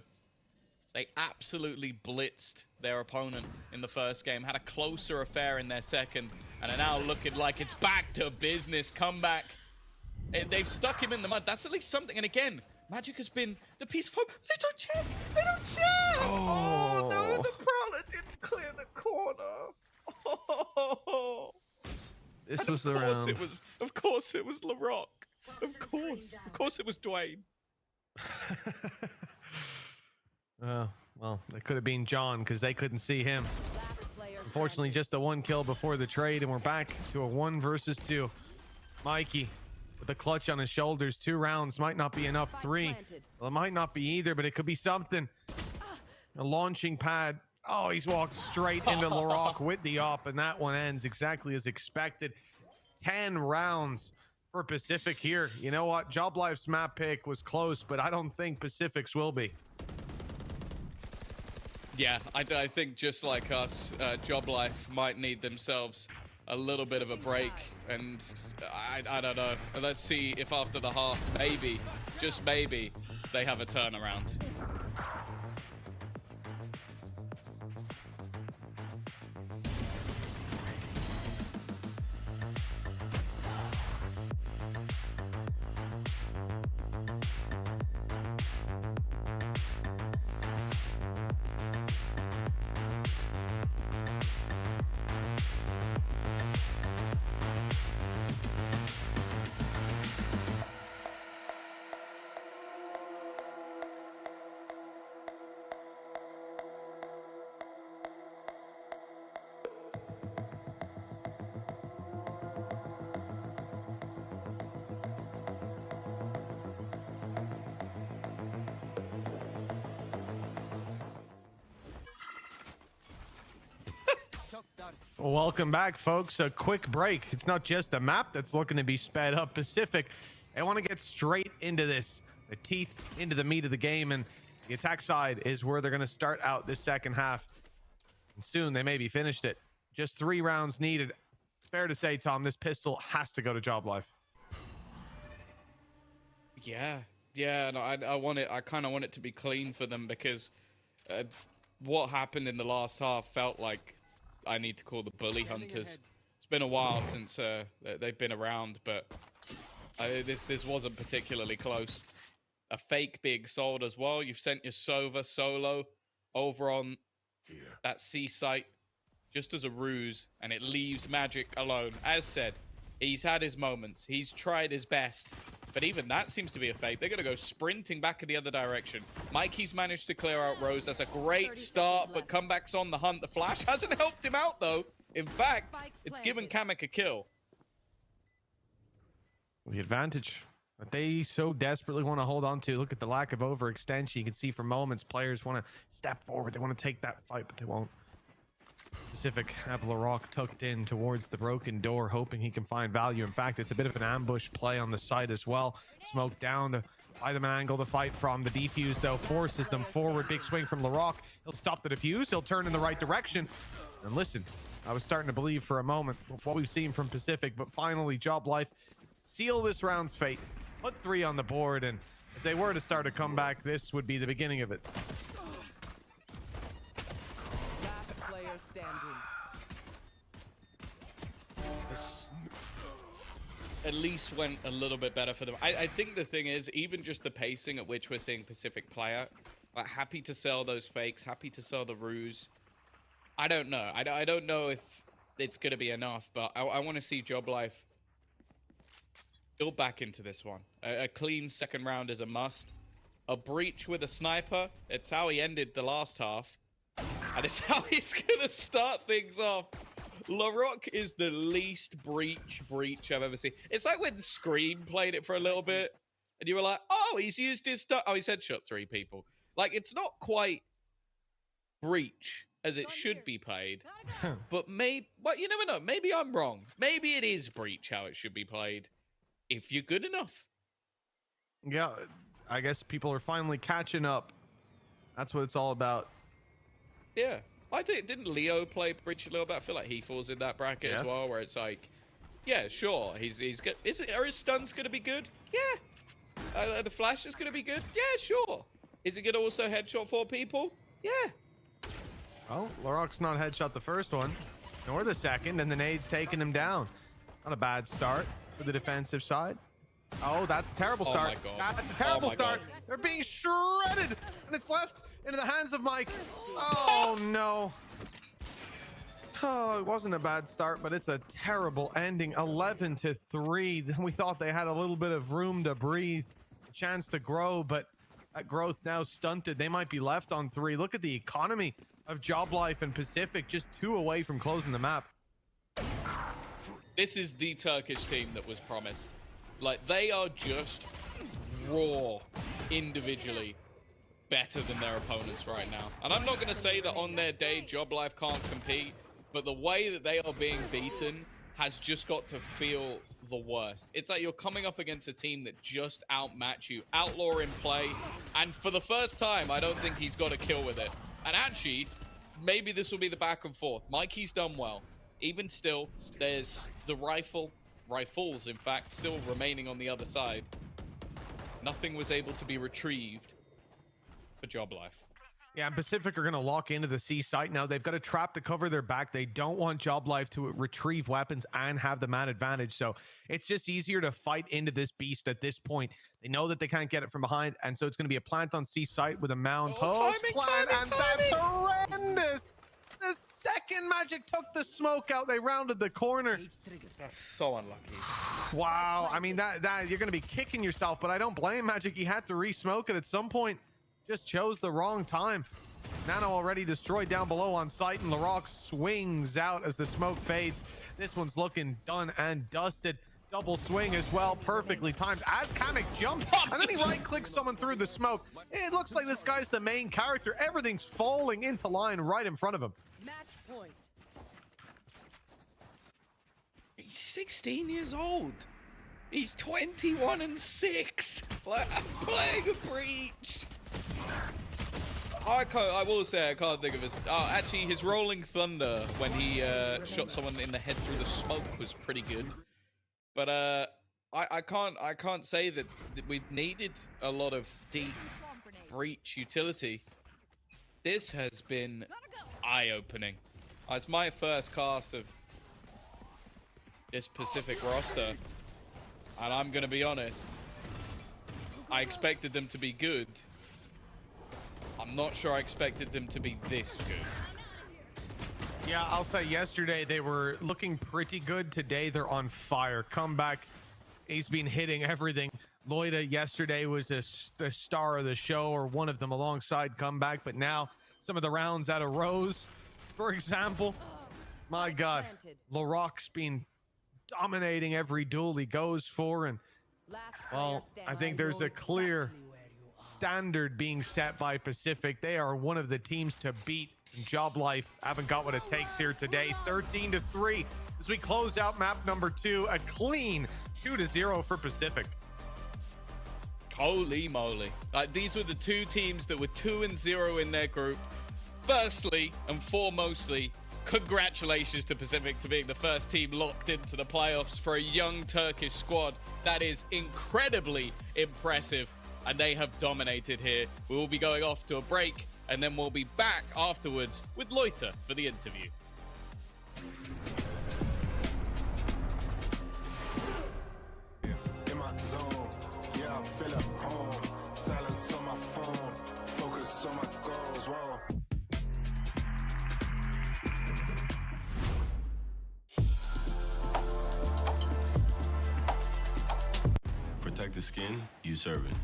They absolutely blitzed their opponent in the first game, had a closer affair in their second, and are now looking like it's back to business. Comeback They've stuck him in the mud. That's at least something. And again, Magic has been the piece of hope. They don't check. They don't check. Oh no, the Prowler didn't clear the corner. Oh. This And was the round. Of course it was LaRock. Of course it was Dwayne. Well, it could have been John because they couldn't see him. Unfortunately, just the one kill before the trade, and we're back to a 1 versus 2. Mikey with a clutch on his shoulders. 2 rounds might not be enough. 3. Well, it might not be either, but it could be something. A launching pad. Oh, he's walked straight into LaRock with the op, and that one ends exactly as expected. 10 rounds for Pacific here. You know what? Job Life's map pick was close, but I don't think Pacific's will be. Yeah, I think just like us, Job Life might need themselves a little bit of a break, and I don't know. Let's see if after the half, maybe, just maybe, they have a turnaround. Welcome back, folks. A quick break. It's not just the map that's looking to be sped up. Pacific, they want to get straight into this, the teeth into the meat of the game, and the attack side is where they're going to start out this second half. And soon they may be finished it. Just 3 rounds needed. Fair to say, Tom, this pistol has to go to Job Life. Yeah, no, I kind of want it to be clean for them, because what happened in the last half felt like I need to call the bully hunters. It's been a while since they've been around, but this wasn't particularly close. A fake big sold as well. You've sent your Sova solo over on that C site just as a ruse, and it leaves Magic alone. As said, he's had his moments. He's tried his best, but even that seems to be a fake. They're going to go sprinting back in the other direction. Mikey's managed to clear out Rose. That's a great start, but Comeback's on the hunt. The flash hasn't helped him out, though. In fact, it's given Kamek a kill. The advantage that they so desperately want to hold on to. Look at the lack of overextension. You can see for moments players want to step forward. They want to take that fight, but they won't. Pacific have LaRock tucked in towards the broken door, hoping he can find value. In fact, it's a bit of an ambush play on the side as well. Smoke down to buy them an angle to fight from. The defuse, though, forces them forward. Big swing from LaRock. He'll stop the defuse. He'll turn in the right direction. And listen, I was starting to believe for a moment with what we've seen from Pacific, but finally, Job Life seal this round's fate. Put 3 on the board, and if they were to start a comeback, this would be the beginning of it. This at least went a little bit better for them. I think the thing is, even just the pacing at which we're seeing Pacific play out, like, happy to sell those fakes, happy to sell the ruse. I don't know. I don't know if it's going to be enough, but I want to see Job Life build back into this one. A clean second round is a must. A breach with a sniper. It's how he ended the last half. And it's how he's going to start things off. LaRock is the least breach I've ever seen. It's like when Scream played it for a little bit, and you were like, oh, he's used his stuff. Oh, he's headshot 3 people. Like, it's not quite breach as it should be played. But you never know. Maybe I'm wrong. Maybe it is breach how it should be played, if you're good enough. Yeah, I guess people are finally catching up. That's what it's all about. Yeah. I think, didn't Leo play breach a little bit? I feel like he falls in that bracket as well, where it's like, yeah, sure, he's good. Are his stuns going to be good? Yeah. The flash is going to be good? Yeah, sure. Is he going to also headshot 4 people? Yeah. Oh, LaRock's not headshot the first one, nor the second, and the nade's taking him down. Not a bad start for the defensive side. Oh, that's a terrible start. Oh my God. That's a terrible start. God. They're being shredded, and it's left into the hands of Mike. Oh no. Oh, it wasn't a bad start, but it's a terrible ending. 11-3. We thought they had a little bit of room to breathe, a chance to grow, but that growth now stunted. They might be left on 3. Look at the economy of Job Life and Pacific, just 2 away from closing the map. This is the Turkish team that was promised. Like, they are just raw, individually, better than their opponents right now. And I'm not going to say that on their day, Job Life can't compete, but the way that they are being beaten has just got to feel the worst. It's like you're coming up against a team that just outmatch you. Outlaw in play, and for the first time, I don't think he's got a kill with it. And actually, maybe this will be the back and forth. Mikey's done well. Even still, there's the rifles, in fact, still remaining on the other side. Nothing was able to be retrieved for Job Life. Yeah, and Pacific are going to lock into the C site now. They've got a trap to cover their back. They don't want Job Life to retrieve weapons and have the man advantage. So it's just easier to fight into this beast at this point. They know that they can't get it from behind, and so it's going to be a plant on C site with a mound post plant, and that's horrendous. The second Magic took the smoke out, they rounded the corner. That's so unlucky. Wow, I mean, that you're going to be kicking yourself, but I don't blame Magic. He had to re-smoke it at some point. Just chose the wrong time. Nano already destroyed down below on site, and Larocque swings out as the smoke fades. This one's looking done and dusted. Double swing as well, perfectly timed as Kamek jumps, and then he right-clicks someone through the smoke. It looks like this guy's the main character. Everything's falling into line right in front of him. Match point. He's 16 years old. He's 21-6. Like, I'm playing a breach. I will say I can't think of his. Oh, actually, his Rolling Thunder when he shot someone in the head through the smoke was pretty good. But I can't say that we've needed a lot of deep breach utility. This has been eye-opening. It's my first cast of this Pacific roster, and I'm gonna be honest. I expected them to be good. I'm not sure I expected them to be this good. Yeah, I'll say yesterday they were looking pretty good. Today they're on fire. Comeback, he's been hitting everything. Loida yesterday was the star of the show, or one of them, alongside Comeback. But now some of the rounds out of Rose, for example, my God, Larocque's been dominating every duel he goes for. And, well, I think there's a clear standard being set by Pacific. They are one of the teams to beat. Job Life haven't got what it takes here today. 13-3 as we close out map number 2. A clean 2-0 for Pacific. Holy moly. These were the two teams that were 2-0 in their group. Firstly and foremostly, congratulations to Pacific to being the first team locked into the playoffs for a young Turkish squad. That is incredibly impressive, and they have dominated here. We will be going off to a break, and then we'll be back afterwards with Loiter for the interview. In my zone, yeah, I feel at home. Silence on my phone, focus on my goals, whoa. Protect the skin you serve it.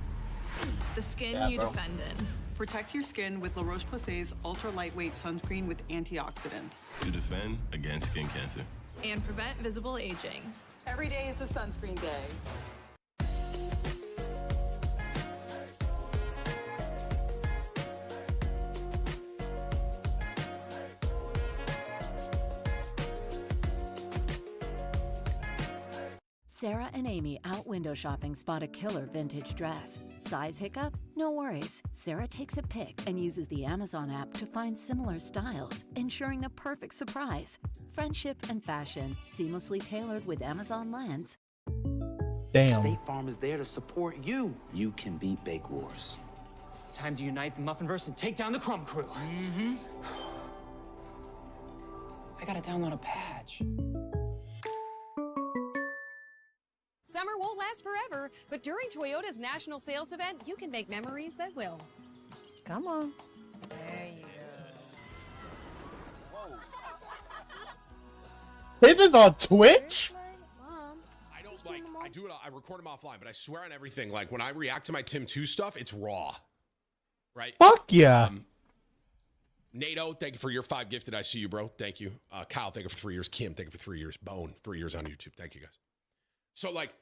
The skin you defend in. Protect your skin with La Roche-Posay's ultra-lightweight sunscreen with antioxidants. To defend against skin cancer. And prevent visible aging. Every day is a sunscreen day. Sarah and Amy out window shopping spot a killer vintage dress. Size hiccup? No worries. Sarah takes a pic and uses the Amazon app to find similar styles, ensuring the perfect surprise. Friendship and fashion, seamlessly tailored with Amazon Lens. Damn. State Farm is there to support you. You can beat Bake Wars. Time to unite the Muffinverse and take down the Crumb Crew. Mm-hmm. I gotta download a patch. Summer won't last forever. forever, but during Toyota's national sales event, you can make memories that will. Come on. There you Him is on Twitch? I don't like, I do it, I record them offline, but I swear on everything, like when I react to my Tim 2 stuff, it's raw. Right? Fuck yeah. NATO, thank you for your 5 gifted. I see you, bro. Thank you. Kyle, thank you for 3 years. Kim, thank you for 3 years. Bone, 3 years on YouTube. Thank you, guys. So, like,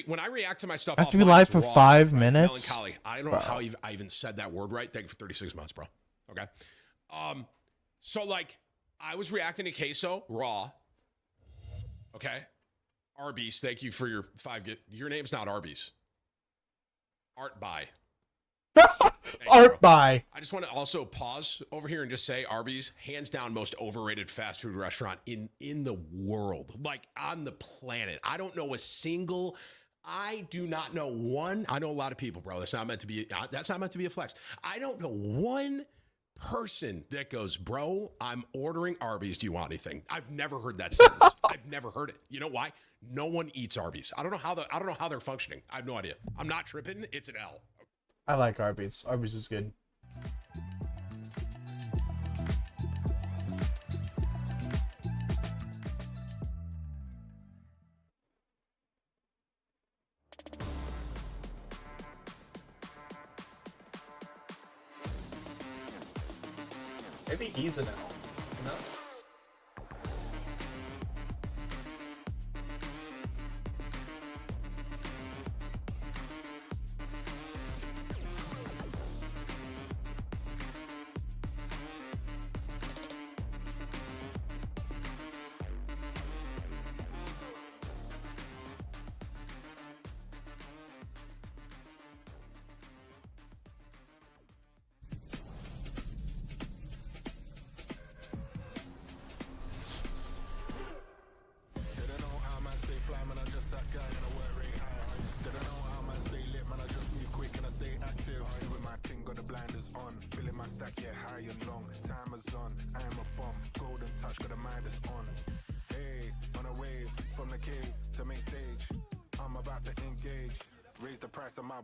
when I react to my stuff, I have to be live for raw, 5 right? minutes. Melancholy. I don't know how I even said that word right. Thank you for 36 months, bro. Okay. So, like, I was reacting to Queso raw. Okay. Arby's, thank you for your 5 gift. Your name's not Arby's. Art by. Art by. I just want to also pause over here and just say Arby's, hands down, most overrated fast food restaurant in the world, like on the planet. I don't know a single. I do not know one. I know a lot of people, bro. That's not meant to be. That's not meant to be a flex. I don't know one person that goes, bro, I'm ordering Arby's. Do you want anything? I've never heard that sentence. I've never heard it. You know why? No one eats Arby's. I don't know how they're functioning. I have no idea. I'm not tripping. It's an L. I like Arby's. Arby's is good. Maybe he's an L. No?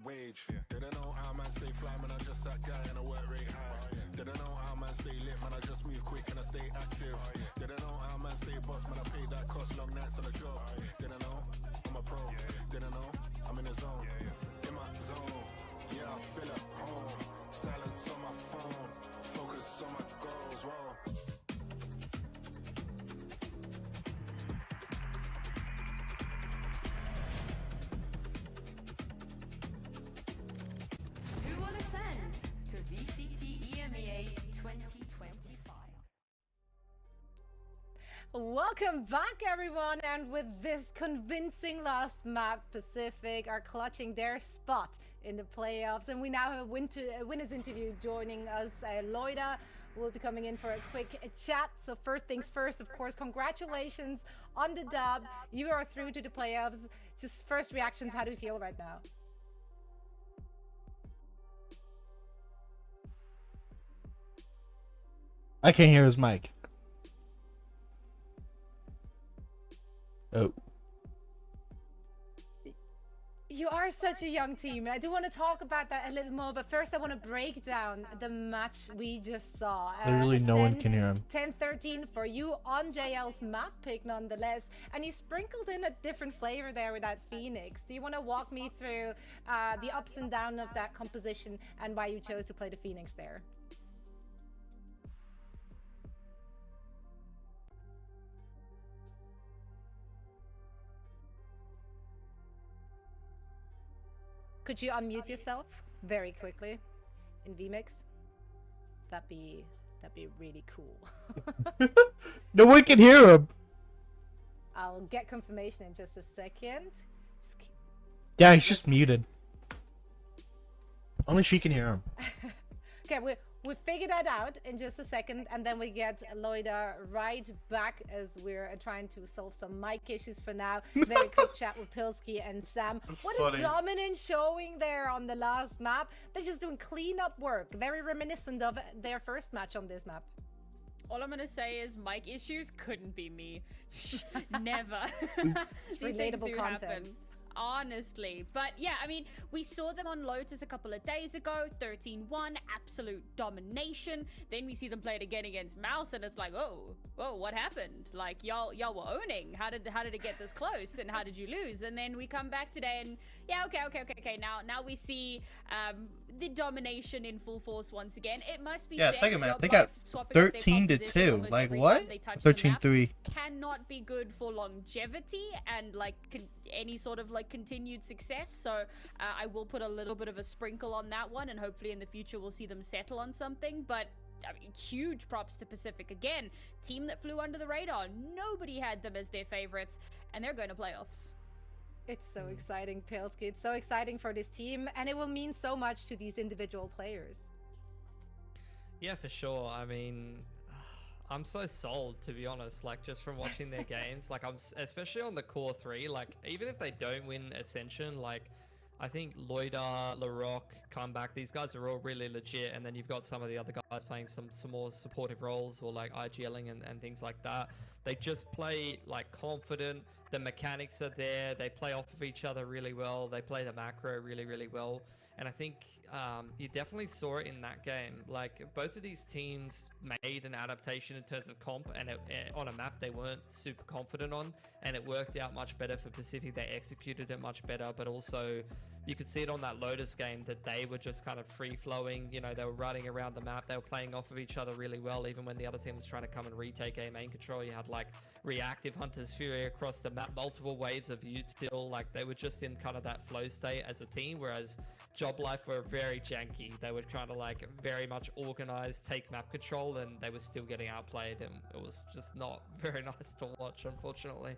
Wage. Didn't know how man stay fly, man, I just that guy and I work rate high. Didn't know how man stay lit, man, I just move quick and I stay active. Didn't know how man stay boss, man, I pay that cost, long nights on the job. Didn't know, I'm a pro. Didn't know, I'm in the zone. In my zone, yeah, I feel at home. Silence on my phone, focus on my goals, whoa. Welcome back, everyone, and with this convincing last map, Pacific are clutching their spot in the playoffs, and we now have a winner's interview joining us. Loida will be coming in for a quick chat. So first things first, of course, congratulations on the dub. You are through to the playoffs. Just first reactions, how do you feel right now? I can't hear his mic. Oh. You are such a young team, and I do want to talk about that a little more, but first I want to break down the match we just saw. Literally no one can hear him. 10-13 for you on JL's map pick nonetheless, and you sprinkled in a different flavor there with that Phoenix. Do you want to walk me through the ups and downs of that composition and why you chose to play the Phoenix there? Could you unmute yourself very quickly in VMix? That'd be really cool. No one can hear him. I'll get confirmation in just a second. Yeah, he's just muted. Only she can hear him. Okay, we figure that out in just a second, and then we get Loida right back as we're trying to solve some mic issues for now. Very quick chat with Pilsky and Sam. That's what funny. A dominant showing there on the last map. They're just doing cleanup work, very reminiscent of their first match on this map. All I'm gonna say is mic issues couldn't be me. Never. It's relatable content. honestly. But yeah, I mean, we saw them on Lotus a couple of days ago, 13-1, absolute domination. Then we see them play it again against Mouse, and it's like, oh, what happened? Like, y'all were owning. How did it get this close, and how did you lose? And then we come back today, and yeah, okay. Now we see the domination in full force once again. It must be second map. They got 13-2. Like what? 13-3. Cannot be good for longevity and like any sort of like continued success. So I will put a little bit of a sprinkle on that one, and hopefully in the future we'll see them settle on something. But I mean, huge props to Pacific again. Team that flew under the radar. Nobody had them as their favorites, and they're going to playoffs. It's so exciting, Pilsky. It's so exciting for this team, and it will mean so much to these individual players. Yeah, for sure. I mean, I'm so sold, to be honest, like just from watching their games. Like, I'm especially on the core three, like even if they don't win Ascension, like I think Loida, Larocque, Comeback, these guys are all really legit. And then you've got some of the other guys playing some more supportive roles, or like IGLing and things like that. They just play like confident. The mechanics are there. They play off of each other really well. They play the macro really, really well. And I think you definitely saw it in that game. Like, both of these teams made an adaptation in terms of comp, and on a map they weren't super confident on, and it worked out much better for Pacific. They executed it much better, but also you could see it on that Lotus game that they were just kind of free-flowing. You know, they were running around the map. They were playing off of each other really well, even when the other team was trying to come and retake A main control. You had, like, reactive Hunter's Fury across the map, multiple waves of util. Like, they were just in kind of that flow state as a team, whereas Job Life were very janky. They were kind of, like, very much organized, take map control, and they were still getting outplayed, and it was just not very nice to watch, unfortunately.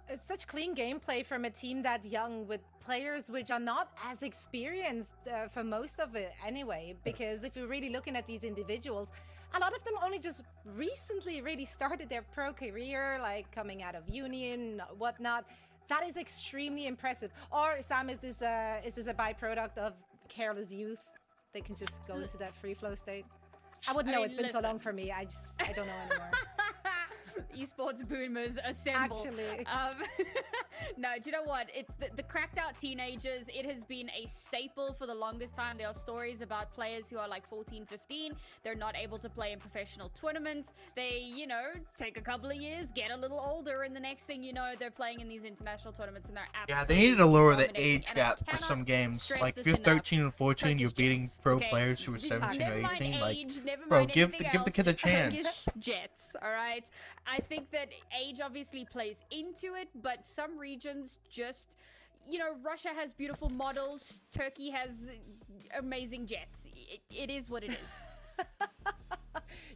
It's such clean gameplay from a team that young, with players which are not as experienced for most of it anyway. Because if you're really looking at these individuals, a lot of them only just recently really started their pro career, like coming out of Union, whatnot. That is extremely impressive. Or Sam, is this a byproduct of careless youth? They can just go into that free flow state. I wouldn't know. It's been so long for me. I don't know anymore. Esports boomers assemble. Actually. No, do you know what? It's the cracked out teenagers. It has been a staple for the longest time. There are stories about players who are like 14, 15. They're not able to play in professional tournaments. They, you know, take a couple of years, get a little older, and the next thing you know, they're playing in these international tournaments, and they're absolutely they needed to lower the dominating. age gap for some games. Like, if you're 13 and 14, you're beating pro players who are 17 or 18. Like, bro, give the kid a chance. Jets, all right? I think that age obviously plays into it, but some regions just, you know, Russia has beautiful models, Turkey has amazing jets. It is what it is.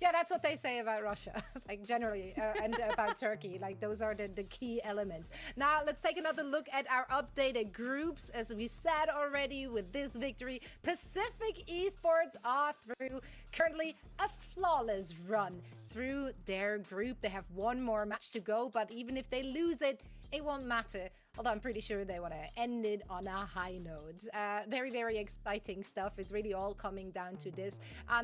Yeah, that's what they say about Russia, like generally, and about Turkey. Like, those are the key elements. Now, let's take another look at our updated groups. As we said already, with this victory, Pacific Esports are through currently a flawless run through their group. They have one more match to go, but even if they lose it, it won't matter. Although I'm pretty sure they want to end it on a high note. Very, very exciting stuff. It's really all coming down to this.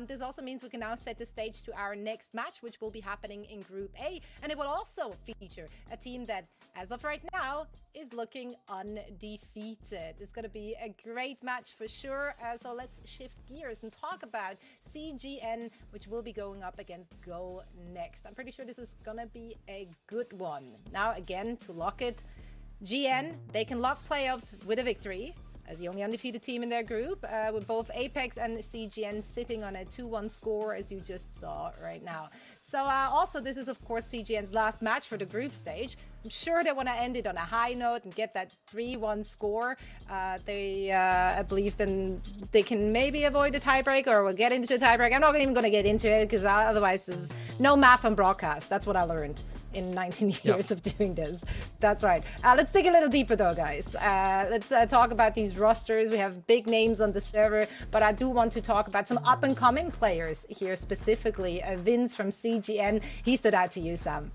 This also means we can now set the stage to our next match, which will be happening in Group A. And it will also feature a team that, as of right now, is looking undefeated. It's going to be a great match for sure. So let's shift gears and talk about CGN, which will be going up against Go next. I'm pretty sure this is going to be a good one. Now, again, to lock it, GN, they can lock playoffs with a victory as the only undefeated team in their group, with both Apex and CGN sitting on a 2-1 score, as you just saw right now. So also, this is, of course, CGN's last match for the group stage. I'm sure they want to end it on a high note and get that 3-1 score. I believe then they can maybe avoid a tiebreak, or we'll get into a tiebreak. I'm not even going to get into it, because otherwise there's no math on broadcast. That's what I learned in 19 years of doing this. That's right. Let's dig a little deeper though, guys. Let's talk about these rosters. We have big names on the server, but I do want to talk about some up-and-coming players here specifically. Vince from CGN, he stood out to you, Sam.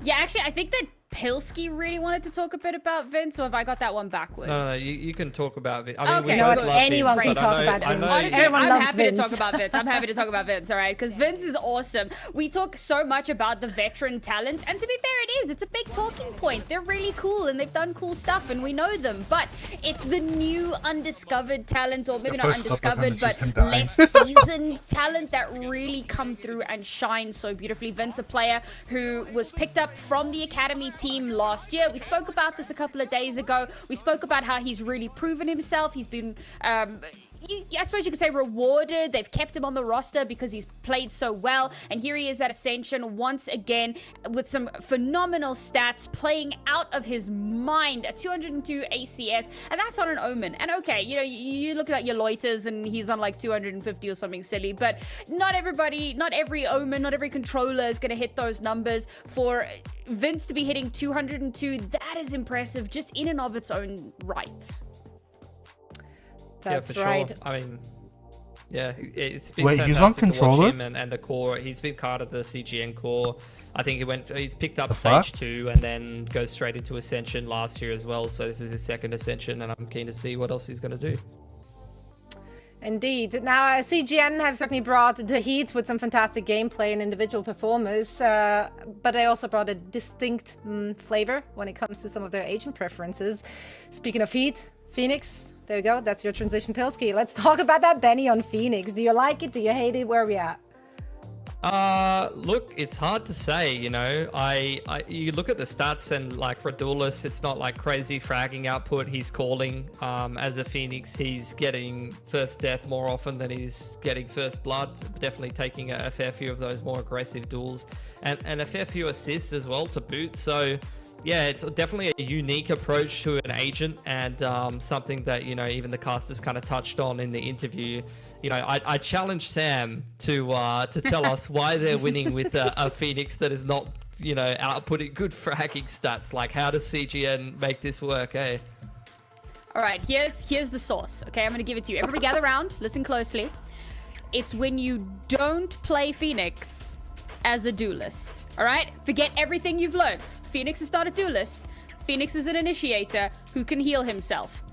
Yeah, actually, I think that Pilsky really wanted to talk a bit about Vince, or have I got that one backwards? No, you can talk about it. I mean, Okay. we both love Anyone Vince, can but talk I know, about I Vince. know Honestly, everyone I'm loves happy Vince. to talk about Vince. I'm happy to talk about Vince, all right? Because Vince is awesome. We talk so much about the veteran talent, and to be fair, it is. It's a big talking point. They're really cool, and they've done cool stuff, and we know them. But it's the new undiscovered talent, or maybe not undiscovered, but less seasoned talent that really come through and shine so beautifully. Vince, a player who was picked up from the academy team last year. We spoke about this a couple of days ago. We spoke about how he's really proven himself. He's been I suppose you could say rewarded. They've kept him on the roster because he's played so well. And here he is at Ascension once again with some phenomenal stats, playing out of his mind. A 202 ACS, and that's on an Omen. And okay, you know, you look at your Loiters and he's on like 250 or something silly, but not everybody, not every Omen, not every controller is going to hit those numbers. For Vince to be hitting 202, that is impressive just in and of its own right. That's yeah, for right. Sure. I mean, yeah, it's been Wait, he's on fantastic to watch controller? him and the core. He's been part of the CGN core. I think he's picked up The Stage fuck? 2 and then goes straight into Ascension last year as well. So this is his second Ascension, and I'm keen to see what else he's going to do. Indeed. Now, CGN have certainly brought the heat with some fantastic gameplay and individual performers, but they also brought a distinct flavor when it comes to some of their agent preferences. Speaking of heat, Phoenix, there you go. That's your transition, Pilsky. Let's talk about that Benny on Phoenix. Do you like it? Do you hate it? Where are we at? Look, it's hard to say, you know. You look at the stats, and like for Duelist, it's not like crazy fragging output. He's calling as a Phoenix. He's getting first death more often than he's getting first blood. Definitely taking a fair few of those more aggressive duels, and a fair few assists as well to boot. So yeah, it's definitely a unique approach to an agent, and something that, you know, even the casters kind of touched on in the interview. You know, I challenge Sam to tell us why they're winning with a Phoenix that is not, you know, outputting good fragging stats. Like, how does CGN make this work, eh? All right, here's the source. Okay, I'm going to give it to you. Everybody gather around, listen closely. It's when you don't play Phoenix as a duelist. All right? Forget everything you've learned. Phoenix is not a duelist. Phoenix is an initiator who can heal himself.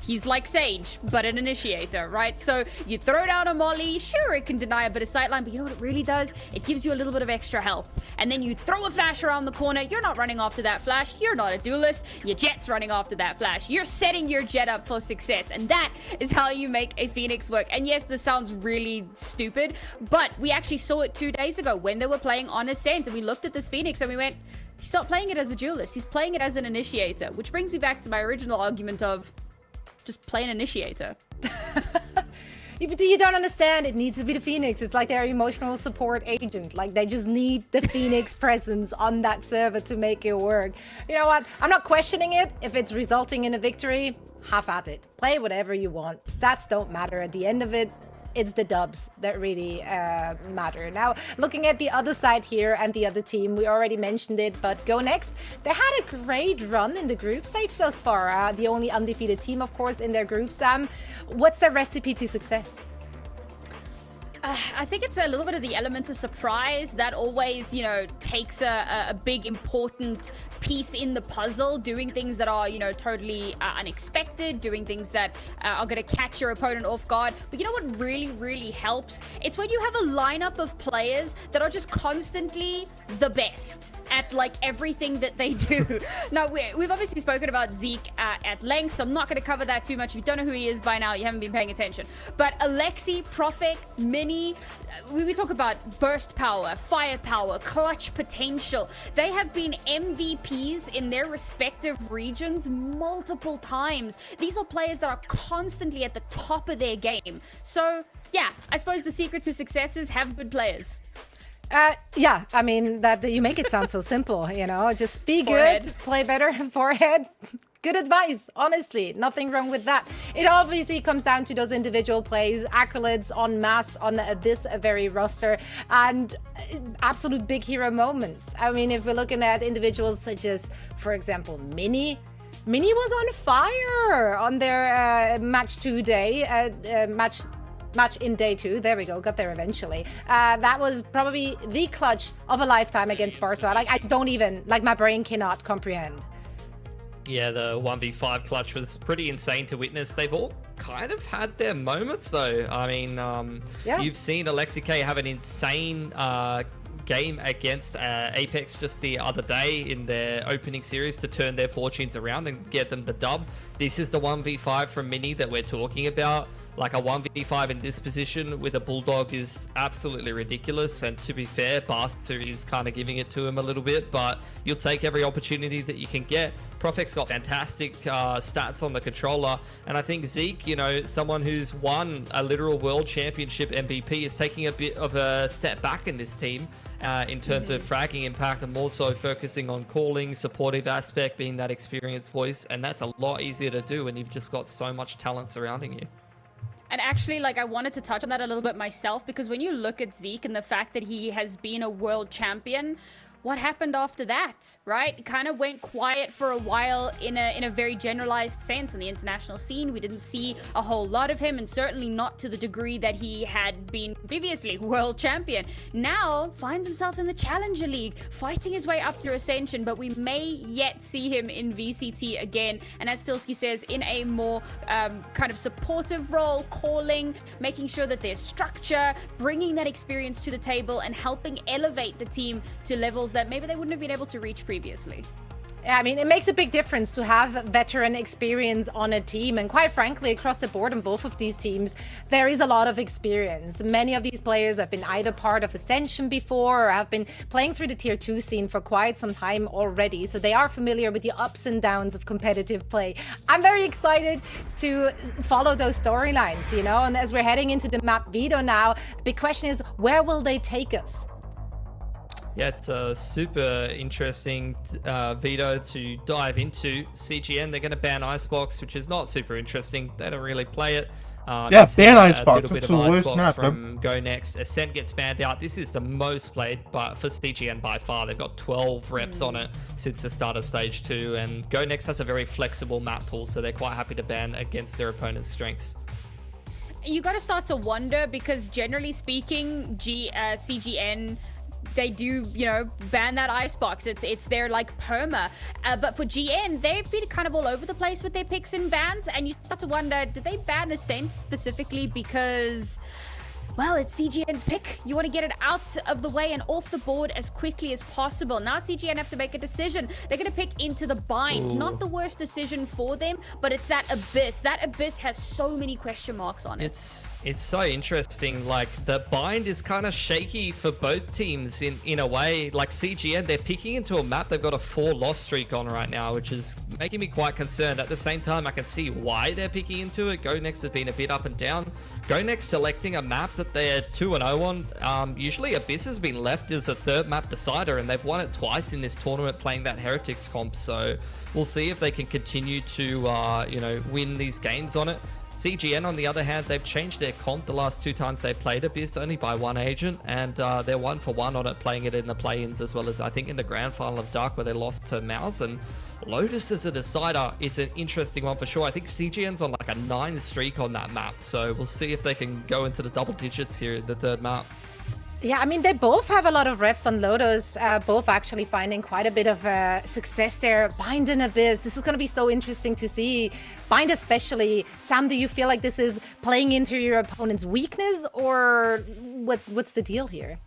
He's like Sage, but an initiator, right? So you throw down a molly, sure, it can deny a bit of sightline, but you know what it really does? It gives you a little bit of extra health. And then you throw a flash around the corner. You're not running after that flash. You're not a duelist. Your Jet's running after that flash. You're setting your Jet up for success. And that is how you make a Phoenix work. And yes, this sounds really stupid, but we actually saw it 2 days ago when they were playing on Ascent, and we looked at this Phoenix and we went, he's not playing it as a duelist. He's playing it as an initiator, which brings me back to my original argument of just play an initiator. You don't understand. It needs to be the Phoenix. It's like their emotional support agent. Like, they just need the Phoenix presence on that server to make it work. You know what? I'm not questioning it. If it's resulting in a victory, have at it. Play whatever you want. Stats don't matter. At the end of it, it's the dubs that really matter. Now, looking at the other side here and the other team, we already mentioned it, but Go Next, they had a great run in the group stage thus far. The only undefeated team, of course, in their group. Sam, what's their recipe to success? I think it's a little bit of the element of surprise that always, you know, takes a big important piece in the puzzle, doing things that are, you know, totally unexpected, doing things that are going to catch your opponent off guard. But you know what really, really helps? It's when you have a lineup of players that are just constantly the best at like everything that they do. Now, we've obviously spoken about Zeke at length, so I'm not going to cover that too much. If you don't know who he is by now, you haven't been paying attention. But Alexi, Prophet, Mini, we talk about burst power, firepower, clutch potential. They have been MVPs in their respective regions multiple times. These are players that are constantly at the top of their game. So yeah, I suppose the secret to success is have good players. Yeah, I mean, that you make it sound so simple, you know, just be Forehead. good, play better, forehead. Good advice, honestly, nothing wrong with that. It obviously comes down to those individual plays, accolades en masse on this very roster, and absolute big hero moments. I mean, if we're looking at individuals such as, for example, Mini was on fire on their match 2 day, match match in day 2. There we go, got there eventually. That was probably the clutch of a lifetime against Forza. Like, I don't even, like, my brain cannot comprehend. Yeah, the 1v5 clutch was pretty insane to witness. They've all kind of had their moments, though. I mean, you've seen Alexi K have an insane game against Apex just the other day in their opening series to turn their fortunes around and get them the dub. This is the 1v5 from Mini that we're talking about. Like, a 1v5 in this position with a Bulldog is absolutely ridiculous, and to be fair, Basta is kind of giving it to him a little bit, but you'll take every opportunity that you can get. Profec's got fantastic stats on the controller, and I think Zeke, you know, someone who's won a literal world championship MVP, is taking a bit of a step back in this team in terms of fragging impact, and more so focusing on calling, supportive aspect, being that experienced voice, and that's a lot easier to do when you've just got so much talent surrounding you. And actually, like, I wanted to touch on that a little bit myself, because when you look at Zeke and the fact that he has been a world champion, what happened after that, right? It kind of went quiet for a while in a very generalized sense in the international scene. We didn't see a whole lot of him, and certainly not to the degree that he had been previously world champion. Now finds himself in the Challenger League, fighting his way up through Ascension, but we may yet see him in VCT again. And as Pilsky says, in a more kind of supportive role, calling, making sure that there's structure, bringing that experience to the table, and helping elevate the team to levels that maybe they wouldn't have been able to reach previously. Yeah, I mean, it makes a big difference to have veteran experience on a team, and quite frankly, across the board in both of these teams, there is a lot of experience. Many of these players have been either part of Ascension before or have been playing through the tier 2 scene for quite some time already, so they are familiar with the ups and downs of competitive play. I'm very excited to follow those storylines, you know, and as we're heading into the map Vito now, the big question is, where will they take us? Yeah, it's a super interesting veto to dive into. CGN, they're going to ban Icebox, which is not super interesting. They don't really play it. Yeah, ban Icebox. It's the worst map. From Go Next. Ascent gets banned out. This is the most played for CGN by far. They've got 12 reps on it since the start of Stage 2. And Go Next has a very flexible map pool, so they're quite happy to ban against their opponent's strengths. You got to start to wonder, because generally speaking, CGN, they do, you know, ban that icebox. It's their, like, perma. But for GN, they've been kind of all over the place with their picks and bans, and you start to wonder, did they ban Ascent specifically because, well, it's CGN's pick? You want to get it out of the way and off the board as quickly as possible. Now CGN have to make a decision. They're going to pick Into the Bind. Not the worst decision for them, but it's that Abyss. That Abyss has so many question marks on it. It's so interesting. Like, the Bind is kind of shaky for both teams in a way. Like, CGN, they're picking into a map they've got a 4-loss streak on right now, which is making me quite concerned. At the same time, I can see why they're picking into it. Go Next has been a bit up and down. Go Next selecting a map that they're 2-0 on. Usually Abyss has been left as a third map decider, and they've won it twice in this tournament playing that Heretics comp. So we'll see if they can continue to, you know, win these games on it. CGN, on the other hand, they've changed their comp the last 2 times they played Abyss, only by 1 agent, and they're 1-for-1 on it, playing it in the play-ins as well as, I think, in the grand final of Dark, where they lost to Mouse. And Lotus as a decider is an interesting one for sure. I think CGN's on like a 9 streak on that map, so we'll see if they can go into the double digits here in the third map. Yeah, I mean, they both have a lot of reps on Lotus, both actually finding quite a bit of success there. Bind and Abyss, this is going to be so interesting to see. Bind especially. Sam, do you feel like this is playing into your opponent's weakness, or what's the deal here?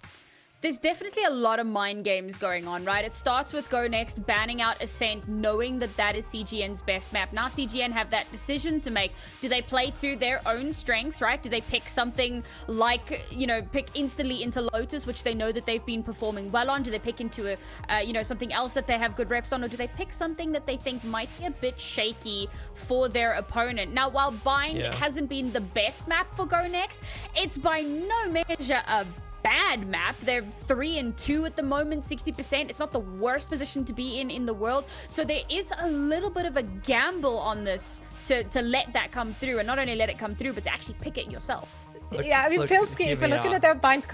There's definitely a lot of mind games going on, right? It starts with Go Next banning out Ascent, knowing that that is CGN's best map. Now CGN have that decision to make. Do they play to their own strengths, right? Do they pick something like, you know, pick instantly into Lotus, which they know that they've been performing well on? Do they pick into a, you know, something else that they have good reps on? Or do they pick something that they think might be a bit shaky for their opponent? Now, while Bind hasn't been the best map for Go Next, it's by no measure a bad map. They're 3-2 at the moment, 60%. It's not the worst position to be in the world. So there is a little bit of a gamble on this to let that come through, and not only let it come through, but to actually pick it yourself. Yeah, I mean, Pilsky, if you're looking at their Bind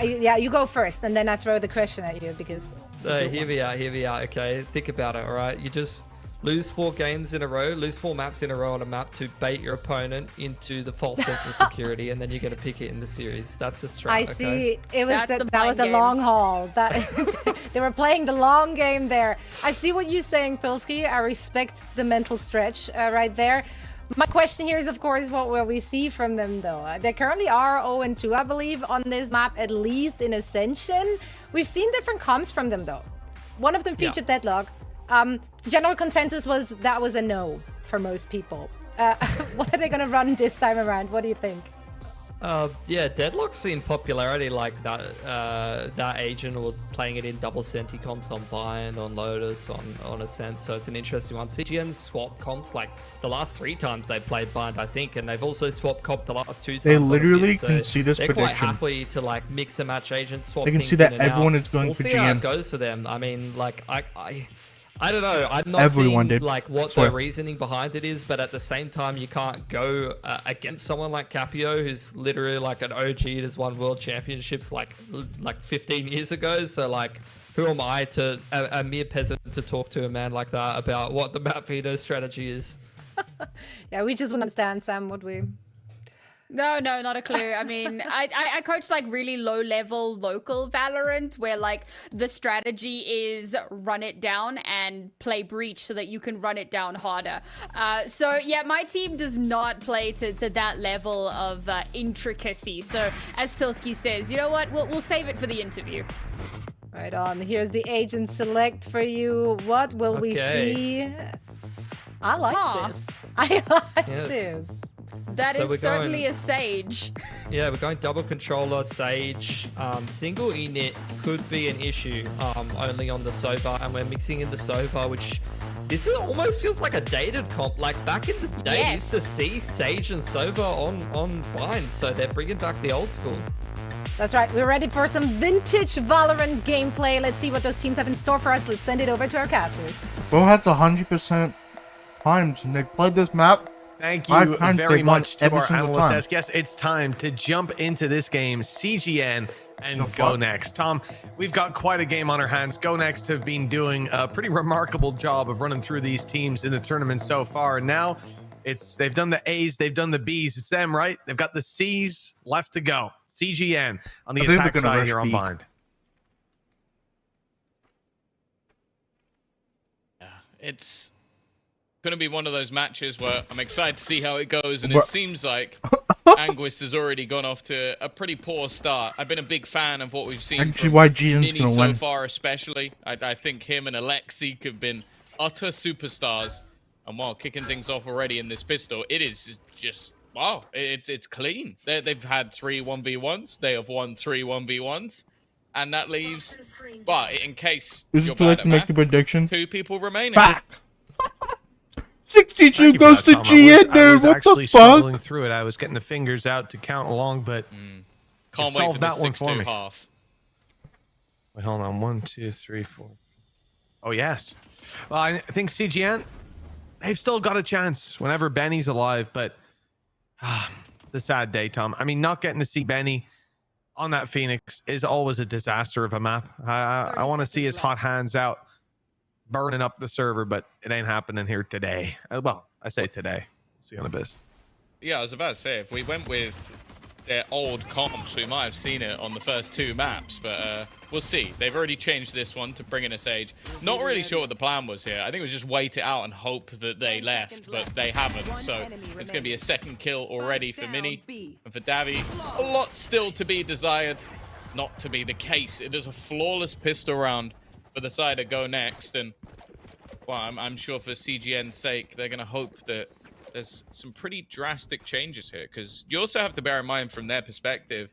yeah, you go first, and then I throw the question at you, because Here we are. Okay, think about it. All right, you just lose 4 games in a row, lose 4 maps in a row on a map to bait your opponent into the false sense of security, and then you're going to pick it in the series. That's the strat. I okay? see. It was That's that was the game. long haul. That they were playing the long game there. I see what you're saying, Pilsky. I respect the mental stretch right there. My question here is, of course, what will we see from them, though? They currently are 0-2, I believe, on this map, at least in Ascension. We've seen different comps from them, though. One of them featured Deadlock. The general consensus was that was a no for most people. What are they going to run this time around? What do you think? Yeah, Deadlock's seen popularity like that. That agent or playing it in double senti comps on Bind, on Lotus, on Ascent. So it's an interesting one. CGN swap comps like the last 3 times they played Bind, I think, and they've also swapped comp the last 2 times. They literally so can see this they're prediction. Quite happy to like mix and match agents, swap. They can things see that in and everyone out. is going we'll for see how it GN. goes for them. I mean, like I don't know. I'm not Everyone seeing did. like what Swear. the reasoning behind it is, but at the same time, you can't go against someone like Capio, who's literally like an OG that has won world championships like 15 years ago. So like, who am I to a mere peasant to talk to a man like that about what the map veto strategy is? Yeah, we just want to understand, Sam, would we? No, not a clue. I mean, I coach like really low level local Valorant where like the strategy is run it down and play breach so that you can run it down harder. So yeah, my team does not play to that level of intricacy. So as Pilsky says, you know what? We'll save it for the interview. Right on. Here's the agent select for you. What will we see? I like this. I like this. That So is we're certainly going- a Sage. Yeah, we're going double controller, Sage. Single init could be an issue only on the Sova, and we're mixing in the Sova, which this almost feels like a dated comp. Like back in the day, you used to see Sage and Sova on Bind, so they're bringing back the old school. That's right. We're ready for some vintage Valorant gameplay. Let's see what those teams have in store for us. Let's send it over to our casters. Bowhead's 100% times, and they played this map. Thank 5 you times, very they won much to every our single analyst time. desk. Yes, it's time to jump into this game. CGN and The Go fuck? Next. Tom, we've got quite a game on our hands. Go Next have been doing a pretty remarkable job of running through these teams in the tournament so far. And now they've done the A's, they've done the B's. It's them, right? They've got the C's left to go. CGN on the I think they're attack gonna side rush here on B. Bind. Yeah, it's going to be one of those matches where I'm excited to see how it goes, and What? it seems like Anguist has already gone off to a pretty poor start. I've been a big fan of what we've seen Actually, from why GN's Nini gonna so win. far, especially. I think him and Alexic have been utter superstars, and while kicking things off already in this pistol, it is just wow, it's clean. They've had 3 1v1s, they have won 3 1v1s, and that leaves, but in case Is you're it too late bad to at make math, the prediction? 2 people remaining. Back! Thank 62 you for goes that, to Tom. GN, I dude. was What actually the fuck? struggling through it. I was getting the fingers out to count along, but Can't you wait solved for that this one for 6-2 me. half. Wait, hold on. 1, 2, 3, 4. Oh, yes. Well, I think CGN, they've still got a chance whenever Benny's alive, but it's a sad day, Tom. I mean, not getting to see Benny on that Phoenix is always a disaster of a map. I want to see his hot hands out burning up the server, but it ain't happening here today. Well, I say today. See you on the biz. Yeah, I was about to say, if we went with their old comps, we might have seen it on the first 2 maps, but we'll see. They've already changed this one to bring in a Sage. Not really sure what the plan was here. I think it was just wait it out and hope that they left, but they haven't. So it's going to be a second kill already for Mini and for Davi. A lot still to be desired. Not to be the case. It is a flawless pistol round for the side of Go Next, and well, I'm sure for CGN's sake, they're going to hope that there's some pretty drastic changes here, because you also have to bear in mind from their perspective,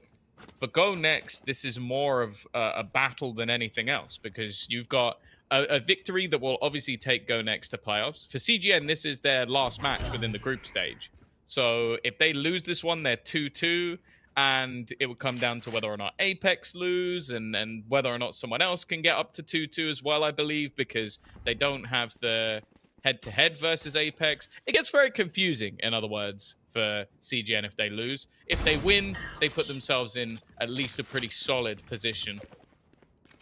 for Go Next, this is more of a battle than anything else, because you've got a victory that will obviously take Go Next to playoffs. For CGN, this is their last match within the group stage. So if they lose this one, they're 2-2, and it would come down to whether or not Apex lose and whether or not someone else can get up to 2-2 as well, I believe, because they don't have the head-to-head versus Apex. It gets very confusing, in other words, for CGN if they lose. If they win, they put themselves in at least a pretty solid position.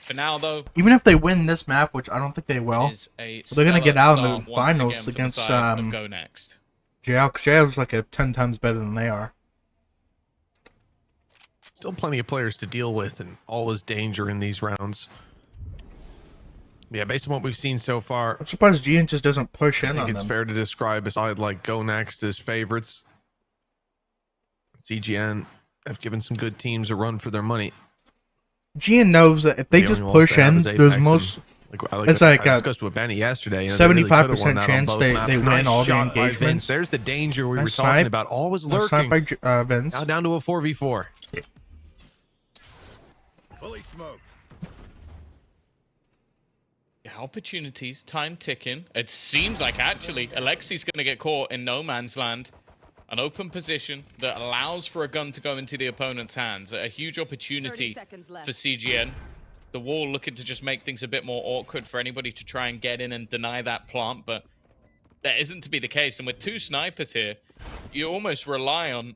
For now, though, Even if they win this map, which I don't think they will, they're gonna get out in the finals against Go Next. JL, because JL's like 10 times better than they are. Still plenty of players to deal with, and always danger in these rounds. Yeah, based on what we've seen so far, I'm surprised GN just doesn't push in on them. I think it's fair to describe as I'd like Go Next as favorites. CGN have given some good teams a run for their money. GN knows that if they just push in, there's most. It's like I discussed with Benny yesterday. 75% chance they win all the engagements. There's the danger we were talking about. Always lurking. Snipe by Vince. Now down to a 4v4. Fully smoked. Opportunities, time ticking. It seems like actually Alexi's going to get caught in no man's land. An open position that allows for a gun to go into the opponent's hands. A huge opportunity for CGN. The wall looking to just make things a bit more awkward for anybody to try and get in and deny that plant, but that isn't to be the case. And with two snipers here, you almost rely on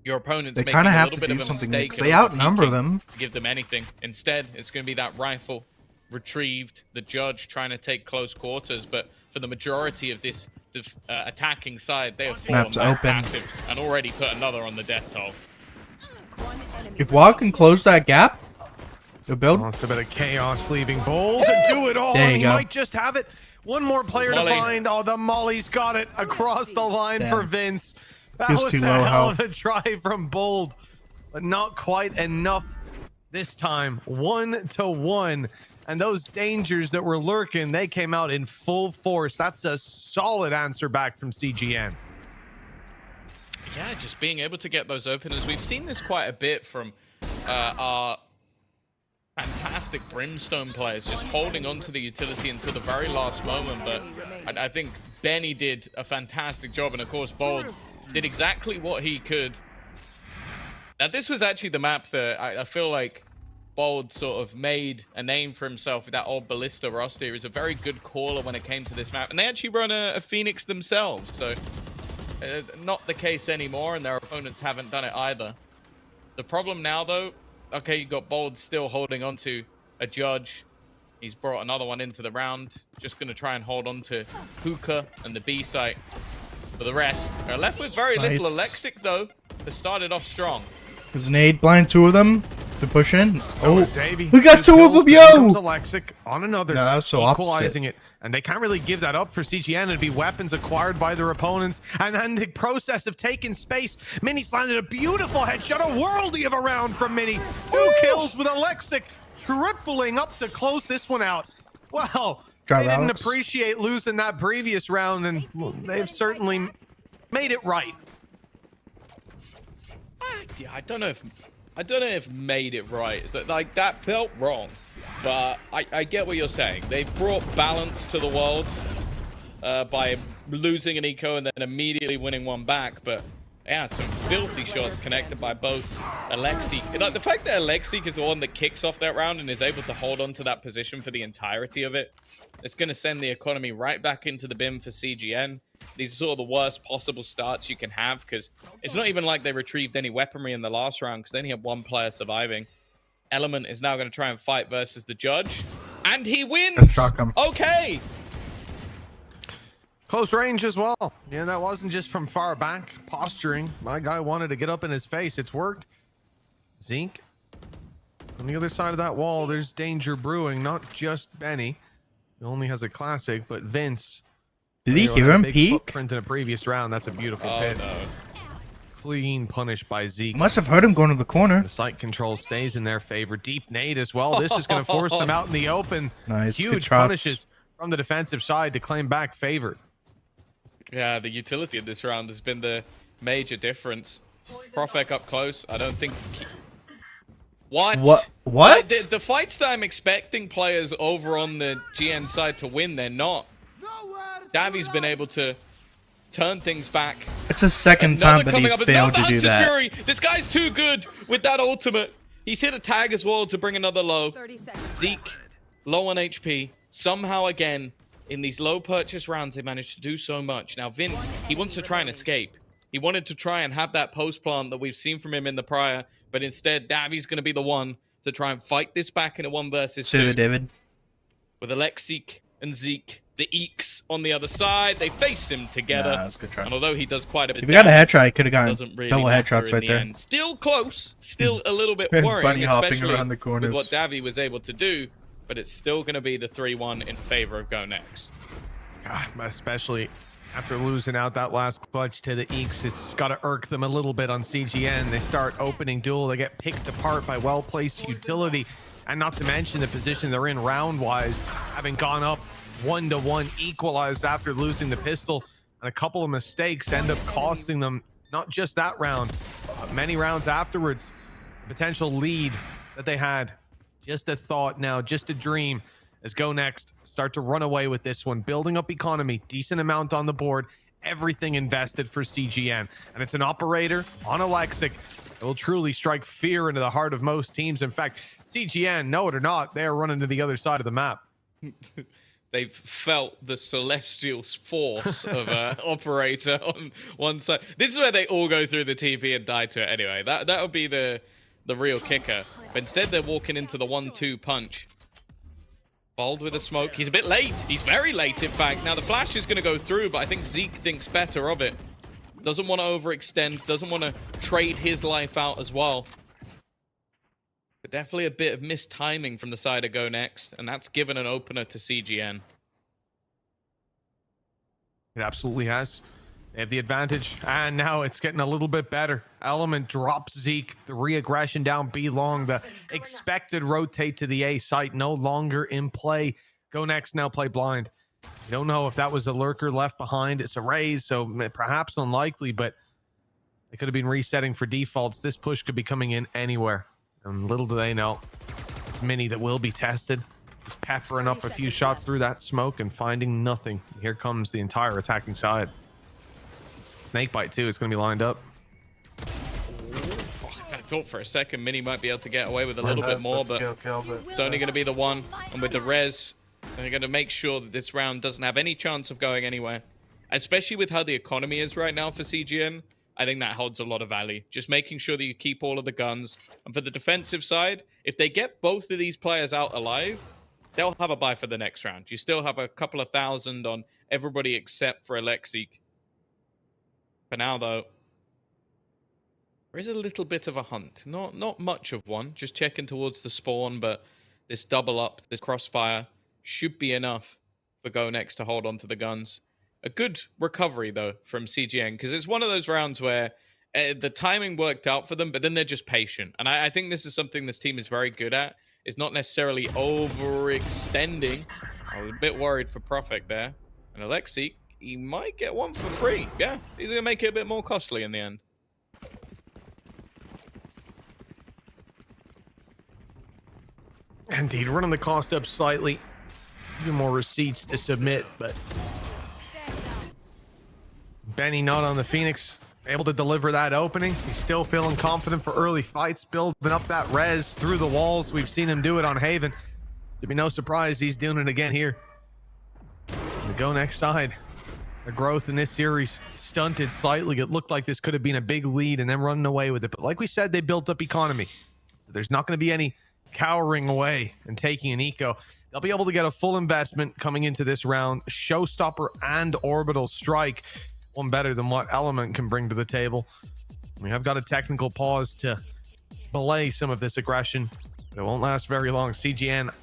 your opponents They making kind of a have little to bit do of a something mistake. because they outnumber them. Give them anything. Instead, it's going to be that rifle retrieved, the judge trying to take close quarters, but for the majority of this attacking side, they have fallen back passive and already put another on the death toll. If WoW can close that gap, they'll build. It's a bit of chaos leaving Bold to do it all, and he might just have it. One more player to find. Oh, the Molly's got it across the line for Vince. That was a hell of a try from Bold, but not quite enough this time. 1-1. And those dangers that were lurking, they came out in full force. That's a solid answer back from CGN. Yeah, just being able to get those openers. We've seen this quite a bit from our fantastic Brimstone players, just holding on to the utility until the very last moment. But I think Benny did a fantastic job. And of course, Bold did exactly what he could. Now, this was actually the map that I feel like Bold sort of made a name for himself with that old Ballista roster. He was a very good caller when it came to this map. And they actually run a Phoenix themselves. So not the case anymore, and their opponents haven't done it either. The problem now, though, okay, you got Bold still holding on to a judge. He's brought another one into the round. Just going to try and hold on to Hookah and the B site. For the rest, they're left with very little. Alexic, though, has started off strong. There's an aid blind, two of them to push in. So we got two of them, yo! Alexic on another, no, that's so equalizing opposite. It. And they can't really give that up for CGN. It'd be weapons acquired by their opponents. And the process of taking space. Mini's landed a beautiful headshot, a worldie of a round from Mini. 2 kills with Alexic, tripling up to close this one out. Well, they didn't appreciate losing that previous round, and they've certainly made it right. Yeah, I don't know if made it right. So, like, that felt wrong, but I get what you're saying. They brought balance to the world by losing an eco and then immediately winning one back. But yeah, some filthy shots connected by both Alexi. Like, the fact that Alexi is the one that kicks off that round and is able to hold on to that position for the entirety of it, it's going to send the economy right back into the bin for CGN. These are sort of the worst possible starts you can have, because it's not even like they retrieved any weaponry in the last round, because they only had one player surviving. Element is now going to try and fight versus the judge, and he wins. Okay. Close range as well. Yeah, that wasn't just from far back. Posturing. My guy wanted to get up in his face. It's worked. Zeke. On the other side of that wall, there's danger brewing. Not just Benny. He only has a classic, but Vince. Did he hear him peek? Footprint in a previous round. That's a beautiful pit. No. Clean punish by Zeke. Must have heard him going to the corner. The site control stays in their favor. Deep nade as well. This is going to force them out in the open. Nice. Huge punishes from the defensive side to claim back favor. Yeah, the utility of this round has been the major difference. Profek up close. I don't think... What? What? The fights that I'm expecting players over on the GN side to win, they're not. Davi's been able to turn things back. It's the second time that he's failed to do that. Fury. This guy's too good with that ultimate. He's hit a tag as well to bring another low. Zeke, low on HP. Somehow, again, in these low purchase rounds, they managed to do so much. Now, Vince, he wants to try and escape. He wanted to try and have that post plant that we've seen from him in the prior, but instead, Davi's going to be the one to try and fight this back in a 1 versus 2. See you, David. With Alexic and Zeke, the Eeks on the other side, they face him together. Nah, that's a good try. And although he does quite a bit, If he got a headshot, he could have gotten really double headshots right there. End. Still close, still a little bit It's worrying, bunny hopping especially around the corners. with what Davi was able to do. But it's still going to be the 3-1 in favor of Go Next. God, especially after losing out that last clutch to the Eeks, it's got to irk them a little bit on CGN. They start opening duel. They get picked apart by well-placed utility. And not to mention the position they're in round-wise, having gone up 1-1, equalized after losing the pistol. And a couple of mistakes end up costing them not just that round, but many rounds afterwards. The potential lead that they had. Just a thought now, just a dream, as Go Next start to run away with this one. Building up economy, decent amount on the board, everything invested for CGN. And it's an operator on Alexic that will truly strike fear into the heart of most teams. In fact, CGN, know it or not, they are running to the other side of the map. They've felt the celestial force of an operator on one side. This is where they all go through the TP and die to it anyway. That would be the real kicker. But instead, they're walking into the 1-2 punch. Bold with a smoke. He's a bit late. He's very late, in fact. Now, the flash is going to go through, but I think Zeke thinks better of it. Doesn't want to overextend. Doesn't want to trade his life out as well. But definitely a bit of mistiming from the side of Go Next, and that's given an opener to CGN. It absolutely has. They have the advantage, and now it's getting a little bit better. Element drops Zeke, the re-aggression down B long, the expected rotate to the A site no longer in play. Go Next now play blind. You don't know if that was a lurker left behind. It's a raise, so perhaps unlikely, but they could have been resetting for defaults. This push could be coming in anywhere, and little do they know, it's Mini that will be tested. Just peppering up a few shots through that smoke and finding nothing. Here comes the entire attacking side. Snakebite too, it's going to be lined up. I thought for a second Mini might be able to get away with a little bit more, but it's only going to be the one. And with the res, they're going to make sure that this round doesn't have any chance of going anywhere. Especially with how the economy is right now for CGN, I think that holds a lot of value. Just making sure that you keep all of the guns. And for the defensive side, if they get both of these players out alive, they'll have a buy for the next round. You still have a couple of thousand on everybody except for Alexic. For now, though, there is a little bit of a hunt. Not much of one. Just checking towards the spawn, but this double up, this crossfire, should be enough for Go Next to hold on to the guns. A good recovery, though, from CGN, because it's one of those rounds where the timing worked out for them, but then they're just patient. And I think this is something this team is very good at. It's not necessarily overextending. I was a bit worried for Profek there. And Alexic, he might get one for free. Yeah, he's going to make it a bit more costly in the end. Indeed, running the cost up slightly. Even more receipts to submit, but Benny not on the Phoenix. Able to deliver that opening. He's still feeling confident for early fights, building up that res through the walls. We've seen him do it on Haven. There'd be no surprise he's doing it again here. The Go Next side. The growth in this series stunted slightly. It looked like this could have been a big lead and then running away with it. But like we said, they built up economy. So there's not going to be any cowering away and taking an eco. They'll be able to get a full investment coming into this round. Showstopper and orbital strike. One better than what Element can bring to the table. We have got a technical pause to belay some of this aggression. But it won't last very long. CGN,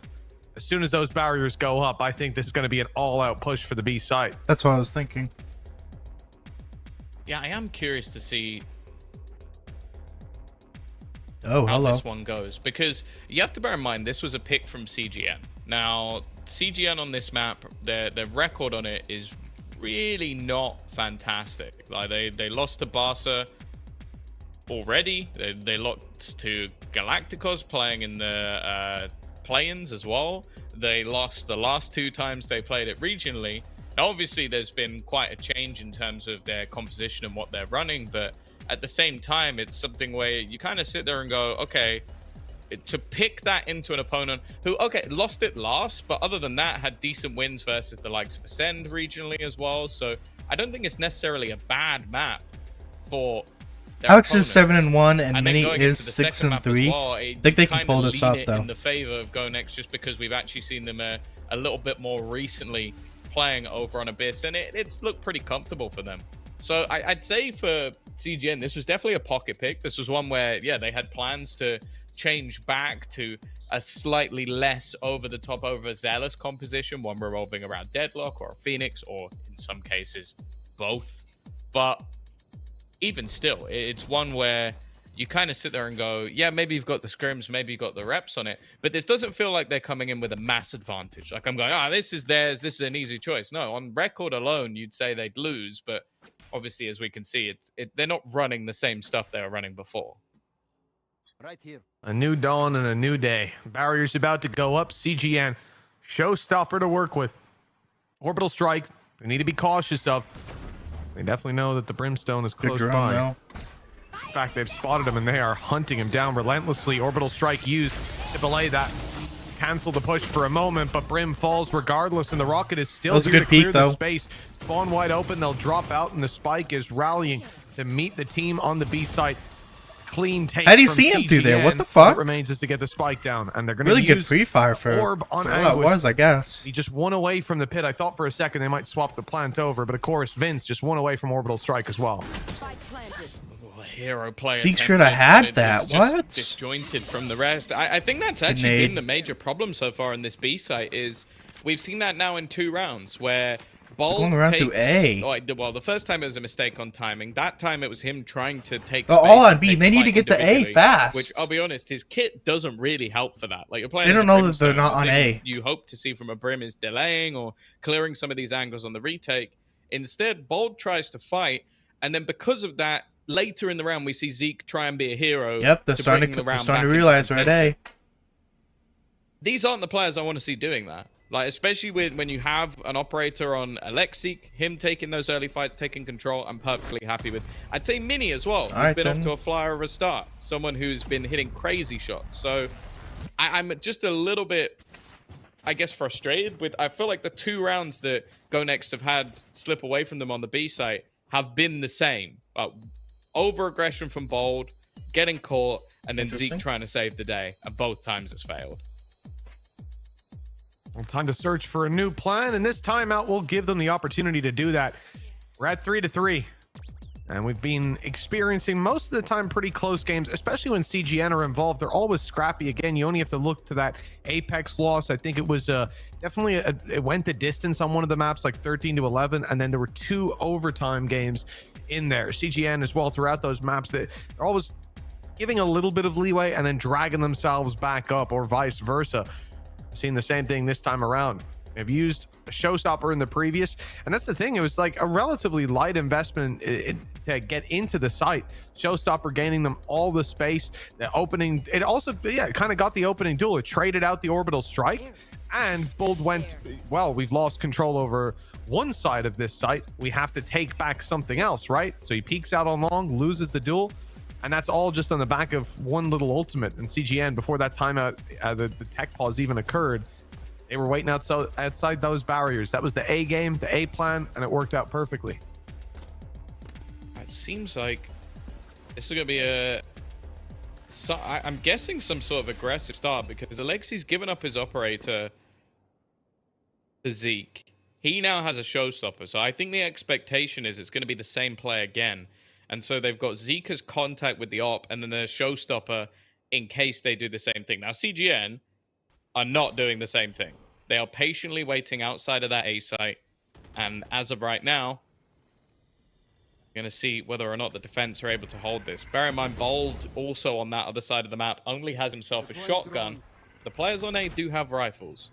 as soon as those barriers go up, I think this is going to be an all-out push for the B side. That's what I was thinking. Yeah, I am curious to see how this one goes, because you have to bear in mind this was a pick from CGN. Now, CGN on this map, their record on it is really not fantastic. Like they lost to Barca already. They lost to Galacticos playing in the play-ins as well. They lost the last 2 times they played it regionally. Now, obviously, there's been quite a change in terms of their composition and what they're running, but at the same time, it's something where you kind of sit there and go, okay, to pick that into an opponent who, okay, lost it last, but other than that, had decent wins versus the likes of Ascend regionally as well. So I don't think it's necessarily a bad map for Alex is 7-1 and Mini going is into the second map as 6-3. well, I think they can kinda pull this lean up it though. in the favor of Go Next, just because we've actually seen them a little bit more recently playing over on Abyss, and it's looked pretty comfortable for them. So I'd say for CGN, this was definitely a pocket pick. This was one where, yeah, they had plans to change back to a slightly less over-the-top, overzealous composition, one revolving around Deadlock or Phoenix, or in some cases, both. But even still, it's one where you kind of sit there and go, yeah, maybe you've got the scrims, maybe you've got the reps on it, but this doesn't feel like they're coming in with a mass advantage. Like I'm going, this is theirs, this is an easy choice. No, on record alone, you'd say they'd lose, but obviously, as we can see, they're not running the same stuff they were running before. Right here. A new dawn and a new day. Barriers about to go up. CGN, showstopper to work with. Orbital strike. They need to be cautious of. They definitely know that the brimstone is close by. Now. In fact, they've spotted him and they are hunting him down relentlessly. Orbital strike used to delay that. Cancel the push for a moment, but Brim falls regardless, and the rocket is still here to clear the space. Spawn wide open, they'll drop out, and the spike is rallying to meet the team on the B site. Clean take. How do you see him through there? What the fuck? What remains is to get the spike down, and they're going to really good use pre-fire for orb on what it was, I guess. He just won away from the pit. I thought for a second they might swap the plant over, but of course Vince just won away from orbital strike as well. Hero player. Zeke should have had that. What? Disjointed from the rest. I think that's actually been the major problem so far in this B site. Is we've seen that now in 2 rounds where Bold going around takes, through A. Well, the first time it was a mistake on timing. That time it was him trying to take. All on B. They need to get to A fast. Which I'll be honest, his kit doesn't really help for that. Like you're playing. They don't know that they're not on A. You hope to see from a Brim is delaying or clearing some of these angles on the retake. Instead, Bold tries to fight, and then because of that, later in the round we see Zeke try and be a hero. Yep, they're starting to realize right A. These aren't the players I want to see doing that. Like, especially when you have an operator on Alexic, him taking those early fights, taking control, I'm perfectly happy with. I'd say Mini as well. He's been off to a flyer of a start. Someone who's been hitting crazy shots. So I'm just a little bit, I guess, frustrated with. I feel like the 2 rounds that Go Next have had slip away from them on the B site have been the same. Over aggression from Bold, getting caught, and then Zeke trying to save the day. And both times it's failed. Well, time to search for a new plan, and this timeout will give them the opportunity to do that. We're at 3-3, and we've been experiencing most of the time pretty close games, especially when CGN are involved. They're always scrappy. Again, you only have to look to that Apex loss. I think it was definitely it went the distance on one of the maps, like 13-11, and then there were 2 overtime games in there. CGN as well throughout those maps, they're always giving a little bit of leeway and then dragging themselves back up, or vice versa. Seen the same thing this time around. They've used a showstopper in the previous, and that's the thing, it was like a relatively light investment to get into the site. Showstopper gaining them all the space, the opening, it also kind of got the opening duel. It traded out the orbital strike, and Bold went, well, we've lost control over one side of this site, we have to take back something else, right? So he peeks out on long, loses the duel, and that's all just on the back of one little ultimate. And CGN, before that timeout, the tech pause even occurred, they were waiting outside those barriers. That was the A game, the A plan, and it worked out perfectly. It seems like this is going to be I'm guessing some sort of aggressive start, because Alexi's given up his operator to Zeke. He now has a showstopper, so I think the expectation is it's going to be the same play again. And so they've got Zeke as contact with the op, and then the showstopper in case they do the same thing. Now, CGN are not doing the same thing. They are patiently waiting outside of that A site, and as of right now, we're going to see whether or not the defense are able to hold this. Bear in mind, Bold, also on that other side of the map, only has himself a shotgun. The players on A do have rifles.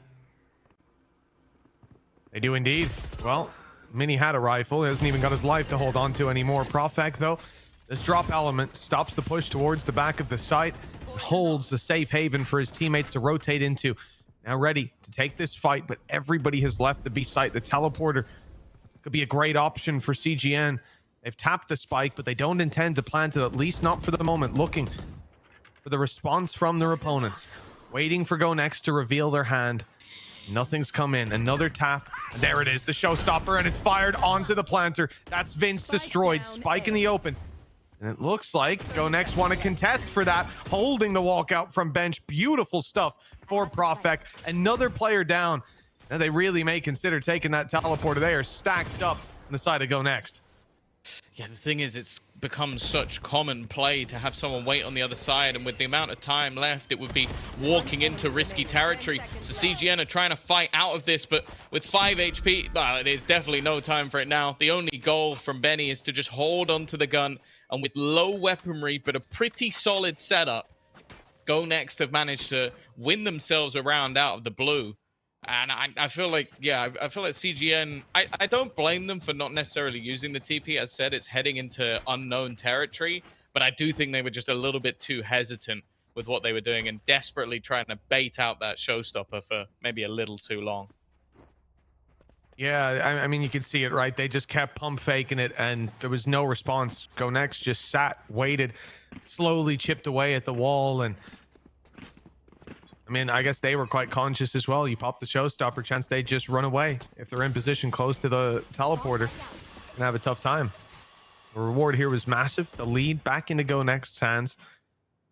They do indeed. Well, Mini had a rifle. He hasn't even got his life to hold on to anymore. Profek, though, this drop element stops the push towards the back of the site, holds the safe haven for his teammates to rotate into. Now ready to take this fight, but everybody has left the B site. The teleporter could be a great option for CGN. They've tapped the spike, but they don't intend to plant it, at least not for the moment. Looking for the response from their opponents. Waiting for Go Next to reveal their hand. Nothing's come in. Another tap. And there it is, the showstopper, and it's fired onto the planter. That's Vince destroyed. Spike in the open. And it looks like Go Next want to contest for that, holding the walkout from bench. Beautiful stuff for Profek. Another player down. And they really may consider taking that teleporter. They are stacked up on the side of Go Next. Yeah, the thing is, it's become such common play to have someone wait on the other side, and with the amount of time left, it would be walking into risky territory. So CGN are trying to fight out of this, but with 5 HP, well, there's definitely no time for it now. The only goal from Benny is to just hold onto the gun, and with low weaponry, but a pretty solid setup, Go Next have managed to win themselves a round out of the blue. And I feel like, yeah, I feel like CGN, I don't blame them for not necessarily using the TP. As said, it's heading into unknown territory, but I do think they were just a little bit too hesitant with what they were doing and desperately trying to bait out that showstopper for maybe a little too long. Yeah, I mean, you can see it, right? They just kept pump faking it, and there was no response. Go Next just sat, waited, slowly chipped away at the wall, and I mean, I guess they were quite conscious as well. You pop the showstopper, chance they just run away. If they're in position close to the teleporter, and have a tough time. The reward here was massive. The lead back into Go Next's hands.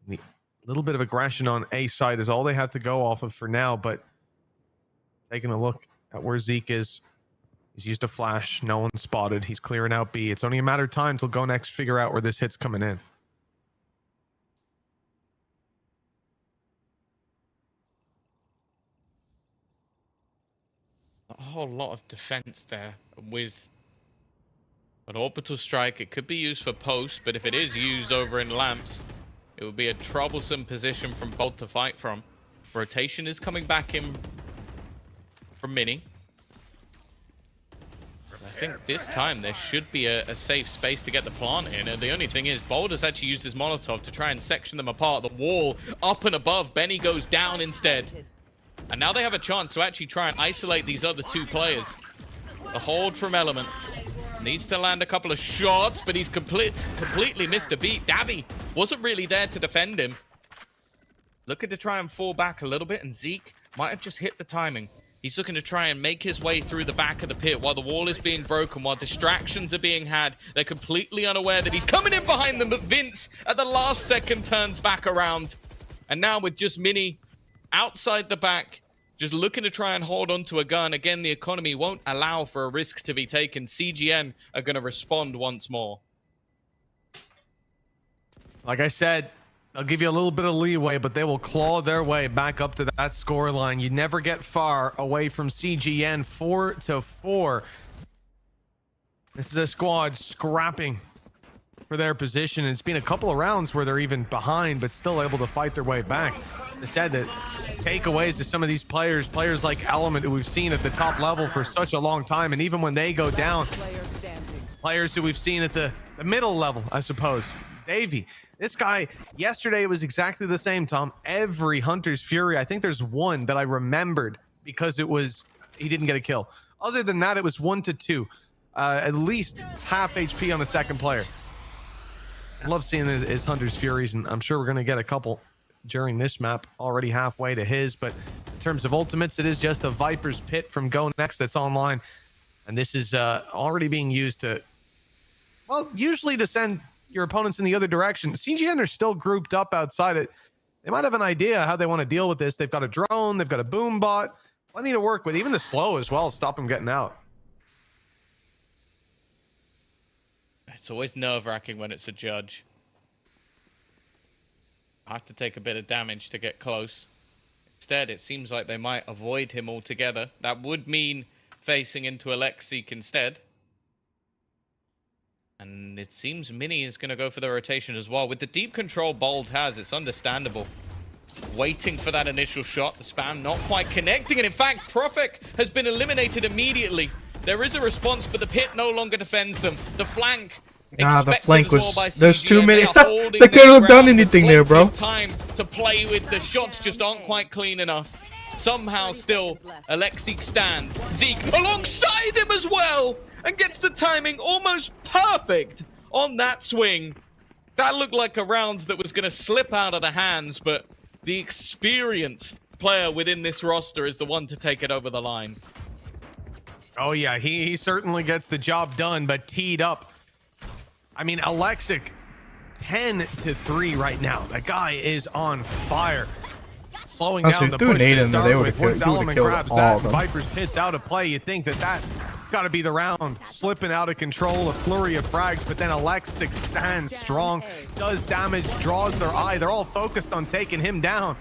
The little bit of aggression on A side is all they have to go off of for now, but taking a look at where Zeke is. He's used a flash. No one spotted. He's clearing out B. It's only a matter of time till Go Next figure out where this hit's coming in. A whole lot of defense there with an orbital strike. It could be used for post, but if it is used over in lamps, it would be a troublesome position from Bolt to fight from. Rotation is coming back in from Mini. I think this time there should be a safe space to get the plant in. And the only thing is, Bold has actually used his Molotov to try and section them apart. The wall up and above. Benny goes down instead. And now they have a chance to actually try and isolate these other two players. The hold from Element needs to land a couple of shots, but he's completely missed a beat. Davy wasn't really there to defend him. Looking to try and fall back a little bit, and Zeke might have just hit the timing. He's looking to try and make his way through the back of the pit while the wall is being broken, while distractions are being had. They're completely unaware that he's coming in behind them, but Vince at the last second turns back around. And now with just Mini outside the back, just looking to try and hold on to a gun. Again, the economy won't allow for a risk to be taken. CGN are going to respond once more. Like I said, I'll give you a little bit of leeway, but they will claw their way back up to that score line. You never get far away from CGN. 4-4. This is a squad scrapping for their position. It's been a couple of rounds where they're even behind, but still able to fight their way back. I said that takeaways to some of these players like Element, who we've seen at the top level for such a long time, and even when they go down, players who we've seen at the middle level, I suppose. Davey, this guy, yesterday it was exactly the same, Tom. Every Hunter's Fury, I think there's one that I remembered because it was, he didn't get a kill. Other than that, it was 1-2. At least half HP on the second player. I love seeing his Hunter's Furies, and I'm sure we're going to get a couple during this map, already halfway to his. But in terms of ultimates, it is just a Viper's Pit from Go Next that's online. And this is already being used to, well, usually to send your opponents in the other direction. CGN are still grouped up outside it. They might have an idea how they want to deal with this. They've got a drone, they've got a boom bot, plenty to work with. Even the slow as well, stop them getting out. It's always nerve-wracking when it's a judge. I have to take a bit of damage to get close. Instead, it seems like they might avoid him altogether. That would mean facing into Alexic instead. And it seems Mini is going to go for the rotation as well. With the deep control Bold has, it's understandable. Waiting for that initial shot. The spam not quite connecting. And in fact, Profek has been eliminated immediately. There is a response, but the pit no longer defends them. The flank. The flank was. There's too many. They couldn't have done anything there, bro. Time to play with the shots just aren't quite clean enough. Somehow still, Alexic stands. Zeke alongside him as well, and gets the timing almost perfect on that swing. That looked like a round that was going to slip out of the hands, but the experienced player within this roster is the one to take it over the line. Oh yeah, he certainly gets the job done, but teed up. I mean, Alexic 10-3 right now. That guy is on fire. Slowing Honestly, down the threw a push nade to in there, start they with. would've Once killed- he would've Element killed grabs all that, of them. Viper's Pit's out of play. You think that that's got to be the round. Slipping out of control, a flurry of frags, but then Alexic stands strong, does damage, draws their eye. They're all focused on taking him down.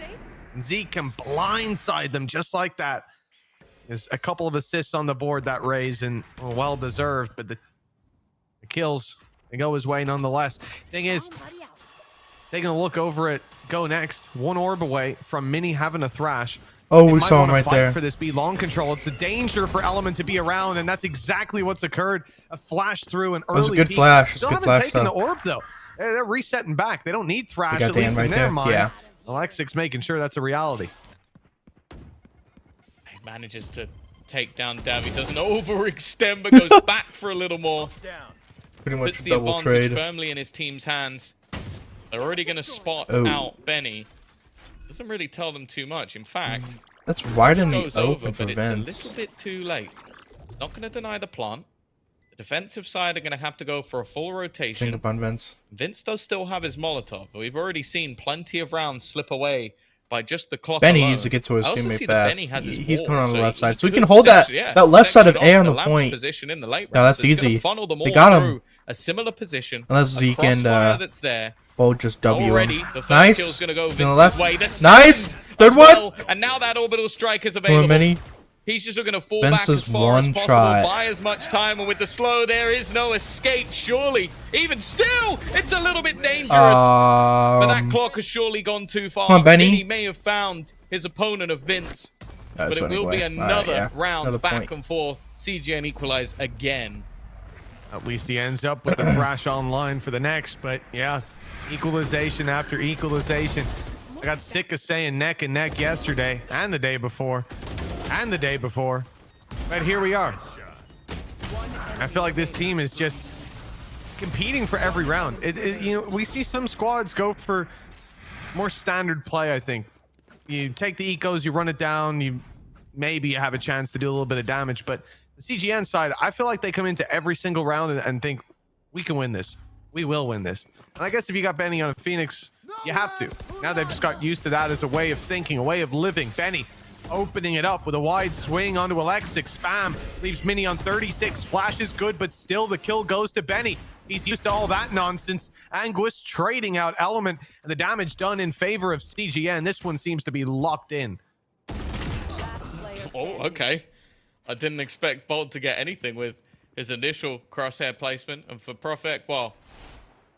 And Zeke can blindside them just like that. There's a couple of assists on the board that raise, and well deserved, but the kills, they go his way nonetheless. Thing is, taking a look over at Go Next, one orb away from Mini having a thrash. Oh, They we might saw him wanna right fight there. for this B long control. It's a danger for Element to be around, and that's exactly what's occurred. A flash through an early was a good peek. flash. It was a Still good haven't flash, taken the though. orb though. They're resetting back. They don't need thrash, got at least Dan right in their there. mind. Yeah. Alexic's making sure that's a reality. He manages to take down Dav. He doesn't overextend, but goes back for a little more. Pretty much Puts the double advantage trade. firmly in his team's hands. They're already going to spot Oh. out Benny. Doesn't really tell them too much. In fact, That's right in the goes over, open for but it's Vince. a little bit too late. Not going to deny the plant. The defensive side are going to have to go for a full rotation. Sneak up on Vince. Vince does still have his Molotov, but we've already seen plenty of rounds slip away by just the clock Benny alone. needs to get to his I also teammate see that Benny fast. has his He's wall, coming on the left he side, so he could can hold that section- that left side of section A off on the Lamp's point. position in the late No, round, that's so he's gonna easy. funnel them They all got him. through a similar position. Unless Zeke a and crossfire that's there. Bo just W Already, him. the first Nice. kill's gonna go To the Vince's left. way. The Nice. second Third as one. well, and now that orbital strike is Come available. on, Benny. He's just going to fall Vince's back as far one as possible, try. buy as much time, and with the slow, there is no escape, surely. Even still, it's a little bit dangerous. But that clock has surely gone too far. Come on, Benny. He may have found his opponent of Vince, but it will be another round Another back point. and forth. CGN equalize again. At least he ends up with the thrash online for the next, but yeah, equalization after equalization. I got sick of saying neck and neck yesterday and the day before and the day before, but here we are. I feel like this team is just competing for every round. You know, we see some squads go for more standard play. I think you take the ecos, you run it down, you maybe have a chance to do a little bit of damage, but the CGN side, I feel like they come into every single round and think, we can win this. We will win this. And I guess if you got Benny on a Phoenix, you have to. Now they've just got used to that as a way of thinking, a way of living. Benny opening it up with a wide swing onto Alexic. Spam leaves Mini on 36. Flash is good, but still the kill goes to Benny. He's used to all that nonsense. Anguis trading out Element, and the damage done in favor of CGN. This one seems to be locked in. Oh, okay. I didn't expect Bolt to get anything with his initial crosshair placement. And for Profek, well,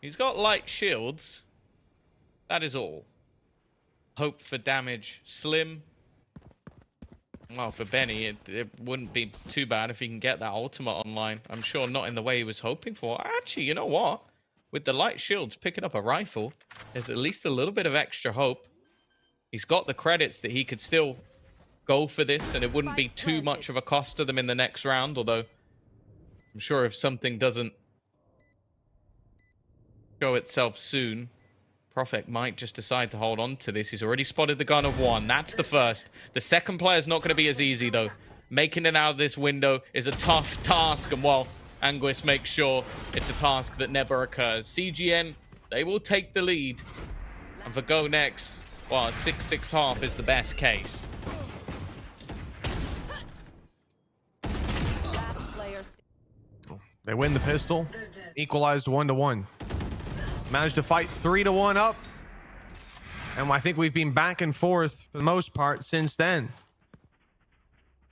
he's got light shields. That is all. Hope for damage slim. Well, for Benny, it wouldn't be too bad if he can get that ultimate online. I'm sure not in the way he was hoping for. Actually, you know what? With the light shields picking up a rifle, there's at least a little bit of extra hope. He's got the credits that he could still go for this, and it wouldn't be too much of a cost to them in the next round, although I'm sure if something doesn't show itself soon, Profek might just decide to hold on to this. He's already spotted the gun of one. That's the first. The second player is not going to be as easy, though. Making it out of this window is a tough task, and well, Anguis makes sure it's a task that never occurs. CGN, they will take the lead. And for Go Next, well, 6-6-half is the best case. They win the pistol, equalized 1-1. Managed to fight 3-1 up. And I think we've been back and forth for the most part since then.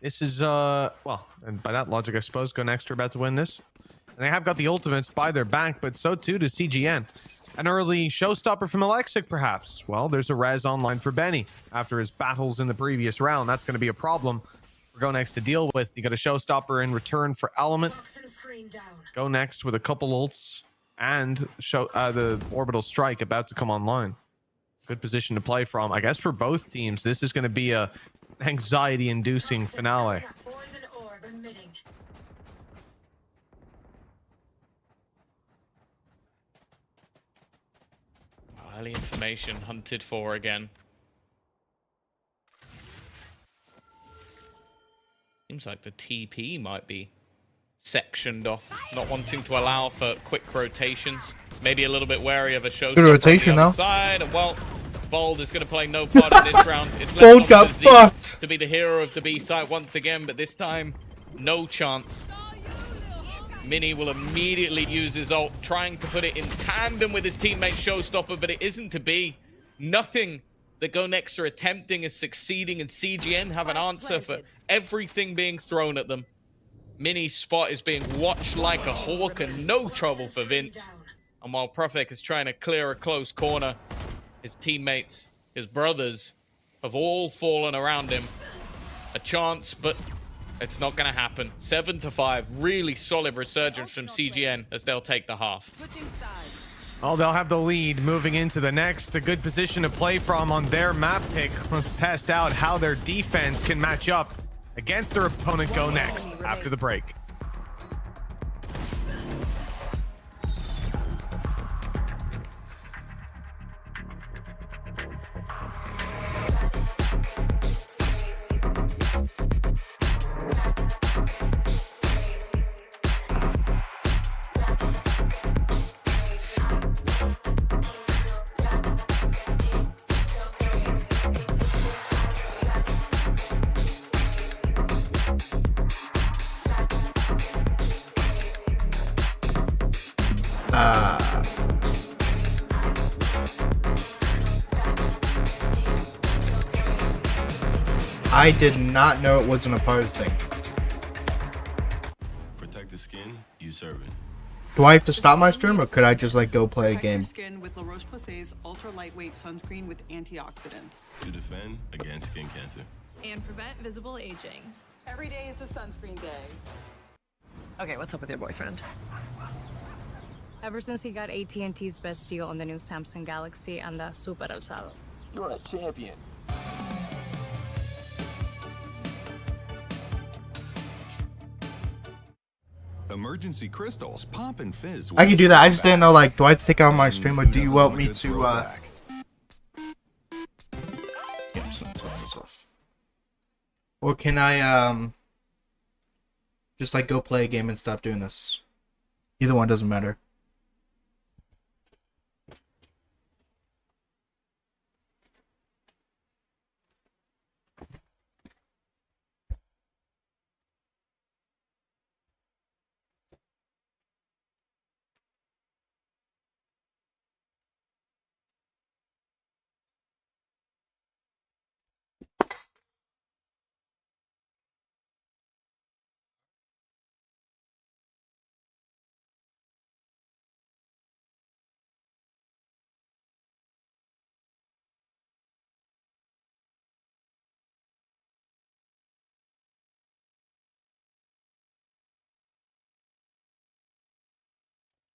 This is, well, and by that logic, I suppose Go Next are about to win this. And they have got the ultimates by their back, but so too does CGN. An early showstopper from Alexic, perhaps. Well, there's a res online for Benny after his battles in the previous round. That's going to be a problem for Go Next to deal with. You got a showstopper in return for Element. Go Next with a couple ults and show the orbital strike about to come online. Good position to play from. I guess for both teams, this is going to be a anxiety-inducing finale. Early information hunted for again. Seems like the TP might be sectioned off, not wanting to allow for quick rotations. Maybe a little bit wary of a showstopper Good rotation, on the other though. side. And well, Bold is going to play no part in this round. It's Bold left got on to Z fucked. to be the hero of the B side once again, but this time, no chance. Mini will immediately use his ult, trying to put it in tandem with his teammate Showstopper, but it isn't to be. Nothing that Go Next are attempting is succeeding, and CGN have an answer for everything being thrown at them. Mini's spot is being watched like a hawk, and no trouble for Vince. And while Profek is trying to clear a close corner, his teammates, his brothers, have all fallen around him. A chance, but it's not going to happen. 7-5, really solid resurgence from CGN as they'll take the half. Oh, they'll have the lead moving into the next. A good position to play from on their map pick. Let's test out how their defense can match up against their opponent Go Next after the break. I did not know it wasn't a part of the thing. Protect the skin, you serve it. Do I have to stop my stream, or could I just like go play a Protect your game? skin with La Roche-Posay's ultra lightweight sunscreen with antioxidants. To defend against skin cancer. And prevent visible aging. Every day is a sunscreen day. Okay, what's up with your boyfriend? Ever since he got AT&T's best deal on the new Samsung Galaxy, anda super alzado. You're a champion. Emergency crystals pop and fizz. I can do that. I just didn't know, like, do I have to take out my stream, or do you want me to, or can I, just, like, go play a game and stop doing this? Either one doesn't matter.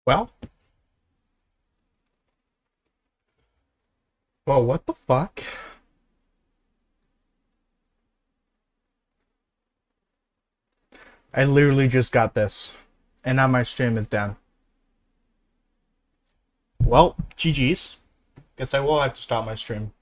Well, what the fuck? I literally just got this, and now my stream is down. Well, GG's. Guess I will have to stop my stream.